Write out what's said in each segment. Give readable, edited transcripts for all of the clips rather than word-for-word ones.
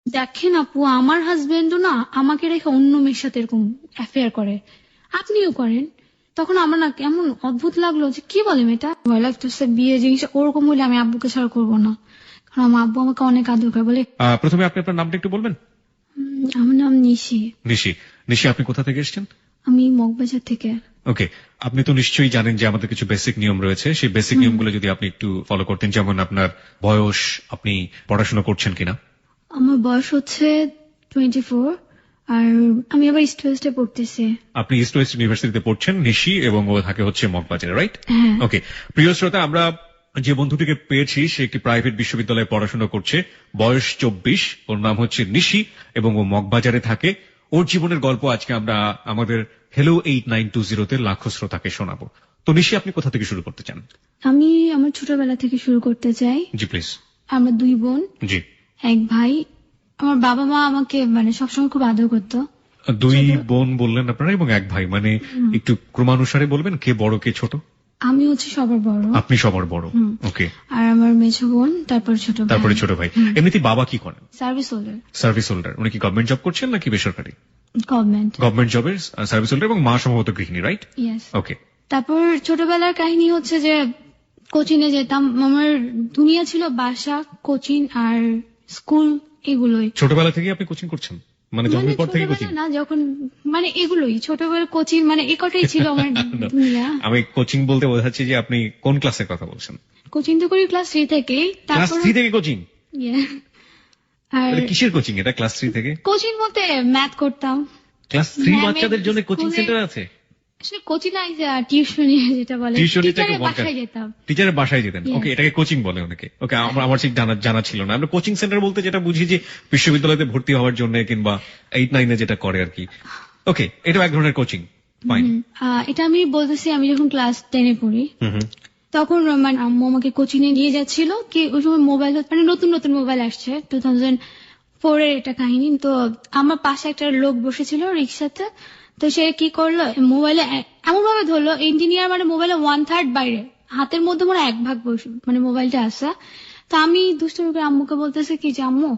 দেখেন আপু, আমার হাজবেন্ডও না আমাকে রেখে অন্য মেয়ের সাথে এরকম অ্যাফেয়ার করে, আপনিও করেন। তখন আমার না কেমন অদ্ভুত লাগলো যে কি বলে মেয়েটা, ভয় লাগতেছে বিয়ে জিনিস ওরকম হলে আমি আব্বুকে ছাড়া করবো না, কারণ আমার আব্বু আমাকে অনেক আদর করে বলে। প্রথমে আপনি আপনার নামটা একটু বলবেন? আমার নাম নিশি। নিশি। নিশি, আপনি কোথা থেকে এসেছেন? আমি মগবাজার থেকে। ওকে, আপনি তো নিশ্চয়ই জানেন যে আমাদের কিছু বেসিক নিয়ম রয়েছে, সেই বেসিক নিয়মগুলো যদি আপনি একটু ফলো করতেন, যেমন আপনার বয়স, আপনি পড়াশোনা করছেন কিনা? আমার বয়স হচ্ছে 24, আর আমি আবার ইস্ট ওয়েস্টে পড়তেছি। আপনি ইস্ট ওয়েস্ট ইউনিভার্সিটিতে পড়ছেন, নিশি, এবং ও থাকে হচ্ছে মগবাজারে, রাইট? হ্যাঁ। ওকে, প্রিয় শ্রোতা, আমরা যে বন্ধুটিকে পেয়েছি সে একটি প্রাইভেট বিশ্ববিদ্যালয়ে পড়াশোনা করছে, বয়স 24, ওর নাম হচ্ছে নিশি এবং ও মগবাজারে থাকে। ওর জীবনের গল্প আজকে আমরা আমাদের হ্যালো 8920 লাখো শ্রোতাকে শোনাবো। তো নিশি, আপনি কোথা থেকে শুরু করতে চান? আমি আমার ছোটবেলা থেকে শুরু করতে চাই। জি প্লিজ। আমরা 2 বোন, জি। এক ভাই। আমার বাবা মা আমাকে মানে সবসময় খুব আদর করতো। 2 বোন বললেন আপনারা এবং এক ভাই, মানে একটু ক্রমানুসারে বলবেন, কে বড় কে ছোট? আমি হচ্ছে সবার বড়। আপনি সবার বড়। ওকে। আর আমার মেঝো বোন, তারপরে ছোট ভাই। তারপরে ছোট ভাই। এমনিতে বাবা কি করেন? Service holder. Service holder. উনি কি গভর্নমেন্ট জব করছেন নাকি বেসরকারি? গভর্নমেন্ট। গভর্নমেন্ট জবের সার্ভিস হোল্ডার, এবং মা সম্ভবত গৃহিণী, রাইট? ইয়েস। ওকে। তারপর ছোটবেলার কাহিনী হচ্ছে যে কোচিং এ যেতাম। আমার দুনিয়া ছিল বাসা, কোচিং আর স্কুল, এগুলোই। ছোটবেলা থেকে আপনি কোচিং করছেন, মানে জন্মের পর থেকে কোচিং? না, যখন মানে এগুলোই ছোটবেলার কোচিং, মানে এই কটাই ছিল আমার দুনিয়া। আমি কোচিং বলতে বোঝাচ্ছি যে আপনি কোন ক্লাসের কথা বলছেন? কোচিং তো করি ক্লাস 3 থেকে। ক্লাস 3 থেকে কোচিং? আর কিসের কোচিং এটা, ক্লাস 3 থেকে? কোচিং বলতে ম্যাথ করতাম। ক্লাস 3 বাচ্চাদের জন্য কোচিং সেন্টার আছে? আসলে কোচিং নাই, টিউশনি যেটা বলে, টিচারের বাসায় যেতাম। টিচারের বাসায় যেতেন? ওকে, এটাকে কোচিং বলে অনেকে। ওকে, আমার ঠিক জানা ছিল না। আমরা কোচিং সেন্টার বলতে যেটা বুঝি যে বিশ্ববিদ্যালয়তে ভর্তি হওয়ার জন্য কিংবা 8-9 যেটা করে আর কি। ওকে, এটা এক ধরনের কোচিং। ফাইন। এটা আমি বলতেছি আমি যখন ক্লাস 10 এ পড়ি, তখন মানে আম্মু আমাকে কোচিং এ নিয়ে যাচ্ছিল। কি ওই সময় মোবাইল, মানে নতুন নতুন মোবাইল আসছে, 2004 এর এটা কাহিনী। তো আমার পাশে একটা লোক বসেছিল রিক্সাতে। তো সে কি করলো, মোবাইলে এমন ভাবে ধরলো, ইঞ্জিনিয়ার মানে মোবাইলে 1/3 বাইরে, হাতের মধ্যে মানে 1 ভাগ মানে মোবাইলটা আসা। তো আমি দুষ্টুমি করে আম্মুকে বলতেছে কি যে আম্মু,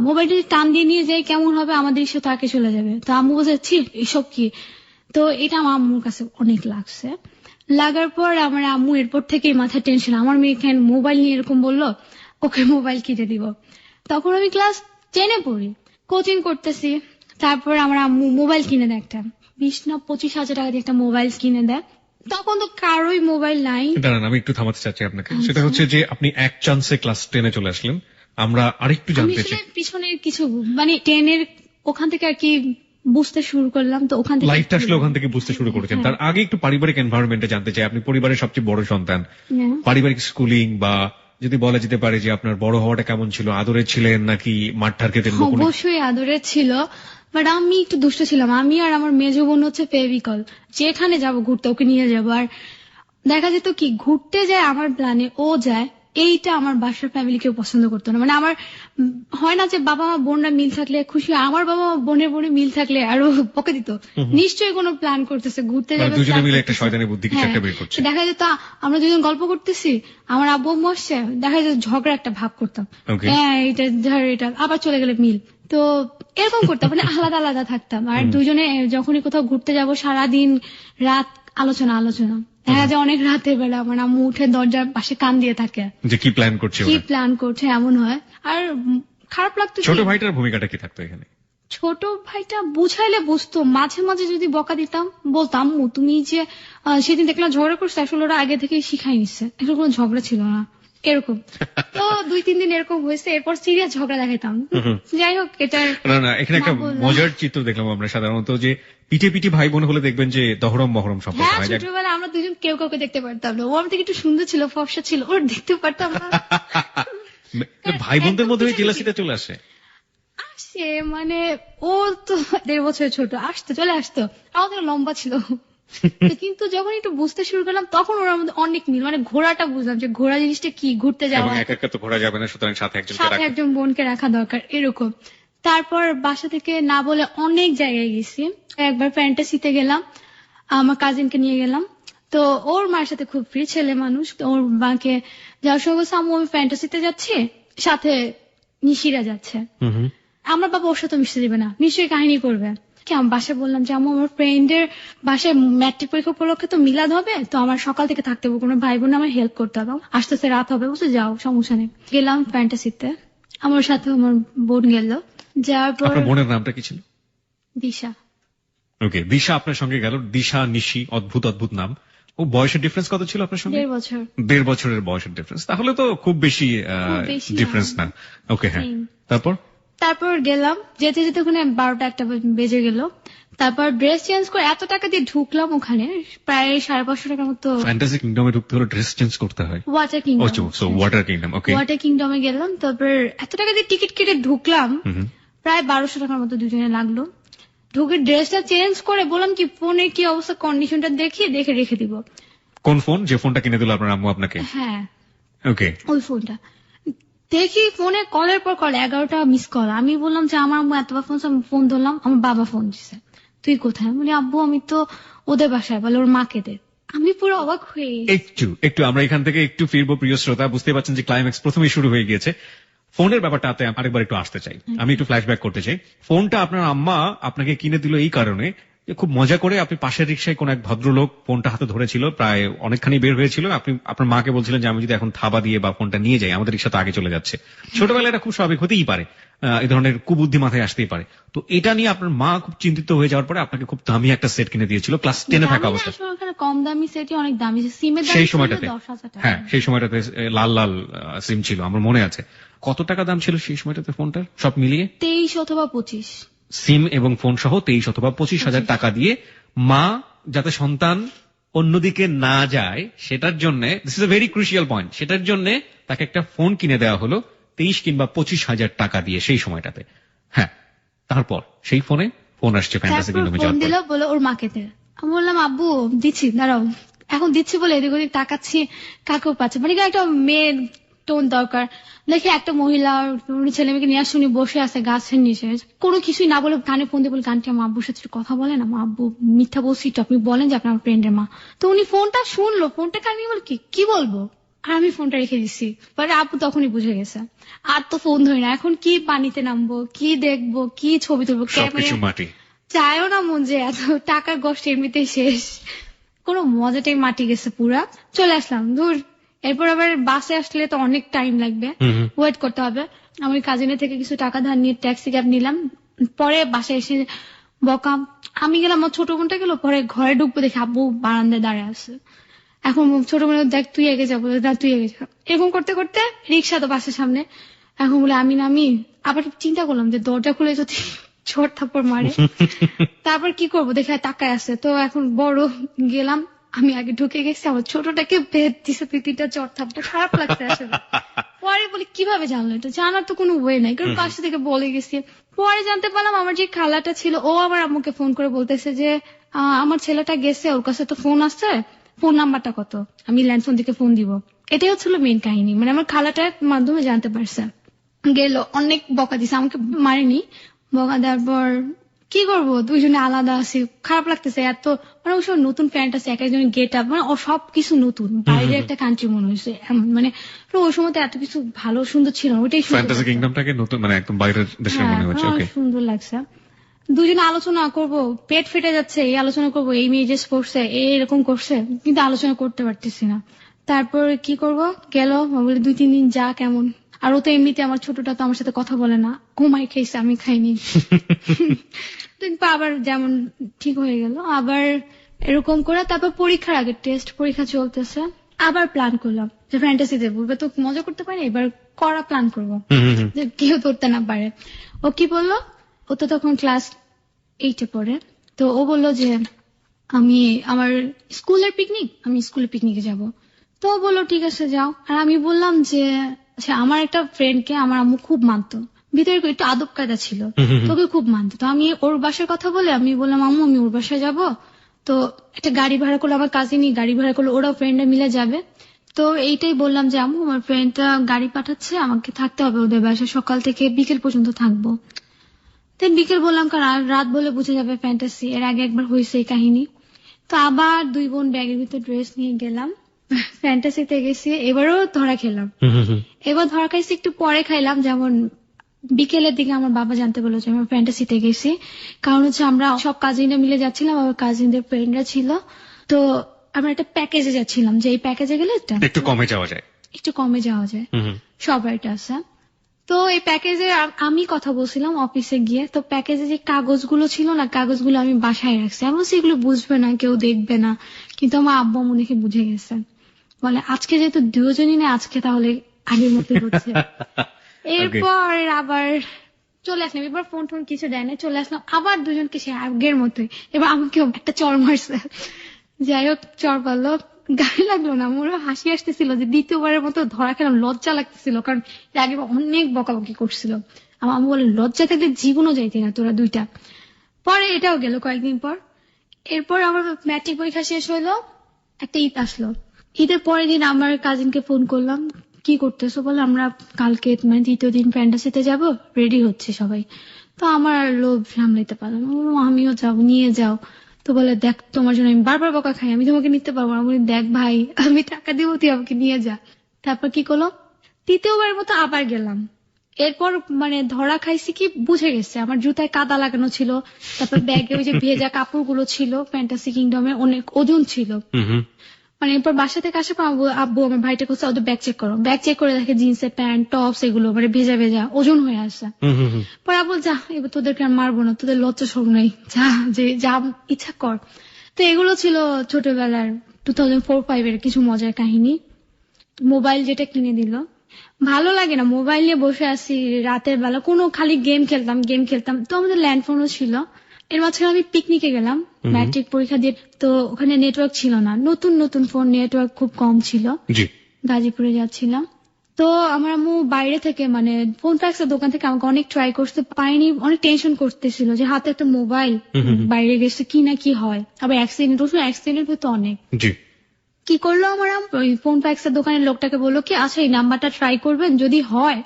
মোবাইলটা টান দিয়ে নিয়ে যাই কেমন হবে, আমাদের ইস্যু তাকে চলে যাবে। তো আম্মু বলছে এসব কি। তো এটা আমার আম্মুর কাছে অনেক লাগছে। লাগার পর আমার আম্মু এরপর থেকেই মাথায় টেনশন, আমার মেয়েকে মোবাইল নিয়ে এরকম বললো, ওকে মোবাইল কিনে দিব। তখন আমি ক্লাস 10 এ পড়ি, কোচিং করতেছি। তারপর আমার আম্মু মোবাইল কিনে দেয়, একটা 20 না 25 হাজার টাকা দিয়ে একটা মোবাইল কিনে দেয়। তখন তো কারোই মোবাইল নাই। দাঁড়ান, আমি একটু থামাতে চাচ্ছি আপনাকে। সেটা হচ্ছে যে আপনি এক চান্সে ক্লাস 10 এ চলে আসলেন। আমরা আরেকটু জানতে চাই পিছনের কিছু, মানে 10 এর ওখান থেকে আর কি বুঝতে শুরু করলাম। তো ওখান থেকে লাইফটা আসলে ওখান থেকে বুঝতে শুরু করেছেন। তার আগে একটু পারিবারিক এনভায়রনমেন্টে জানতে চাই। আপনি পরিবারের সবচেয়ে বড় সন্তান, পারিবারিক স্কুলিং বা যদি বলা যেতে পারে যে আপনার বড় হওয়াটা কেমন ছিল? আদরে ছিলেন নাকি মারঠার খেতেন? অবশ্যই আদরে ছিল, বাট আমি একটু দুষ্ট ছিলাম। আমি আর আমার মেজো বোন হচ্ছে ফেভিকল, যেখানে যাব ঘুরতে ওকে নিয়ে যাবো। আর দেখা যেত কি ঘুরতে যায় আমার প্ল্যানে ও যায়, এইটা আমার বাসার ফ্যামিলি কেউ পছন্দ করতো না। মানে আমার হয় না যে বাবা মা বোনরা মিল থাকলে খুশি, আমার বাবা মা বোনে মিল থাকলে আরো বকে দিত। নিশ্চয়ই কোনো প্ল্যান করতেছে, ঘুরতে যাবে, দুজনে মিলে একটা শয়তানি বুদ্ধি কিছু একটা বের করছে। দেখা যেত আমরা দুজন গল্প করতেছি, আমার আব্বু আম্মু আসছে, দেখা যেত ঝগড়া একটা ভাগ করতাম, হ্যাঁ এটা ধর এটা, আবার চলে গেলে মিল। তো এরকম করতাম, মানে আলাদা আলাদা থাকতাম। আর দুজনে যখনই কোথাও ঘুরতে যাব সারাদিন রাত আলোচনা। দেখা যায় অনেক রাতের বেলা আমার আম্মু উঠে দরজার পাশে কান দিয়ে থাকে যে কি প্ল্যান করছে এমন হয়। আর খারাপ লাগতো। ছোট ভাইটার ভূমিকাটা কি থাকতো এখানে? ছোট ভাইটা বুঝাইলে বুঝতো, মাঝে মাঝে যদি বকা দিতাম বলতাম আম্মু তুমি যে সেদিন দেখলাম ঝগড়া করছো, আসলে ওরা আগে থেকে শিখাই নিচ্ছে, আসলে কোনো ঝগড়া ছিল না, এরকম। তো 2-3 দিন এরকম হয়েছে, এরপর সিরিয়াস ঝগড়া দেখাইতাম। যাই হোক, এটা না এখানে একটা মজার চিত্র দেখলাম আমরা। সাধারণত যে পিঠে ভাই বোন হলে দেখবেন যে দহরম মহরম সম্পর্ক হয়। ছোটবেলা আমরা দুজন কেউ কাউকে দেখতে পারতাম না। ও আমার থেকে একটু সুন্দর ছিল, ফর্সা ছিল, ওর দেখতে পারতাম না। ভাই বোনদের মধ্যে জেলাসিটা চলে আসে। মানে ও তো 1.5 বছর ছোট, চলে আসতো, আমাদের লম্বা ছিল। কিন্তু যখন একটু বুঝতে শুরু করলাম তখন ওর মধ্যে অনেক মিল, মানে ঘোড়াটা বুঝলাম যে ঘোড়া জিনিসটা কি, ঘুরতে যাওয়া, একা তো ঘোরা যাবে না, সুতরাং সাথে একজন বোনকে রাখা দরকার, এরকম। তারপর বাসা থেকে না বলে অনেক জায়গায় গেছি। একবার ফ্যান্টাসিতে গেলাম, আমার কাজিনকে নিয়ে গেলাম। তো ওর মায়ের সাথে খুব ফ্রি, ছেলে মানুষ। ওর মাকে যাওয়ার সময় বলছে আম্মু আমি ফ্যান্টাসিতে যাচ্ছি, সাথে নিশিরা যাচ্ছে। আমার বাবা ওর সাথে মিশতে দেবে না, নিশ্চয়ই কাহিনী করবে। কি আমার বাসায় বললাম যে আম্মু আমার ফ্রেন্ডের বাসায় ম্যাট্রিক পরীক্ষা উপলক্ষে তো মিলাদ হবে, তো আমার সকাল থেকে থাকতে হবে, কোনো ভাই বোন আমার হেল্প করতে হবে, আস্তে আস্তে রাত হবে, বুঝতে যাও সমস্যা নেই। গেলাম ফ্যান্টাসিতে, আমার সাথে আমার বোন গেল। যাওয়ার পর আপনার বোনের নামটা কি ছিল? দিশা। ওকে, দিশা আপনার সঙ্গে গেল। দিশা, নিশি, অদ্ভুত অদ্ভুত নাম। ও বয়সের ডিফারেন্স কত ছিল আপনার সঙ্গে? 1.5 বছর। 1.5 বছরের বয়সের ডিফারেন্স, তাহলে তো খুব বেশি ডিফারেন্স না। ওকে, হ্যাঁ। তারপর গেলাম, যেতে যেতে ওখানে 12টা 1টা বেজে গেল। তারপর ড্রেস চেঞ্জ করে এত টাকা দিয়ে ঢুকলাম ওখানে, প্রায় 550 টাকার মতো। ফ্যান্টাসি কিংডমে ঢুকতে হলে ড্রেস চেঞ্জ করতে হয়। Water kingdom. ওয়াটার কিংডম, ওকে। ওয়াটার কিংডমে গেলাম, তারপর এত টাকা দিয়ে টিকিট কেটে ঢুকলাম, প্রায় 1200 টাকার মতো দুজনে লাগলো। ঢুকে ড্রেসটা চেঞ্জ করে বললাম কি ফোনের কি অবস্থা, কন্ডিশনটা দেখে রেখে দিব। কোন ফোন? যে ফোনটা কিনে দিল আপনার আম্মু আপনাকে? হ্যাঁ, ওকে। ওই ফোনটা দেখি ফোনে কলের পর কল, 11টা মিস কল। আমি বললাম যে আমার আম্মু এতবার ফোন ধরলাম, আমার বাবা ফোন দিচ্ছে, তুই কোথায়? বলি আব্বু আমি তো ওদের বাসায়। বলে ওর মাকে দে। আমি পুরো অবাক হয়ে একটু আমরা এখান থেকে একটু ফিরবো প্রিয় শ্রোতা। বুঝতে পারছেন যে ক্লাইম্যাক্স প্রথমেই শুরু হয়ে গিয়েছে। ফোনের ব্যাপারটাতে আরেকবার একটু আসতে চাই, আমি একটু ফ্ল্যাশব্যাক করতে চাই। ফোনটা আপনার আম্মা আপনাকে কিনে দিল এই কারণে যে খুব মজা করে আপনি পাশের রিক্সায় কোন এক ভদ্রলোক ফোনটা হাতে ধরেছিল, প্রায় অনেকখানি বের হয়েছিল। আপনি আপনার মাকে বলছিলেন যে আমি যদি এখন থাবা দিয়ে বা ফোনটা নিয়ে যাই, আমাদের রিক্সা তো আগে চলে যাচ্ছে। ছোটবেলায় এটা খুব স্বাভাবিক হতেই পারে, এই ধরনের কুবুদ্ধি মাথায় আসতেই পারে। তো এটা নিয়ে আপনার মা খুব চিন্তিত হয়ে যাওয়ার পরে আপনাকে খুব দামি একটা সেট কিনে দিয়েছিল ক্লাস 10-এ থাকা অবস্থায়। কম দামি সেটই অনেক দামি, সিমের দাম সেই সময়টাতে। 10,000 টাকা। হ্যাঁ, সেই সময়টাতে লাল লাল সিম ছিল, আমার মনে আছে। কত টাকা দাম ছিল সেই সময়টাতে ফোনটার সব মিলিয়ে? 23 অথবা 25। সিম এবং ফোন সহ 23 অথবা 25,000 টাকা দিয়ে মা যাতে সন্তান অন্যদিকে না যায় সেটার জন্য, this is a very crucial point, সেটার জন্য তাকে একটা ফোন কিনে দেওয়া হলো 23 কিংবা 25,000 টাকা দিয়ে সেই সময়টাতে। হ্যাঁ, তারপর সেই ফোন আসছে ফ্যান্টাসি কিংডমে যাওয়ার পর। বলে ওর মাকে দে। আমি বললাম আব্বু দিচ্ছি, দাঁড়াও। এখন দিচ্ছি বলে এদিক ওদিক তাকাচ্ছি, কাকেও পাচ্ছে, মানে একটা মেয়ের টোন দরকার। দেখি একটা মহিলা ছেলে মেয়েকে নিয়ে আসুনি বসে আছে গাছের নিচে, কোনো কিছুই না বলে কানে ফোন দিয়ে বলে গানটি আমার আব্বুর সাথে কথা বলে না, মা আব্বু মিথ্যা বলছি তো, আপনি বলেন যে আপনার ফ্রেন্ডের মা। তো উনি ফোনটা শুনলো, ফোনটা কানে বল কি বলবো, আর আমি ফোনটা রেখে দিচ্ছি। পরে আব্বু তখনই বুঝে গেছে, আর তো ফোন ধরি না, এখন কি পানিতে নামবো, কি দেখবো, কি ছবি তুলবো, সবকিছু মাটি। চায়ও না মন যে এত টাকার কষ্ট এমনিতেই শেষ, কোনো মজাটাই মাটি গেছে পুরা। চলে আসলাম দূর। এরপর আবার বাসে আসলে তো অনেক টাইম লাগবে, ওয়েট করতে হবে। আমি কাজিনের থেকে কিছু টাকা ধার নিয়ে ট্যাক্সি ক্যাব নিলাম। পরে বাসায় এসে বকাম, আমি গেলাম, আমার ছোট বোনটা গেল, পরে ঘরে ঢুকবো দেখি আব্বু বারান্দায় দাঁড়ায় আছে। এখন ছোট বোন দেখ তুই এগে যাবো, তুই এগে যা, এরকম করতে করতে রিক্সা তো বাসের সামনে। এখন বলে আমি নামি, আবার চিন্তা করলাম যে দরজা খুলে যদি ছোট থাপ্পড় মারে, তারপর কি করবো, দেখে টাকায় আছে তো। এখন বড় গেলাম, আমি আগে ঢুকে গেছি, আমার ছোটটাকে বেদ দিছে 3টা চট থাপ্পড়, খারাপ লাগছে আসলে। পরে বলি কিভাবে জানলো, এটা জানার তো কোনো ওয়ে নাই, কারণ পাশে থেকে বলে গেছি। পরে জানতে পারলাম আমার যে খালাটা ছিল ও আমার আম্মুকে ফোন করে বলতেছে যে আমার ছেলেটা গেছে, ওর কাছে তো ফোন আসছে, ফোন নাম্বারটা কত, আমি ল্যান্ডফোন থেকে ফোন দিব। এটাই হচ্ছিল মেইন কাহিনী, মানে আমার খালাটার মাধ্যমে জানতে পারছে। গেল অনেক বকা দিছে, আমাকে মারেনি, বকা দেওয়ার পর কি করবো, দুইজনে আলাদা আছি, খারাপ লাগতেছে এত, মানে ওই সব নতুন ফ্রেন্ড আছে, এক একজনের গেট আপ, মানে ও সবকিছু নতুন, বাইরে একটা কান্ট্রি মনে হয়েছে, মানে ওই সময় তো এত কিছু ভালো সুন্দর ছিল না, ওইটাই ফ্যান্টাসি কিংডমটাকে নতুন, মানে একদম বাইরের দেশের মনে হচ্ছে। ওকে, সুন্দর লাগছে। দুজনে আলোচনা করব, পেট ফেটে যাচ্ছে, এই আলোচনা করবো, এই মেয়ে যে করছে এরকম করছে, কিন্তু আলোচনা করতে পারতেছি না। তারপর কি করব, গেল বলে 2-3 দিন যা কেমন। আর ও তো এমনিতে আমার ছোটটা তো আমার সাথে কথা বলে না, ঘুমাই খেয়েছে, আমি খাইনি। আবার যেমন ঠিক হয়ে গেল, আবার এরকম করে। তারপর পরীক্ষার আগে টেস্ট পরীক্ষা চলতেছে, আবার প্ল্যান করলাম যে ফ্যান্টাসিতে বলবে তো মজা করতে পারি, এবার করা প্ল্যান করবো যে কেউ ধরতে না পারে। ও কি বললো, ও তো তখন ক্লাস 8-এ পড়ে, তো ও বললো যে আমি আমার স্কুলের পিকনিক, আমি স্কুলের পিকনিকে যাব। তো ও বললো ঠিক আছে যাও। আর আমি বললাম যে আচ্ছা, আমার একটা ফ্রেন্ডকে আমার আম্মু খুব মানতো, ভিতরে একটু আদব কায়দা ছিল, তোকে খুব মানতো। তো আমি ওর বাসার কথা বলে আমি বললাম আম্মু আমি ওর বাসায় যাব, তো একটা গাড়ি ভাড়া করলো, আমার কাজিনই গাড়ি ভাড়া করলো, ওরাও ফ্রেন্ডরা মিলে যাবে। তো এইটাই বললাম যে আম্মু আমার ফ্রেন্ডটা গাড়ি পাঠাচ্ছে, আমাকে থাকতে হবে ওদের বাসায়, সকাল থেকে বিকেল পর্যন্ত থাকবো। তাই বিকেল বললাম, কারণ আর রাত বলে বুঝে যাবে ফ্যান্টাসি, এর আগে একবার হয়েছে এই কাহিনী। তো আবার 2 বোন ব্যাগের ভিতর ড্রেস নিয়ে গেলাম, ফ্যান্টাসিতে গেছি, এবারও ধরা খেলাম। এবার ধরা খাইছি একটু পরে খাইলাম, যেমন বিকেলের দিকে আমার বাবা জানতে পারলো যে আমরা ফ্যান্টাসিতে গেছি। কারণ হচ্ছে আমরা সব কাজিনরা মিলে যাচ্ছিলাম, আমার কাজিনদের ফ্রেন্ডরা ছিল। তো আমরা একটা প্যাকেজে যাচ্ছিলাম, যে এই প্যাকেজে গেলে একটু কমে যাওয়া যায়। সবার এটা আছে। তো এই প্যাকেজে আমি কথা বলছিলাম অফিসে গিয়ে। তো প্যাকেজে যে কাগজগুলো ছিল না, কাগজগুলো আমি বাসায় রাখছি। আমি বলছি এগুলো বুঝবে না, কেউ দেখবে না। কিন্তু আমার আব্বু আম্মু দেখে বুঝে গেছে, বলে আজকে যেহেতু দুজনই না, আজকে তাহলে আগের মতোই হচ্ছে। এরপর আবার চলে আসলাম, এবার ফোন টোন কিছু দেয় না, চলে আসলাম আবার দুজনকে সে আগের মতোই। এবার আমাকেও একটা চড় মারছে। যাই হোক, চড় পারলো, গায়ে লাগলো না। আমার হাসি আসতেছিল যে দ্বিতীয়বারের মতো ধরা খেলাম, লজ্জা লাগতেছিল, কারণ এর আগে অনেক বকাবকি করছিল। আমার আম্মু বলে লজ্জা থাকলে জীবনও যাইতি না তোরা দুইটা। পরে এটাও গেল কয়েকদিন পর। এরপর আমার ম্যাট্রিক পরীক্ষা শেষ হইলো, একটা ঈদ আসলো। ঈদের পরের দিন আমার কাজিনকে ফোন করলাম, কি করতেছো? বলে আমরা কালকে মানে দ্বিতীয় দিন ফ্যান্টাসিতে যাব, রেডি হচ্ছে সবাই। তো আমার আর লোভ সামলাইতে পারলাম না, বললাম আমিও যাবো, নিয়ে যাও। তো বলে দেখ তোমার জন্য আমি বারবার বকা খাই, আমি তোমাকে নিতে পারবো না। বলি দেখ ভাই, আমি টাকা দিব, তুই আমাকে নিয়ে যা। তারপর কি করলো, তৃতীয়বারের মতো আবার গেলাম। এরপর মানে ধরা খাইছি কি বুঝে গেছে, আমার জুতায় কাদা লাগানো ছিল, তারপর ব্যাগে ওই যে ভেজা কাপড়গুলো ছিল, ফ্যান্টাসি কিংডমে অনেক ওজন ছিল। মানে এরপর বাসা থেকে আসে আব্বু আমার ভাইটা করছে ওদের ব্যাগ চেক করো, ব্যাগ চেক করে দেখে জিন্সের প্যান্ট টপস এগুলো মানে ভেজা ভেজা ওজন হয়ে আসছে। পরে আব্বু যা, এবার তোদেরকে আর মারবো না, তোদের লজ্জা সব নাই, যা যে যা ইচ্ছা কর। তো এগুলো ছিল ছোটবেলার 2004-05 এর কিছু মজার কাহিনী। মোবাইল যেটা কিনে দিল, ভালো লাগে না, মোবাইল নিয়ে বসে আছি রাতের বেলা, কোনো খালি গেম খেলতাম। তো আমাদের ল্যান্ডফোনও ছিল। এর মাঝখানে আমি পিকনিকে গেলাম ম্যাট্রিক পরীক্ষা দিয়ে। তো ওখানে নেটওয়ার্ক ছিল না, নতুন ফোন, নেটওয়ার্ক খুব কম ছিল। গাজীপুরে যাচ্ছিলাম। তো আমার আম্মু বাইরে থেকে মানে ফোন ফ্যাক্সের দোকান থেকে আমাকে অনেক ট্রাই করতে পারিনি, অনেক টেনশন করতেছিল যে হাতে একটা মোবাইল, বাইরে গেছে কি না কি হয়, আবার অ্যাক্সিডেন্ট হতো অনেক। কি করলো আমার ওই ফোন ফ্যাক্সের দোকানের লোকটাকে বললো কি আচ্ছা এই নাম্বারটা ট্রাই করবেন, যদি হয়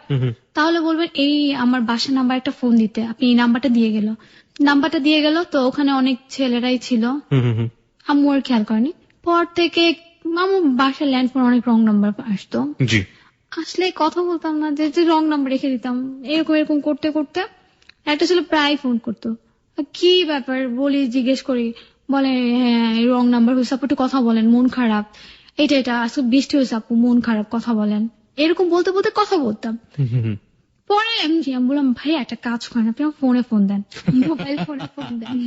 তাহলে বলবেন এই আমার বাসার নাম্বার একটা ফোন দিতে। আপনি এই নাম্বারটা দিয়ে গেল। তো ওখানে অনেক ছেলেরাই ছিল, আম্মু আর খেয়াল করেনি। পর থেকে মামু বাসার ল্যান্ডফোন অনেক রং নাম্বার আসতো, আসলে কথা বলতাম না, যে রং নাম্বার রেখে দিতাম। এরকম করতে একটা ছিল প্রায় ফোন করতো, কি ব্যাপার বলি, জিজ্ঞেস করি, বলে হ্যাঁ রং নাম্বার হয়েছে আপু, একটু কথা বলেন, মন খারাপ, এটা আজকে বৃষ্টি হয়েছে আপু, মন খারাপ, কথা বলেন। এরকম বলতে কথা বলতাম। পরে আমি বললাম ভাই একটা কাজ করেন, আপনি আমার ফোন দেন, মোবাইল ফোন দেন।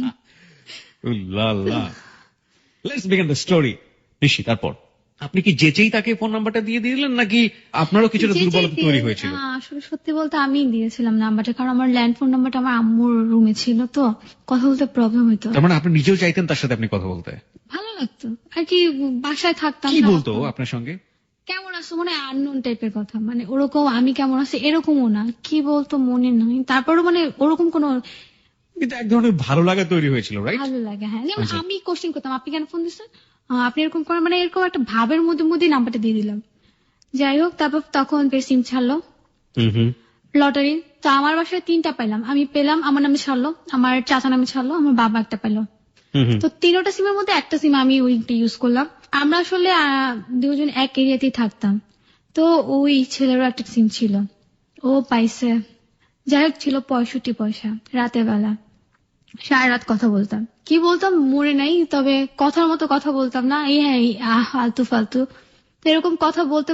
Let's begin the story. Nishi, তারপর আপনি কি যেচেই তাকে ফোন নাম্বারটা দিয়ে দিলেন, নাকি আপনারও কিছুটা দুর্বলতা তৈরি হয়েছিল? আসলে সত্যি বলতে আমি দিয়েছিলাম নাম্বারটা, কারণ আমার ল্যান্ডফোন নাম্বারটা আমার আম্মুর রুমে ছিল, তো কথা বলতে প্রবলেম হতো। তার মানে আপনি নিজেও চাইতেন তার সাথে আপনি কথা বলতে? ভালো লাগতো আর কি, বাসায় থাকতাম। কি বলতো আপনার সঙ্গে? কেমন আছো, মানে আননোন টাইপের কথা, মানে ওরকম আমি কেমন আছি এরকমও না, কি বলতো মনে নাই। তারপরও মানে ওরকম কোন কিন্তু এক ধরনের ভালো লাগা তৈরি হয়েছিল, রাইট? ভালো লাগে, হ্যাঁ। যেমন আমি কোশ্চেন করতাম আপনি কেন ফোন দিচ্ছেন, আপনি এরকম করেন, মানে এরকম একটা ভাবের মধ্যে নাম্বারটা দিয়ে দিলাম। যাই হোক, তারপর তখন সিম ছাড়লো লটারি। তো আমার বাসায় 3টা পাইলাম, আমি পেলাম, আমার নামে ছাড়লো, আমার চাচা নামে ছাড়লো, আমার বাবা একটা পেলো। তো 3টা সিমের মধ্যে একটা সিম আমি ওইটা ইউজ করলাম। আমরা আসলে দুজন এক এরিয়াতেই থাকতাম, তো ওই ছেলেরও একটা সিম ছিল, ও পাইছে। যাই হোক, ছিল 65 পয়সা। রাতের বেলা সারা রাত কথা বলতাম, কি বলতাম মনে নাই, তবে কথার মতো কথা বলতাম না, ফালতু তো এরকম কথা বলতে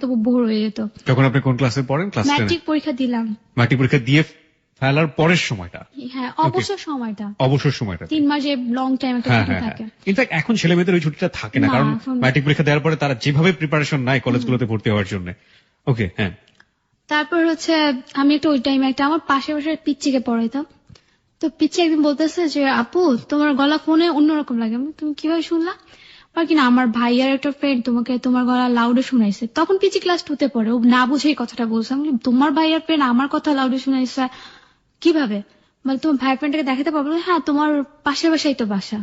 তবু বোর হয়ে যেত। তখন আপনি কোন ক্লাসে পড়েন? ক্লাস 10? ম্যাট্রিক পরীক্ষা দিলাম। ম্যাট্রিক পরীক্ষা দিয়ে ফেলার পরের সময়টা? হ্যাঁ, অবসর সময়টা 3 মাসে লং টাইম একটা ছুটি থাকে। ইনফ্যাক্ট এখন ছেলেমেয়েদের ওই ছুটিটা থাকে না, কারণ ম্যাট্রিক পরীক্ষা দেওয়ার পরে তারা যেভাবে প্রিপারেশন নেয় কলেজগুলোতে ভর্তি হওয়ার জন্য। ওকে, হ্যাঁ। তারপর হচ্ছে আমি একটা ওই টাইমে একটা আমার পাশে পিচ্চিকে পড়াইতাম। তো পিচ্চি একদিন বলতেছে যে আপু তোমার গলা ফোনে অন্যরকম লাগে। তুমি কিভাবে শুনলা? আর কিনা আমার ভাই আর একটা ফ্রেন্ড তোমাকে তোমার গলা লাউডে শুনাইছে। তখন পিচ্চি ক্লাস 2 তে পড়ে, ও না বুঝে কথাটা বলছে। আমি তোমার ভাই আর ফ্রেন্ড আমার কথা লাউডে শুনাইছে কিভাবে? মানে তোমার ভাই ফ্রেন্ডকে দেখাতে পারবো? হ্যাঁ, তোমার পাশের বাসাই তো বাসা।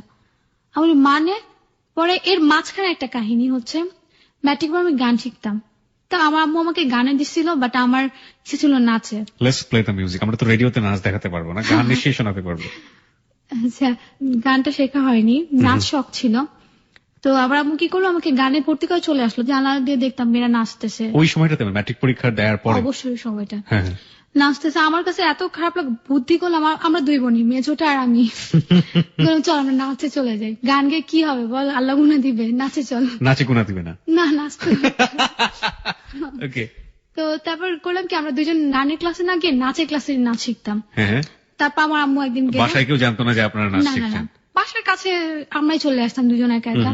আমি মানে পরে এর মাঝখানে একটা কাহিনী হচ্ছে, ম্যাট্রিক পর আমি গান শিখতাম। তো আমার আম্মু আমাকে গানে দিচ্ছিল, বাট আমার ইচ্ছে ছিল নাচে। Let's play the music. আমরা তো রেডিওতে নাচ দেখাতে পারবো না, গান নিশ্চয়ই শোনাতে পারবো। আচ্ছা, গানটা শেখা হয়নি, নাচ শখ ছিল। তো আবার আম্মু কি করলো, আমাকে গানে ভর্তি করে চলে আসলো, জানালা দিয়ে দেখতাম মেয়েরা নাচতেছে। ওই সময়টাতে ম্যাট্রিক পরীক্ষা দেওয়ার পরে? অবশ্যই সময়টা। নাচতেছে, আমার কাছে এত খারাপ লাগে, বুদ্ধি করলাম আমরা দুই বোনই, মেজোটা আর আমি, বললাম চল আমরা নাচে চলে যাই। গান গেয়ে কি হবে বল, আল্লাহ গুনা দিবে, নাচে চল। নাচে গুনা দিবে না? না, নাচতে। ওকে। তো তারপর করলাম কি, আমরা দুজন গানের ক্লাসে না গিয়ে নাচের ক্লাসে নাচ শিখতাম। হ্যাঁ। তারপর আমার আম্মু একদিন বাসায় কেউ জানতো না যে আপনারা নাচ না না শিখছেন? বাসার কাছে আমরাই চলে আসতাম দুজন একা একা।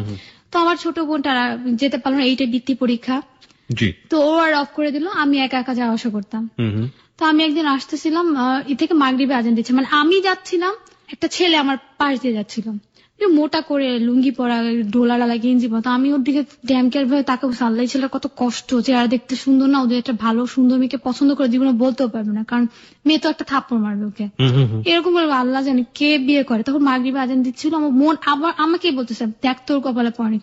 তো আমার ছোট বোনটা যেতে পারলো না, 8 বৃত্তি পরীক্ষা, জি। তো ও আর অফ করে দিল, আমি একা একা যাওয়া আসা করতাম। তো আমি একদিন আসতেছিলাম, এ থেকে মাগরিবে আজান দিচ্ছে, মানে আমি যাচ্ছিলাম, একটা ছেলে আমার পাশ দিয়ে যাচ্ছিল, মোটা করে লুঙ্গি পরা, ঢোলা ডালা গেঞ্জি পরা। আমি ওর দিকে ড্যাম কেয়ার ভাবে তাকে সাল্লাই, ছেলের কত কষ্ট, চেহারা দেখতে সুন্দর না, ওদের একটা ভালো সুন্দর মেয়েকে পছন্দ করে জীবনে বলতেও পারবে না, কারণ মেয়ে তো একটা থাপ্পড় মারবে ওকে, এরকম বলবো। আল্লাহ জানে কে বিয়ে করে। তখন মাগরিবে আজান দিচ্ছিল, আমার মন আবার আমাকে বলতেছে দেখ তোর কপালে পড়েনি,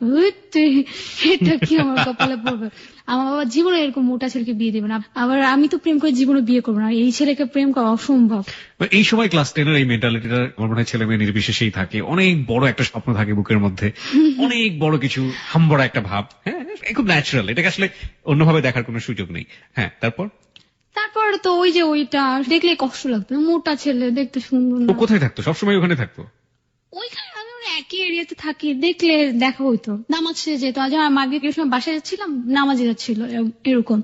এটা কি আমার কপালে পড়বে। আমার বাবা জীবনে এরকম মোটা ছেলেকে বিয়ে দেবে না, আবার আমি তো প্রেম করে জীবনে বিয়ে করবো না, এই ছেলেকে প্রেম করা অসম্ভব। এই সময় ক্লাস 10 এর এই মেন্টালিটিটা আমার মনে হয় ছেলে মেয়ে নির্বিশেষেই থাকে, অনেক বড় একটা স্বপ্ন থাকে বুকের মধ্যে, অনেক বড় কিছু হাম্বড়া একটা ভাব। হ্যাঁ, খুব ন্যাচারাল, এটাকে আসলে অন্যভাবে দেখার কোনো সুযোগ নেই। হ্যাঁ, তারপর তো ওই যে ওইটা দেখলে কষ্ট লাগতো, মোটা ছেলে দেখতে সুন্দর না। ও কোথায় থাকতো? সবসময় ওখানে থাকতো? ওইখানে আমি একই এরিয়াতে থাকি, দেখলে দেখা হইতো, নামাজ শেষে যেত। আজ আমার মাগরিবের সময় বাসায় যাচ্ছিলাম, নামাজে যাচ্ছিল এরকম।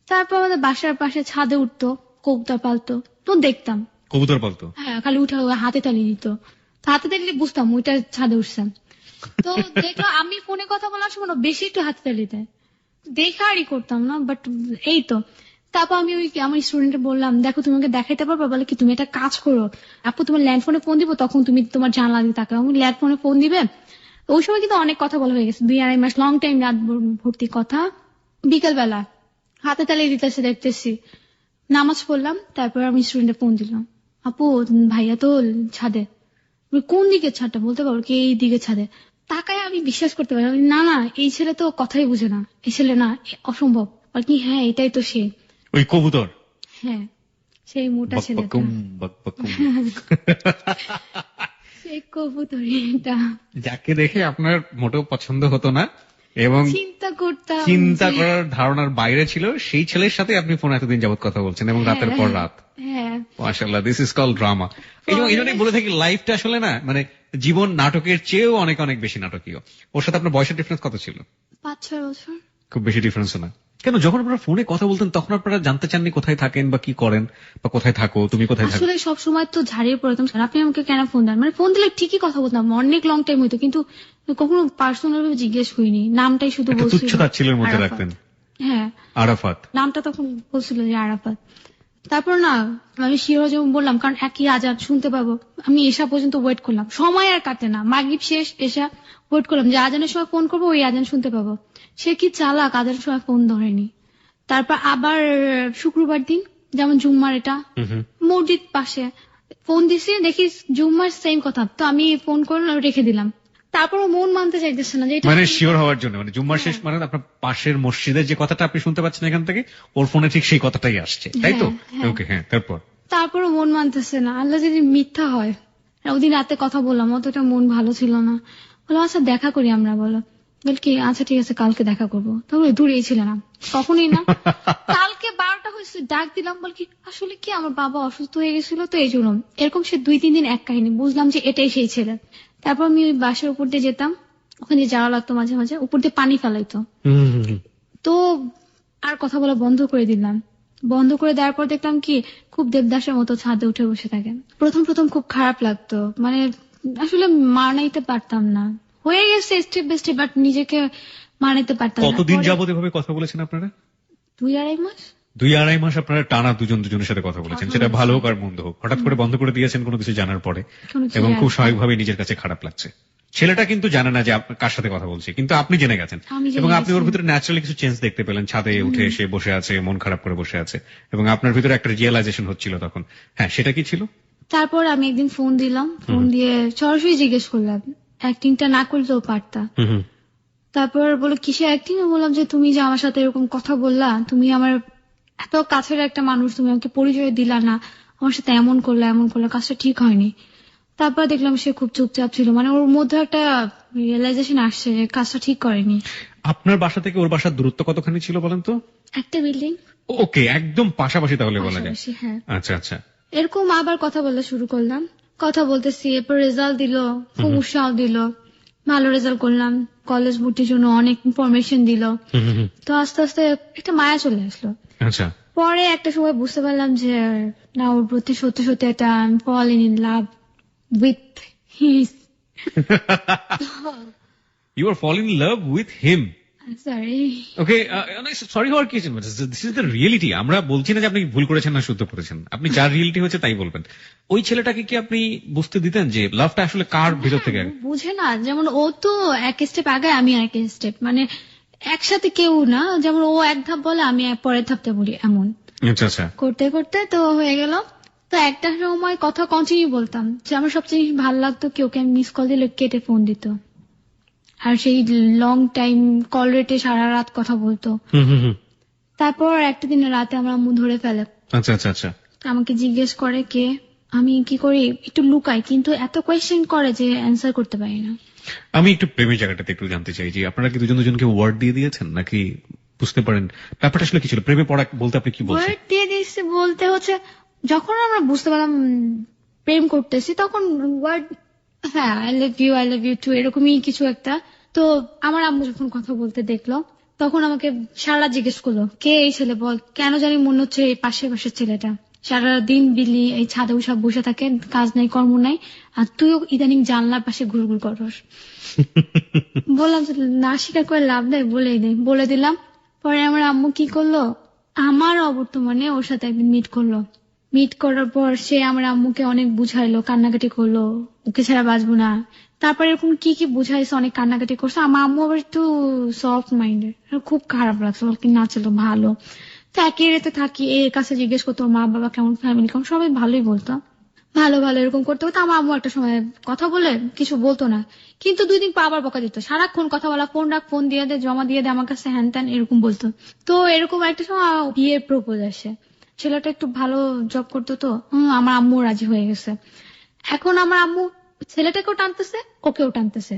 তারপর আমাদের বাসার পাশে ছাদে উঠতো, কবুতর পালতো, তো দেখতাম। কবুতর পালতো? হ্যাঁ, খালি উঠে হাতে তালি দিত, তো হাতে তালি বুঝতাম ওইটা ছাদে উঠছেন। তো দেখলো আমি ফোনে কথা বলার সময় বেশি একটু হাতে তালি দেয়, দেখা আরই করতাম না, বাট এই তো। তারপর আমি আমার স্টুডেন্টকে বললাম, দেখো তুমি ওকে দেখাইতে পারবা? বলে কি, তুমি একটা কাজ করো আপু, তোমার ল্যান্ড ফোনে ফোন দিব, তখন তুমি তোমার জানলা দিয়ে তাকাও, ল্যান্ড ফোনে ফোন দিবে। ওই সময় কিন্তু অনেক কথা বলা হয়ে গেছে, 2-2.5 মাস, লং টাইম, রাত ভর্তি কথা। বিকেল বেলা হাতে তালি দিতেছে, দেখতেছি, নামাজ পড়লাম। তারপর আমি স্টুডেন্টে ফোন দিলাম, আপু ভাইয়া তো ছাদে। কোন দিকে ছাদটা বলতে পারবো কি? এই দিকে ছাদে। তাকায় আমি বিশ্বাস করতে পারি না, না এই ছেলে তো কথাই বুঝে না, এই ছেলে না, অসম্ভব। আর কি, হ্যাঁ এটাই তো সে, ওই কবুতর। হ্যাঁ সেই মোটা ছেলেটা, সেই কবুতরটা যাকে দেখে আপনার মোটেও পছন্দ হতো না এবং চিন্তা করার ধারণার বাইরে ছিল, সেই ছেলের সাথে আপনি ফোনে এতদিন যাবত কথা বলছেন এবং রাতের পর রাত। মাশাআল্লাহ, দিস ইজ কল্ড ড্রামা। এই জন্যই বলে থাকি লাইফটা আসলে না, মানে জীবন নাটকের চেয়েও অনেক অনেক বেশি নাটকীয়। ওর সাথে আপনার বয়সের ডিফারেন্স কত ছিল? 5-6 বছর। খুব বেশি ডিফারেন্স না। কেন, যখন আপনারা ফোনে কথা বলতেন তখন আপনারা জানতে চাননি কোথায় থাকেন বা কি করেন বা কোথায় থাকো, তুমি কোথায় থাকো? আসলে সবসময় তো ঝাড়িয়ে পড়তাম, আপনি আমাকে কেন ফোন দেন, মানে ফোন দিলে ঠিকই কথা বলতাম, অনেক লং টাইম হইতো, কিন্তু কখনো পার্সোনাল ভাবে জিজ্ঞেস করিনি, নামটাই শুধু বলছিল, তুচ্ছ-তাচ্ছিল্যের মধ্যে রাখতেন। হ্যাঁ, আরাফাত নামটা তখন বলছিল যে আরাফাত। তারপর না আমি শিওর যেমন বললাম, কারণ একই আজান শুনতে পাবো, আমি এসা পর্যন্ত ওয়েট করলাম, সময় আর কাটে না, মাগরিব শেষ এসা ওয়েট করলাম যে আজানের সময় ফোন করবো, ওই আজান শুনতে পাবো। সে কি চালাক, আজানের সময় ফোন ধরেনি। তারপর আবার শুক্রবার দিন, যেমন জুম্মার, এটা মসজিদ পাশে, ফোন দিছি, দেখি জুম্মার সেম কথা, তো আমি ফোন করে রেখে দিলাম। তারপর মন মানতে চাইতেছে না, যে মানে শিওর হওয়ার জন্য, মানে জুম্মার শেষ মানে আপনার পাশের মসজিদের যে কথাটা আপনি শুনতে পাচ্ছেন এখান থেকে, ওর ফোনে ঠিক সেই কথাটাই আসছে, তাই তো? ওকে, হ্যাঁ। তারপর মন মানতেছে না, আল্লাহ যদি মিথ্যা হয়। ওদিন রাতে কথা বললাম, অতটা মন ভালো ছিল না, বলো আচ্ছা দেখা করি আমরা, বলো বল কি আচ্ছা ঠিক আছে কালকে দেখা করবো। তবে দূরেই ছিল না, কখনই না। কালকে 12টা হয়েছে, ডাক দিলাম, বল কি আসলে কি আমার বাবা অসুস্থ হয়ে গেছিল, তো এই জন্য এরকম। সে 2-3 দিন এক কাহিনী, বুঝলাম যে এটাই সেই ছেলে। তারপর আমি ওই বাসার উপর দিয়ে যেতাম, ওখানে যাওয়া লাগতো মাঝে মাঝে, উপর দিয়ে পানি ফেলাইতো, তো আর কথা বলা বন্ধ করে দিলাম। বন্ধ করে দেওয়ার পর দেখলাম কি, খুব দেবদাসের মতো ছাদে উঠে বসে থাকেন। প্রথম খুব খারাপ লাগতো, মানে আসলে মানাইতে পারতাম না, হয়ে গেছে স্টেপ বাই স্টেপ, বাট নিজেকে মানাইতে পারতাম না। কতদিন যাবত এভাবে কথা বলেছেন আপনারা? 2-2.5 মাস। 2-2.5 মাস আপনারা টানা দুজনের সাথে কথা বলেছেন, সেটা ভালো হোক আর মন্দ হোক। হঠাৎ করে বন্ধ করে দিয়েছেন কোনো কিছু জানার পরে, এবং খুব স্বাভাবিকভাবে নিজের কাছে খারাপ লাগছে। ছেলেটা কিন্তু জানে না যে কার সাথে কথা বলছি, কিন্তু আপনি জেনে গেছেন, এবং আপনি ওর ভিতরে ন্যাচারালি কিছু চেঞ্জ দেখতে পেলেন। ছাদে উঠে এসে বসে আছে, মন খারাপ করে বসে আছে, এবং আপনার ভিতরে একটা রিয়েলাইজেশন হচ্ছিল তখন। হ্যাঁ, সেটা কি ছিল? তারপর আমি একদিন ফোন দিলাম, ফোন দিয়ে সরাসরি জিজ্ঞেস করলাম, অ্যাক্টিংটা না করলেও পারতা। তারপর বলো কিসে অ্যাক্টিং? বললাম যে তুমি যে আমার সাথে এরকম কথা বললা, তুমি আমার এত কাছের একটা মানুষ, তুমি আমাকে পরিচয় দিলা না, আমার সাথে এমন করলে কাজটা ঠিক হয়নি। তারপর দেখলাম সে খুব চুপচাপ ছিল, মানে ওর মধ্যে একটা রিয়েলাইজেশন আসছে যে কাজটা ঠিক করেনি। আপনার বাসা থেকে ওর বাসার দূরত্ব কতখানি ছিল বলেন তো? একটা বিল্ডিং ওকে, একদম পাশাপাশি তাহলে বলা যায়। পাশাপাশি, হ্যাঁ। আচ্ছা আচ্ছা। এরকম আবার কথা বলা শুরু করলাম, কথা বলতেছি, এরপর রেজাল্ট দিল, খুব উৎসাহ দিল, ভালো রেজাল্ট করলাম, কলেজ ভর্তির জন্য অনেক ইনফরমেশন দিল। তো আস্তে আস্তে একটা মায়া চলে আসলো। আচ্ছা, পরে একটা সময় বুঝতে পারলাম যে না, ওর প্রতি সত্যি সত্যি একটা falling in love with his. You are fall in love with him. Sorry. Okay, sorry হওয়ার কি আছে? This is the reality. আমরা বলছি না যে আপনি ভুল করেছেন না শুদ্ধ করেছেন, আপনি যার রিয়েলিটি হচ্ছে তাই বলবেন। ওই ছেলেটাকে কি আপনি বুঝতে দিতেন যে লাভটা আসলে কার ভিতর থেকে? বুঝে না, যেমন ও তো এক স্টেপ আগে, আমি এক স্টেপ, মানে একসাথে কেউ না, যেমন ও এক ধাপ বলে আমি পরের ধাপতে বলি, এমন আচ্ছা আচ্ছা। করতে করতে তো হয়ে গেল। তো একটা সময় কথা কন্টিনিউ বলতাম যে আমার সবচেয়ে ভালো লাগতো কি, ওকে আমি মিস কল দিলে কেটে ফোন দিত, আর সেই লং টাইম কল রেটে সারা রাত কথা বলতো। তারপর একটা দিন রাতে আমার আম্মু ধরে ফেলে। আচ্ছা আচ্ছা আচ্ছা। আমাকে জিজ্ঞেস করে কে, আমি কি করি একটু লুকাই, কিন্তু এত কোয়েশ্চেন করে যে অ্যান্সার করতে পারি না। আমি একটু প্রেমের জায়গাটাতে একটু জানতে চাই যে আপনারা কি দুজন দুজনকে ওয়ার্ড দিয়ে দিয়েছেন নাকি বুঝতে পারেন ব্যাপারটা আসলে কি ছিল? প্রেমে পড়া বলতে আপনি কি বলছেন? ওয়ার্ড দিয়ে দিয়েছে বলতে হচ্ছে, যখন আমরা বুঝতে পারলাম প্রেম করতেছি, তখন ওয়ার্ড, হ্যাঁ, আই লাভ ইউ টু, এরকমই কিছু একটা। তো আমার আম্মু যখন কথা বলতে দেখলো, তখন আমাকে সারা জিজ্ঞেস করলো কে এই ছেলে, বল। কেন জানি মনে হচ্ছে এই পাশের পাশের ছেলেটা, সারা দিন বিলি এই ছাদে সব বসে থাকে, কাজ নাই কর্ম নাই, আর তুইও ইদানিং জানলার পাশে ঘুরঘুর করস। বললাম যে না স্বীকার করে লাভ নেই, বলে দিলাম। পরে আমার আম্মু কি করলো, আমার অবর্তমানে ওর সাথে একদিন মিট করলো। মিট করার পর সে আমার আম্মুকে অনেক বুঝাইলো, কান্নাকাটি করলো, ওকে ছাড়া বাঁচবো না। তারপর এরকম কি কি বুঝাইছে, অনেক কান্নাকাটি করছে। আমার আম্মু আবার একটু সফট মাইন্ডেড, খুব খারাপ লাগছে, বল কি না ছিল ভালো। তো একই রেতে থাকি, এর কাছে জিজ্ঞেস করতো মা বাবা কেমন, ফ্যামিলি কেমন, সবাই ভালোই বলতো, ভালো ভালো এরকম করতে করতে আমার আম্মু একটা সময় কথা বলে কিছু বলতো না, কিন্তু 2 দিন পর আবার বকা দিত, সারাক্ষণ কথা বলা, ফোন রাখ, ফোন দিয়ে দে, জমা দিয়ে দে আমার কাছে, হ্যান ত্যান এরকম বলতো। তো এরকম একটা সময় বিয়ের প্রপোজ আসে, ছেলেটা একটু ভালো জব করতো, তো আমার আম্মু রাজি হয়ে গেছে। এখন আমার আম্মু ছেলেটাকেও টানতেছে, ওকেও টানতেছে,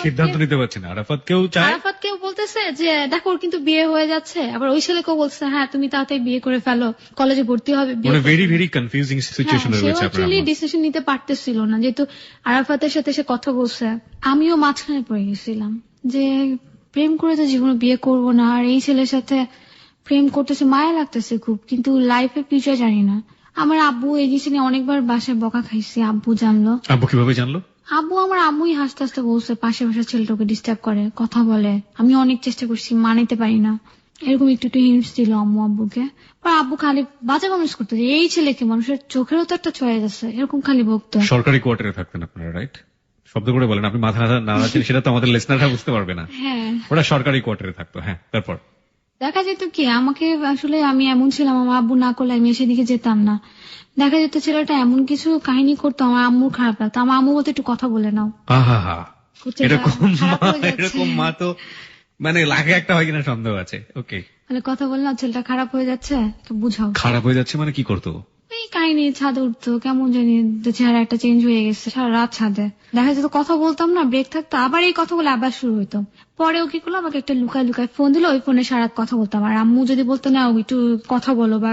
সিদ্ধান্ত নিতে পারছে না। আরাফাতকেও চায়, আরাফাতকেও বলতেছে যে দেখো ওর কিন্তু বিয়ে হয়ে যাচ্ছে, আবার ওই ছেলেকেও বলছে হ্যাঁ তুমি তাড়াতাড়ি বিয়ে করে ফেলো, কলেজে ভর্তি হবে। ভেরি ভেরি কনফিউজিং সিচুয়েশন রয়েছে আপনার। অ্যাকচুয়ালি ডিসিশন নিতে পারতেছিল না, যেহেতু আরাফাতের সাথে সে কথা বলছে, আমিও মাঝখানে পড়ে গেছিলাম যে প্রেম করে তো জীবনে বিয়ে করব না, আর এই ছেলের সাথে প্রেম করতেছে, মায়া লাগতেছে খুব, কিন্তু লাইফে ফিউচার জানি না। আমার আব্বু এই জিনিস নিয়ে অনেকবার বাসায় বকা খাইছে, আব্বু জানলো। আব্বু কিভাবে জানলো? আমার আম্মুই হাসতে হাসতে বলছে পাশে পাশে ছেলেটাকে ডিস্টার্ব করে, কথা বলে, আমি অনেক চেষ্টা করছি, মানাইতে পারি না, এরকম একটু একটু হিন্টস দিল আম্মু আব্বুকে। আর আব্বু খালি বাজে কমেন্টস করতো যে এই ছেলেকে মানুষের চোখেরও তো একটা ছয়ে যাচ্ছে, এরকম খালি বকতো। সরকারি কোয়ার্টারে থাকতেন আপনারা, রাইট? শব্দ করে বলেন, আপনি মাথা নাড়াচ্ছেন, সেটা তো আমাদের লিসনাররা বুঝতে পারবে না। হ্যাঁ, ওরা সরকারি কোয়ার্টারে থাকতো। হ্যাঁ, তারপর দেখা যেত কি আমাকে, আসলে আমি এমন ছিলাম, আমার আব্বু না করলে আমি সেদিকে যেতাম না। দেখা যেত ছেলেটা এমন কিছু কাহিনী করতো, আমার আম্মুর খারাপ লাগতো, আমার আম্মু বলতে একটু কথা বলে নাও। এরকম মা তো মানে লাখে একটা হয় কিনা সন্দেহ আছে। ওকে, তাহলে কথা বললাম ছেলেটা খারাপ হয়ে যাচ্ছে, বুঝাও। খারাপ হয়ে যাচ্ছে মানে কি করতো? এই কাহিনী, ছাদে উঠতো, কেমন জানি চেহারা একটা চেঞ্জ হয়ে গেছে, সারা রাত ছাদে। দেখা যেত কথা বলতাম না, ব্রেক থাকতো, আবার এই কথা বলে আবার শুরু হইতো। পরেও কি করলো, আমাকে একটা লুকায় লুকায় ফোন দিল, ওই ফোনে সারা রাত কথা বলতাম। আর আম্মু যদি বলতো না একটু কথা বলো বা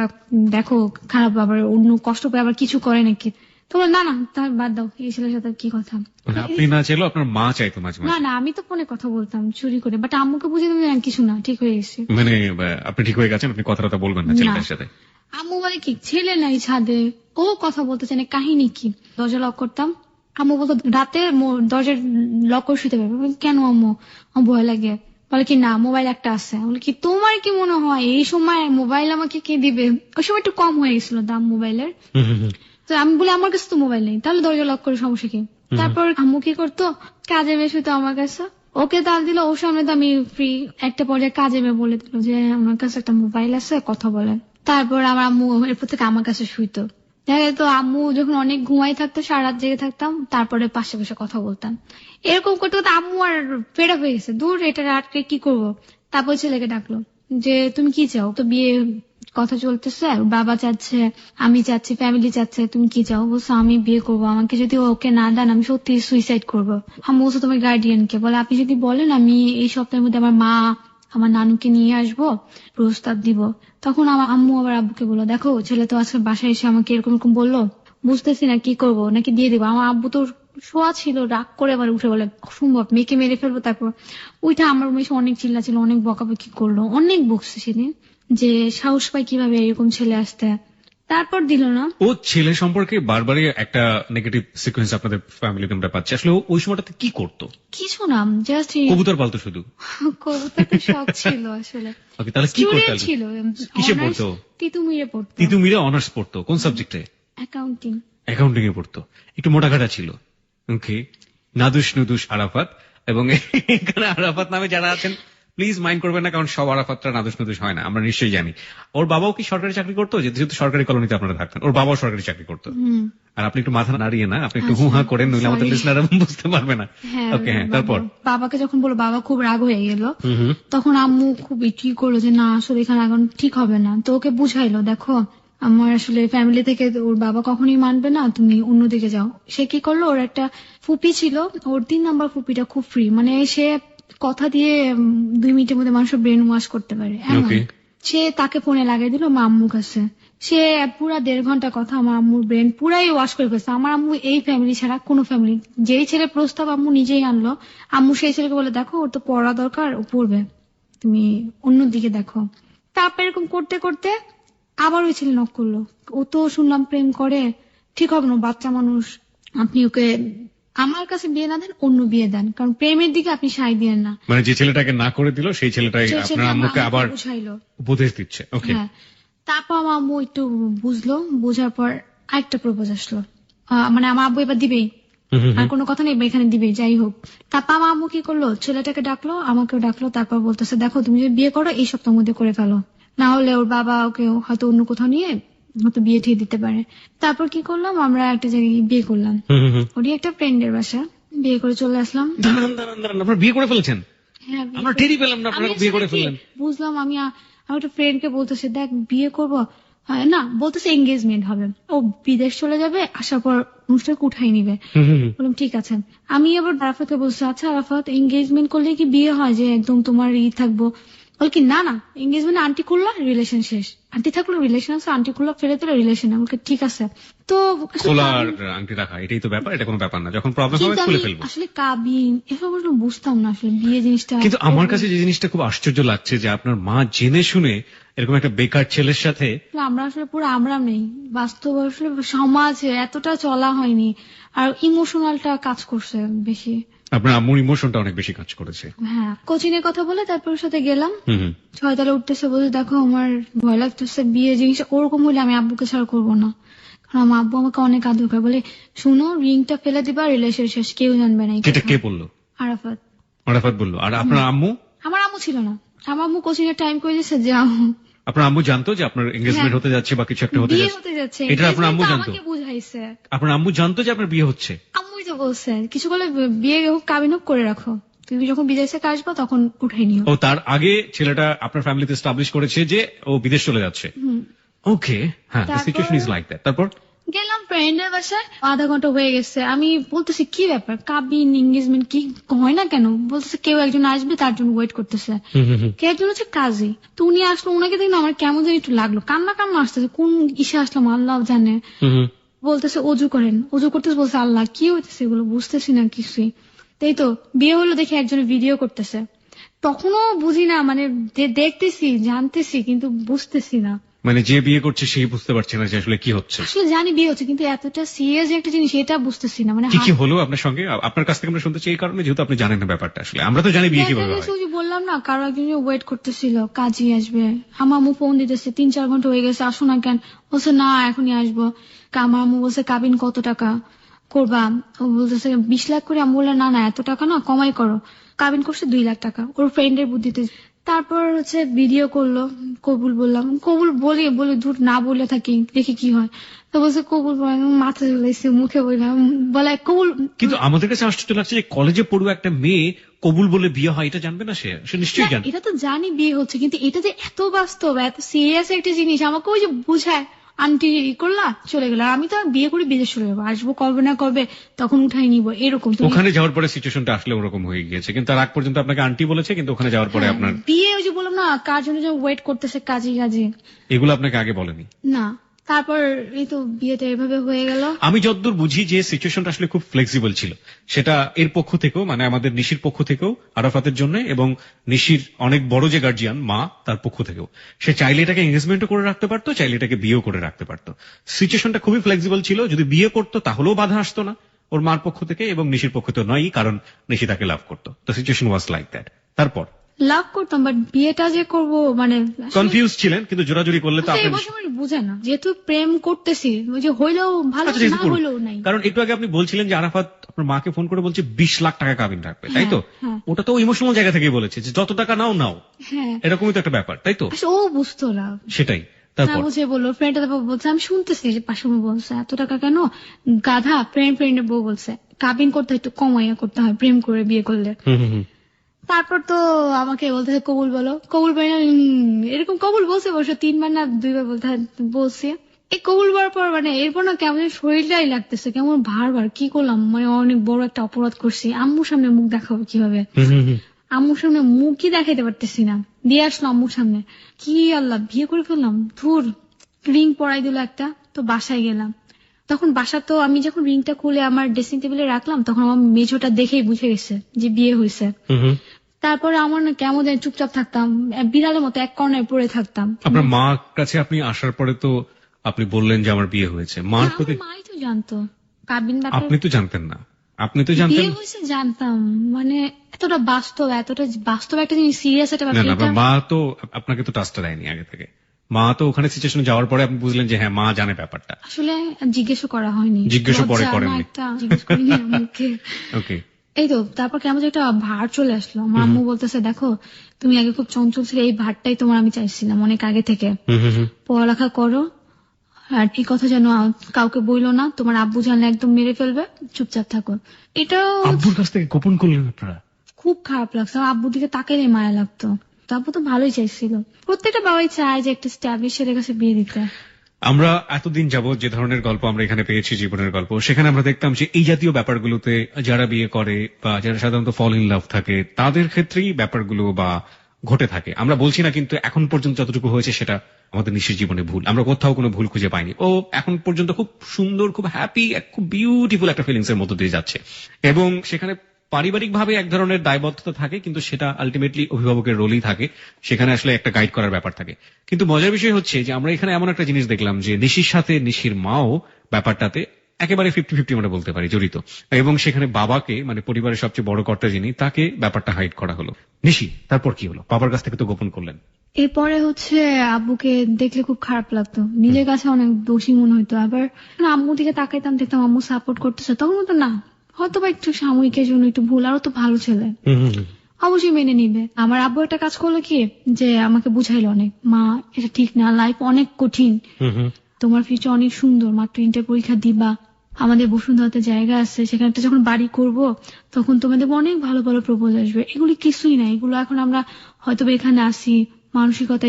দেখো খারাপ, আবার অন্য কষ্ট পেয়ে আবার কিছু করে নাকি, তোমার না না তার বাদ দাও, এই ছেলের সাথে কি কথা। আপনি না চাইলেও আপনার মা চাইতো মাঝে মাঝে? না না, আমি তো ফোনে কথা বলতাম চুরি করে, বাট আম্মুকে বুঝে দিলাম কিছু না, ঠিক হয়ে গেছে। মানে আপনি ঠিক হয়ে গেছেন, আপনি কথা বলবেন না ছেলেটার সাথে? আম্মু বলে কি ছেলে নাই ছাদে, ও কথা বলতে চায় না, কাহিনী কি। দরজা লক করতাম, আম্মু বলতো রাতে দরজার লক করে শুতে পারবে। কেন আম্মু, আমার ভয় লাগে। বলে কি না মোবাইল একটা আছে। বলে কি তোমার কি মনে হয় এই সময় মোবাইল আমাকে কে দিবে? ওই সময় একটু কম হয়ে গেছিল দাম মোবাইলের। তো আমি বলি আমার কাছে তো মোবাইল নেই, তাহলে দরজা লক করে সমস্যা কি। তারপর আম্মু কি করতো, কাজে বেশ হইতো আমার কাছে, ওকে তাল দিল, ওর সামনে তো আমি ফ্রি। একটা পর্যায়ে কাজে মেয়ে বলে দিল যে আমার কাছে একটা মোবাইল আছে, কথা বলেন। তারপর আমার আম্মু এরপর থেকে আমার কাছে শুইতো। দেখা যেত আম্মু যখন অনেক ঘুমাই থাকতো, সারা রাত জেগে থাকতাম, তারপরে পাশে বসে কথা বলতাম। এরকম করতে করতে আম্মু আর ফেরা হয়ে গেছে, দূর এটা আটকে কি করবো। তারপর ছেলেকে ডাকলো যে তুমি কি চাও, তো বিয়ে কথা চলতেছে, ওর বাবা চাচ্ছে, আমি চাচ্ছি, ফ্যামিলি চাচ্ছে, তুমি কি চাও? বলছো আমি বিয়ে করবো, আমাকে যদি ওকে না দেন আমি সত্যি সুইসাইড করবো। আমি বলছো তোমার গার্ডিয়ানকে, বলে আপনি যদি বলেন আমি এই সপ্তাহের মধ্যে আমার মা আমার নানুকে নিয়ে আসবো, প্রস্তাব দিব। তখন আমার আম্মু আবার আব্বুকে বললো, দেখো ছেলে তো আজকে বাসায় এসে আমাকে এরকম এরকম বললো, বুঝতেছি না কি করবো, নাকি দিয়ে দিবো। আমার আব্বু তো শোয়া ছিল, রাগ করে আবার উঠে বলে অসম্ভব, মেয়েকে মেরে ফেলবো। তারপর ওইটা আমার রুমে এসে অনেক চিল্লা ছিল, অনেক বকাবকি করলো, অনেক বকছে সেদিন, যে সাহস পায় কিভাবে এরকম ছেলে আসতে। তারপর দিল না। ও ছেলে সম্পর্কে বারবারই একটা নেগেটিভ সিকোয়েন্স আপনাদের ফ্যামিলি মেম্বার পাচ্ছে। আসলে ও ওই সময়টাতে কি করতো? কিছু না, জাস্ট কবুতর পালতো শুধু? কবুতরের শখ ছিল আসলে। ওকে, তাহলে কি করতো? স্টুডেন্ট ছিল, কিসে অনার্স পড়তো? তিতুমিরে পড়তো। তিতুমিরে অনার্স পড়তো? কোন সাবজেক্টে? অ্যাকাউন্টিং। অ্যাকাউন্টিং এ পড়তো, একটু মোটাকাটা ছিল। ওকে, নাদুস নুদুস আরাফাত। এবং এখানে আরাফাত নামে যারা আছেন প্লিজ মাইন্ড করবেন না, কারণ সব আরাফাতরা নাদুস নুদুস হয় না, আমরা নিশ্চয়ই জানি। ওর বাবাও কি সরকারি চাকরি করতো? যেহেতু সরকারি কলোনিতে আপনারা থাকতেন, ওর বাবাও সরকারি চাকরি করতো। আর আপনি একটু মাথা নাড়িয়ে না, আপনি একটু হুহা করেন, নইলে আমাদের লিসনাররা বুঝতে পারবে না। ওকে, হ্যাঁ, তারপর বাবাকে যখন বললো, বাবা খুব রাগ হয়ে গেল। তখন আম্মু খুব কি করলো যে না আসলে এখানে এখন ঠিক হবে না, তো ওকে বুঝাইলো, দেখো আমার আসলে ফ্যামিলি থেকে ওর বাবা কখনোই মানবে না, তুমি অন্যদিকে যাও। সে কি করলো, ওর একটা ফুপি ছিল, ওর 3 নাম্বার ফুপিটা খুব ফ্রি, মানে সে কথা দিয়ে 2 মিনিটের মধ্যে মানুষের ব্রেন ওয়াশ করতে পারে এমন। সে তাকে ফোনে লাগিয়ে দিল আমার আম্মুর কাছে। সে পুরা 1.5 ঘন্টা কথা আমার আম্মুর ব্রেন পুরাই ওয়াশ করে ফেলছে। আমার আম্মু এই ফ্যামিলি ছাড়া কোনো ফ্যামিলি, যেই ছেলে প্রস্তাব আম্মু নিজেই আনলো, আম্মু সেই ছেলেকে বলে, দেখো ওর তো পড়া দরকার, ও পড়বে, তুমি অন্যদিকে দেখো। তারপর এরকম করতে করতে আবার ওই ছেলে নক করলো। ও তো শুনলাম প্রেম করে, ঠিক হবে না, বাচ্চা মানুষ, আপনি ওকে আমার কাছে বিয়ে না দেন, অন্য বিয়ে দেন, কারণ প্রেমের দিকে আপনি সাই দিয়েন না। মানে যে ছেলেটাকে না করে দিল সেই ছেলেটাই আপনার আম্মুকে আবার বুঝাইলো, উপদেশ দিচ্ছে। ওকে, হ্যাঁ। তারপর আমার আম্মু একটু বুঝলো, বোঝার পর আরেকটা প্রপোজ আসলো, মানে আমার আব্বু এবার দিবেই, আর কোনো কথা নেই, এখানে দিবেই যাই হোক। তারপর আমার আম্মু কি করলো, ছেলেটাকে ডাকলো, আমাকেও ডাকলো। তারপর বলতেছে, দেখো তুমি যদি বিয়ে করো এই সপ্তাহের মধ্যে করে ফেলো, না হলে ওর বাবা ওকে হয়তো অন্য কোথাও নিয়ে হয়তো বিয়ে ঠিক দিতে পারে। তারপর কি করলাম, আমরা একটা জায়গায় বিয়ে করলাম, ওরই একটা ফ্রেন্ডের বাসা, বিয়ে করে চলে আসলাম। দাঁড়ান দাঁড়ান দাঁড়ান, আপনারা বিয়ে করে ফেলেছেন? হ্যাঁ, আমরা টেরি পেলাম না আপনারা বিয়ে করে ফেললেন। বুঝলাম, আমি একটা ফ্রেন্ডকে বলতেছি, দেখ বিয়ে করবো, না বলতেছে এঙ্গেজমেন্ট হবে, ও বিদেশ চলে যাবে, আসার পর অনুষ্ঠান উঠাই নিবে। বললাম ঠিক আছে। আমি আবার আরাফাতকে বলছি, আচ্ছা আরাফাত, এঙ্গেজমেন্ট করলে কি বিয়ে হয় যে একদম তোমার থাকবো? বল কি না না, এঙ্গেজমেন্ট আন্টি করলো রিলেশন শেষ, আন্টি থাকলো রিলেশন আছে, আন্টি করলো ফেলে দিল রিলেশন। আমাকে ঠিক আছে, তো খোলার আংটি রাখা এটাই তো ব্যাপার, এটা কোনো ব্যাপার না, যখন প্রবলেম হবে খুলে ফেলবো। আসলে কাবিন এসব বুঝতাম না আসলে বিয়ে জিনিসটা। কিন্তু আমার কাছে যে জিনিসটা খুব আশ্চর্য লাগছে যে আপনার মা জেনে শুনে এরকম একটা বেকার ছেলের সাথে। আমরা আসলে পুরো আমরা নেই, বাস্তব আসলে সমাজে এতটা চলা হয়নি, আর ইমোশনালটা কাজ করছে বেশি। আপনার আম্মুর ইমোশনটা অনেক বেশি কাজ করেছে। হ্যাঁ, কোচিং এর কথা বলে তারপর ওর সাথে গেলাম, 6 উঠতেছে, বলছে দেখো আমার ভয় লাগতেছে, বিয়ে জিনিস ওরকম হলে আমি আব্বুকে ছাড়া করবো না, কারণ আমার আব্বু আমাকে অনেক আদর করে। বলে শুনো, রিংটা ফেলে দিবা, রিলেশন শেষ, কেউ জানবে না। এটা কে বললো? আরাফাত। আরাফাত বললো। আর আপনার আম্মু? আমার আম্মু ছিল না, আমার আম্মু কোচিং এর টাইম করে দিয়েছে যে আপনার আম্মু জানতো যে আপনার এঙ্গেজমেন্ট হতে যাচ্ছে বা কিছু একটা হতে যাচ্ছে? এটা আপনার আম্মু জানতো? আমাকে বুঝাইছে। আপনার আম্মু জানতো যে আপনার বিয়ে হচ্ছে? আম্মুই তো বলছে কিছু বলে বিয়ে হোক কাবিন হোক করে রাখো, তুমি যখন বিদেশ থেকে আসবো তখন উঠাই নিও। ও তার আগে ছেলেটা আপনার ফ্যামিলিতে এস্টাবলিশ করেছে যে ও বিদেশ চলে যাচ্ছে। ওকে, হ্যাঁ, the situation is like that. তারপর গেলাম ফ্রেন্ডের বাসায়, আধা ঘন্টা হয়ে গেছে, আমি বলতেছি কি ব্যাপার, কাবিন এঙ্গেজমেন্ট কি হয় না কেন? বলতেছে কেউ একজন আসবে তার জন্য ওয়েট করতেছে। কে একজন হচ্ছে কাজী, তো উনি আসলো, উনাকে দেখলে আমার কেমন যেন একটু লাগলো, কান্না কান্না আসতেছে, কোন ইসে আসলাম আল্লাহ জানে। বলতেছে অজু করেন, অজু করতেছে, বলছে আল্লাহ কি হইতেছে এগুলো বুঝতেছি না কিছুই। তাই তো বিয়ে হলো দেখে একজনের ভিডিও করতেছে, তখনও বুঝি না, মানে দেখতেছি জানতেছি কিন্তু বুঝতেছি না। মানে যে বিয়ে করছে সেই বুঝতে পারছে না যে আসলে কি হচ্ছে। আসলে জানি বিয়ে হচ্ছে, কিন্তু এতটা সিরিয়াস একটা জিনিস এটা বুঝতেছি না। মানে কি কি হলো আপনার সঙ্গে? আপনার কাছ থেকে আমরা শুনতে চাই, এই কারণে যেহেতু আপনি জানেন না ব্যাপারটা। আসলে আমরা তো জানি বিয়ে কিভাবে হয়। বললাম না, কারো একজন ওয়েট করতেছিল, কাজী আসবে, আমার আম্মু ফোন দিতেছে 3-4 ঘন্টা হয়ে গেছে, আসো না কেন? বলছে না এখনই আসবো। আমার আম্মু বলছে কাবিন কত টাকা করবা? ও বলতেছে 20 লাখ করে। আমি বললাম না না এত টাকা না, কমাই করো। কাবিন করছে 2 লাখ টাকা ওর ফ্রেন্ডের বুদ্ধিতে। তারপর ভিডিও করলো, কবুল বললাম, কবুল বলি দূর না বলে থাকি দেখি কি হয়। তো বলছে কবুল বলেন, মাথা ঝুলাইছে, মুখে বললাম বলে কবুল। কিন্তু আমাদের কাছে আশ্চর্য লাগছে যে কলেজে পড়ুয়া একটা মেয়ে কবুল বলে বিয়ে হয়, এটা জানবে না সে? সে নিশ্চয়ই জানবে। এটা তো জানি বিয়ে হচ্ছে, কিন্তু এটা যে এত বাস্তব, এত সিরিয়াস একটা জিনিস, আমাকে ওই যে বুঝায় আন্টি করলা চলে গেল। আমি তো বিয়ে করে বিদেশ চলে যাবো, আসবো কবে না কবে তখন উঠাই নিব এরকম। ওখানে যাওয়ার পরে সিচুয়েশনটা আসলে ওরকম হয়ে গিয়েছে, কিন্তু তার আগ পর্যন্ত আপনাকে আন্টি বলেছে, কিন্তু ওখানে যাওয়ার পরে আপনার বিয়ে, ওই যে বললাম না, কার জন্য ওয়েট করতেছে কাজে কাজে, এগুলো আপনাকে আগে বলেনি না। তারপর এই তো বিয়েটা এভাবে হয়ে গেল। আমি যতদূর বুঝি যে সিচুয়েশনটা আসলে খুব ফ্লেক্সিবল ছিল, সেটা এর পক্ষ থেকেও, মানে আমাদের নিশির পক্ষ থেকেও আরাফাতের জন্য, এবং নিশির অনেক বড় যে গার্জিয়ান মা, তার পক্ষ থেকেও। সে চাইলে এটাকে এঙ্গেজমেন্টও করে রাখতে পারতো, চাইলে এটাকে বিয়েও করে রাখতে পারতো। সিচুয়েশনটা খুবই ফ্লেক্সিবল ছিল। যদি বিয়ে করতো তাহলেও বাধা আসতো না ওর মার পক্ষ থেকে, এবং নিশির পক্ষ তো নয়, কারণ নিশি তাকে লাভ করতো। তো সিচুয়েশন ওয়াজ লাইক দ্যাট। তারপর লাভ করতাম, বাট বিয়েটা যে করবো মানে কনফিউজ ছিলেন, কিন্তু জোরাজুরি করলে তো আপনি বুঝে না, যেহেতু প্রেম করতেছি, ওই যে হইলেও ভালো, না হইলেও নাই। কারণ একটু আগে আপনি বলছিলেন যে আরাফাত আপনার মাকে ফোন করে বলছে 20 লাখ টাকা কাবিন রাখবে, তাই তো? ওটা তো ইমোশনাল জায়গা থেকে বলেছে যে যত টাকা নাও নাও, এরকমই তো একটা ব্যাপার, তাই তো? ও বুঝতো না সেটাই। তারপর বুঝে বললো, ফ্রেন্ডটা বলছে, আমি শুনতেছি যে পাশে বলছে এত টাকা কেন, গাধা। ফ্রেন্ডের বউ বলছে কাবিন করতে একটু কমাইয়া করতে হয়, প্রেম করে বিয়ে করলে। তারপর তো আমাকে বলতে কবুল বলো, কবুল বলে এরকম কবুল বলছে, অবশ্য 3 বার না 2 বার বলছে। এই কবুল বলার পর মানে এরপর না কেমন শরীরটাই লাগতেছে, কেমন ভার কি করলাম, মানে অনেক বড় একটা অপরাধ করছি। আম্মুর সামনে মুখ দেখাবো কিভাবে, আম্মুর সামনে মুখই দেখাইতে পারতেছি না। দিয়ে আসলো আম্মুর সামনে, কি আল্লাহ, বিয়ে করে ফেললাম, ধুর। রিং পরাই দিল একটা, তো বাসায় গেলাম। তখন বাসা তো আমি যখন রিংটা খুলে আমার ড্রেসিং টেবিলে রাখলাম, তখন আমার মেঝোটা দেখেই বুঝে গেছে যে বিয়ে হয়েছে। তারপরে আমার না কেমন জানি চুপচাপ থাকতাম, বিড়ালের মতো এক কর্নায় পড়ে থাকতাম। আপনার মার কাছে আপনি আসার পরে তো আপনি বললেন যে আমার বিয়ে হয়েছে, মার প্রতি মাই তো জানতো কাবিন, আপনি তো জানতেন না? আপনি তো জানতেন? বিয়ে হয়েছে জানতাম, মানে এতটা বাস্তব একটা জিনিস, সিরিয়াস একটা ব্যাপার। না, মা তো আপনাকে তো ট্রাস্ট দেয়নি আগে থেকে। মা তো ওখানে সিচুয়েশনে যাওয়ার পরে আপনি বুঝলেন যে হ্যাঁ মা জানে ব্যাপারটা। আসলে জিজ্ঞেসও করা হয়নি, জিজ্ঞেসও পরে করেন। ওকে। এই তো তারপর কেমন একটা ভার চলে আসলো। আমার আম্মু বলতেছে, দেখো তুমি আগে খুব চঞ্চল ছিলে, এই ভারটাই তোমার আমি চাইছিলাম অনেক আগে থেকে। পড়ালেখা করো, আর এই কথা যেন কাউকে বইলো না, তোমার আব্বু জানলে একদম মেরে ফেলবে, চুপচাপ থাকো। এটা আব্বুর কাছ থেকে গোপন করলেন আপনারা? খুব খারাপ লাগছে, আমার আব্বুর দিকে তাকাইলে মায়া লাগতো। আব্বু তো ভালোই চাইছিল, প্রত্যেকটা বাবাই চায় যে একটা স্ট্যাবলিশ ছেলের কাছে বিয়ে দিতে। আমরা এতদিন যাবত যে ধরনের গল্প আমরা এখানে পেয়েছি, জীবনের গল্প, সেখানে আমরা দেখতাম যে এই জাতীয় ব্যাপারগুলোতে যারা বিয়ে করে বা যারা সাধারণত ফল ইন লাভ থাকে, তাদের ক্ষেত্রেই ব্যাপারগুলো বা ঘটে থাকে। আমরা বলছি না, কিন্তু এখন পর্যন্ত যতটুকু হয়েছে সেটা আমাদের নিশ্চিত জীবনে ভুল। আমরা কোথাও কোনো ভুল খুঁজে পাইনি। ও এখন পর্যন্ত খুব সুন্দর, খুব হ্যাপি, খুব বিউটিফুল একটা ফিলিংস এর মধ্যে দিয়ে যাচ্ছে, এবং সেখানে পারিবারিক ভাবে এক ধরনের দায়বদ্ধতা থাকে, কিন্তু সেটা আলটিমেটলি অভিভাবকের রোলই থাকে, সেখানে আসলে একটা গাইড করার ব্যাপার থাকে। কিন্তু মজার বিষয় হচ্ছে যে আমরা এখানে এমন একটা জিনিস দেখলাম যে নিশির সাথে নিশির মাও ব্যাপারটাতে একেবারে 50-50 আমরা বলতে পারি জড়িত, এবং সেখানে বাবাকে, মানে পরিবারের সবচেয়ে বড় কর্তা যিনি, তাকে ব্যাপারটা হাইড করা হলো। নিশি, তারপর কি হলো? বাবার কাছ থেকে তো গোপন করলেন। এরপরে হচ্ছে আব্বুকে দেখলে খুব খারাপ লাগতো, নিজের কাছে অনেক দোষী মনে হইতো। আবার আম্মুর দিকে তাকাইতাম, দেখতাম আম্মু সাপোর্ট করতেছে, তখন তো না, হয়তো বা একটু সাময়িকের জন্য একটু ভুল, আরো তো ভালো ছেলে, অবশ্যই মেনে নিবে। আমার আব্বু একটা কাজ করলো কি, যে আমাকে বুঝাইলো অনেক, মা এটা ঠিক না, লাইফ অনেক কঠিন, তোমার ফিউচার অনেক সুন্দর, মাত্র ইন্টার পরীক্ষা দিবা, আমাদের বসুন্ধরাতে জায়গা আছে, সেখানে যখন বাড়ি করব তখন তোমাদের অনেক ভালো ভালো প্রপোজ আসবে। এগুলি কিছুই না, এগুলো এখন আমরা হয়তো এখানে আসি, মানসিকতা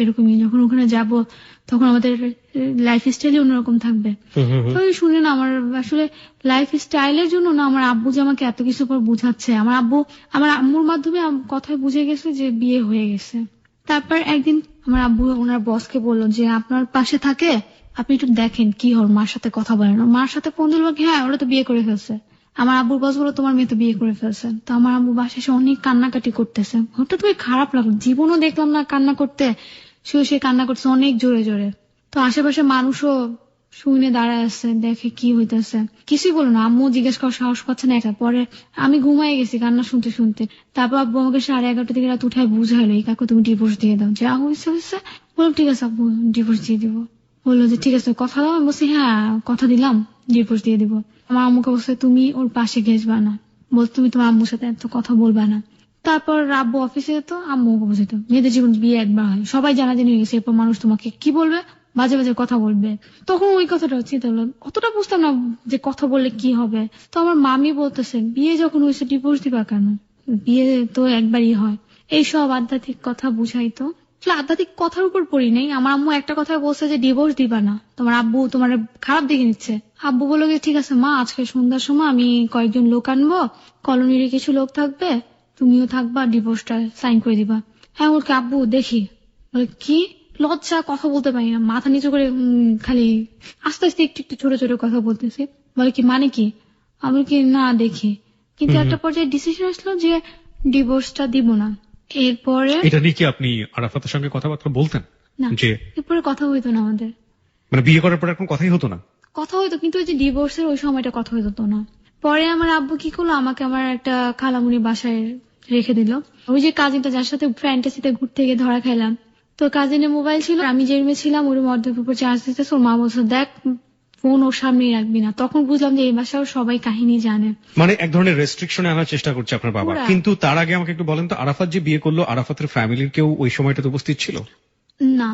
এরকমই, যখন ওখানে যাব তখন আমাদের লাইফ স্টাইলই অন্যরকম থাকবে। তো শুনে না, আমার আসলে লাইফ স্টাইলের জন্য না আমার আব্বু যে আমাকে এত কিছু পর বুঝাচ্ছে, আমার আম্মুর মাধ্যমে কথায় বুঝে গেছে যে বিয়ে হয়ে গেছে। তারপর একদিন আমার আব্বু ওনার বসকে বললো যে আপনার পাশে থাকে, আপনি একটু দেখেন কি হল, মার সাথে কথা বলেন। মার সাথে ফোন দিল, হ্যাঁ ওরা তো বিয়ে করে ফেলছে। আমার আব্বুর বস বলো, তোমার মেয়ে তো বিয়ে করে ফেলছে। তো আমার আব্বু বাসায় এসে অনেক কান্নাকাটি করতেছে। হঠাৎ করে খারাপ লাগলো, জীবনও দেখলাম না কান্না করতে, সে কান্না করছে অনেক জোরে জোরে। তো আশেপাশে মানুষও শুনে দাঁড়ায় আছে, দেখে কি হইতেছে, কিছুই বলো না। আম্মু জিজ্ঞেস করার সাহস পাচ্ছে না এটা। পরে আমি ঘুমাই গেছি কান্না শুনতে শুনতে। তারপর আব্বু আমাকে 11:30 দিকে রাত উঠায় বুঝাইলো, এই কাকু তুমি ডিভোর্স দিয়ে দাও, যা হয়েছে হয়েছে। বললাম ঠিক আছে আব্বু, ডিভোর্স দিয়ে দিব। বললো যে ঠিক আছে কথা দাও। আমি বলছি হ্যাঁ কথা দিলাম, ডিভোর্স দিয়ে দিব। আমার আম্মুকে বলছে তুমি ওর পাশে ঘেসবা না, বল তুমি তোমার আম্মুর সাথে এত কথা বলবা না। তারপর আব্বু অফিসে যেত, আম্মু বুঝিত মেয়েদের জীবন বিয়ে একবার হয়, সবাই জানাজানি হয়ে গেছে, এরপর মানুষ তোমাকে কি বলবে বাজে বাজে কথা বলবে। তখন ওই কথাটা চিন্তা করলাম, অতটা বুঝতাম না যে কথা বললে কি হবে। তো আমার মামি বলতেছে বিয়ে যখন হয়েছে ডিভোর্স দিবা কেন, বিয়ে তো একবারই হয়। এইসব আধ্যাত্মিক কথা বুঝাইতো। আধ্যাত্মিক কথার উপর পড়ি নেই। আমার আম্মু একটা কথা বলছে যে ডিভোর্স দিবা না, তোমার আব্বু তোমার খারাপ দেখে নিচ্ছে। আব্বু বললো যে ঠিক আছে মা, আজকে সন্ধ্যার সময় আমি কয়েকজন লোক আনবো, কলোনির কিছু লোক থাকবে, তুমিও থাকবা, ডিভোর্সটা সাইন করে দিবা। হ্যাঁ ওকে আব্বু দেখি। বলে কি লজ্জা, কথা বলতে পারি না, মাথা নিচু করে খালি আস্তে আস্তে একটু একটু ছোট ছোট কথা বলতেছি। বলে কি মানে কি, আমি কি না দেখি। কিন্তু একটা পর্যায়ে ডিসিশন আসলো যে ডিভোর্সটা দিব না। এরপরে এটা নিয়ে কি আপনি আরাফাতের সঙ্গে কথাবার্তা বলতেন? না, যে এরপরে কথা হইতো না আমাদের। মানে বিয়ে করার পর এখন কথাই হতো না? কথা হইতো, কিন্তু ওই যে ডিভোর্সের ওই সময়টা কথা হইতো না। পরে আমার আব্বু কি করলো, আমাকে আমার একটা খালামুনি বাসায় রেখে দিল। ওই যে কাজিনটা যার সাথে ফ্যান্টাসিতে ঘুরতে গিয়ে ধরা খাইলাম, তো কাজিনের মোবাইল ছিল, আমি যে রুমে ছিলাম ওর অর্ধেক উপর চার্জ দিতেছে। ওর মা বলছে দেখ ফোন ওর সামনেই রাখবি না। তখন বুঝলাম যে এই বাসায় সবাই কাহিনী জানে। মানে এক ধরনের রেস্ট্রিকশনে আনার চেষ্টা করছে আপনার বাবা। পুরা। কিন্তু তার আগে আমাকে একটু বলেন তো, আরাফাত যে বিয়ে করলো, আরাফাতের ফ্যামিলির কেউ ওই সময়টাতে উপস্থিত ছিল? না।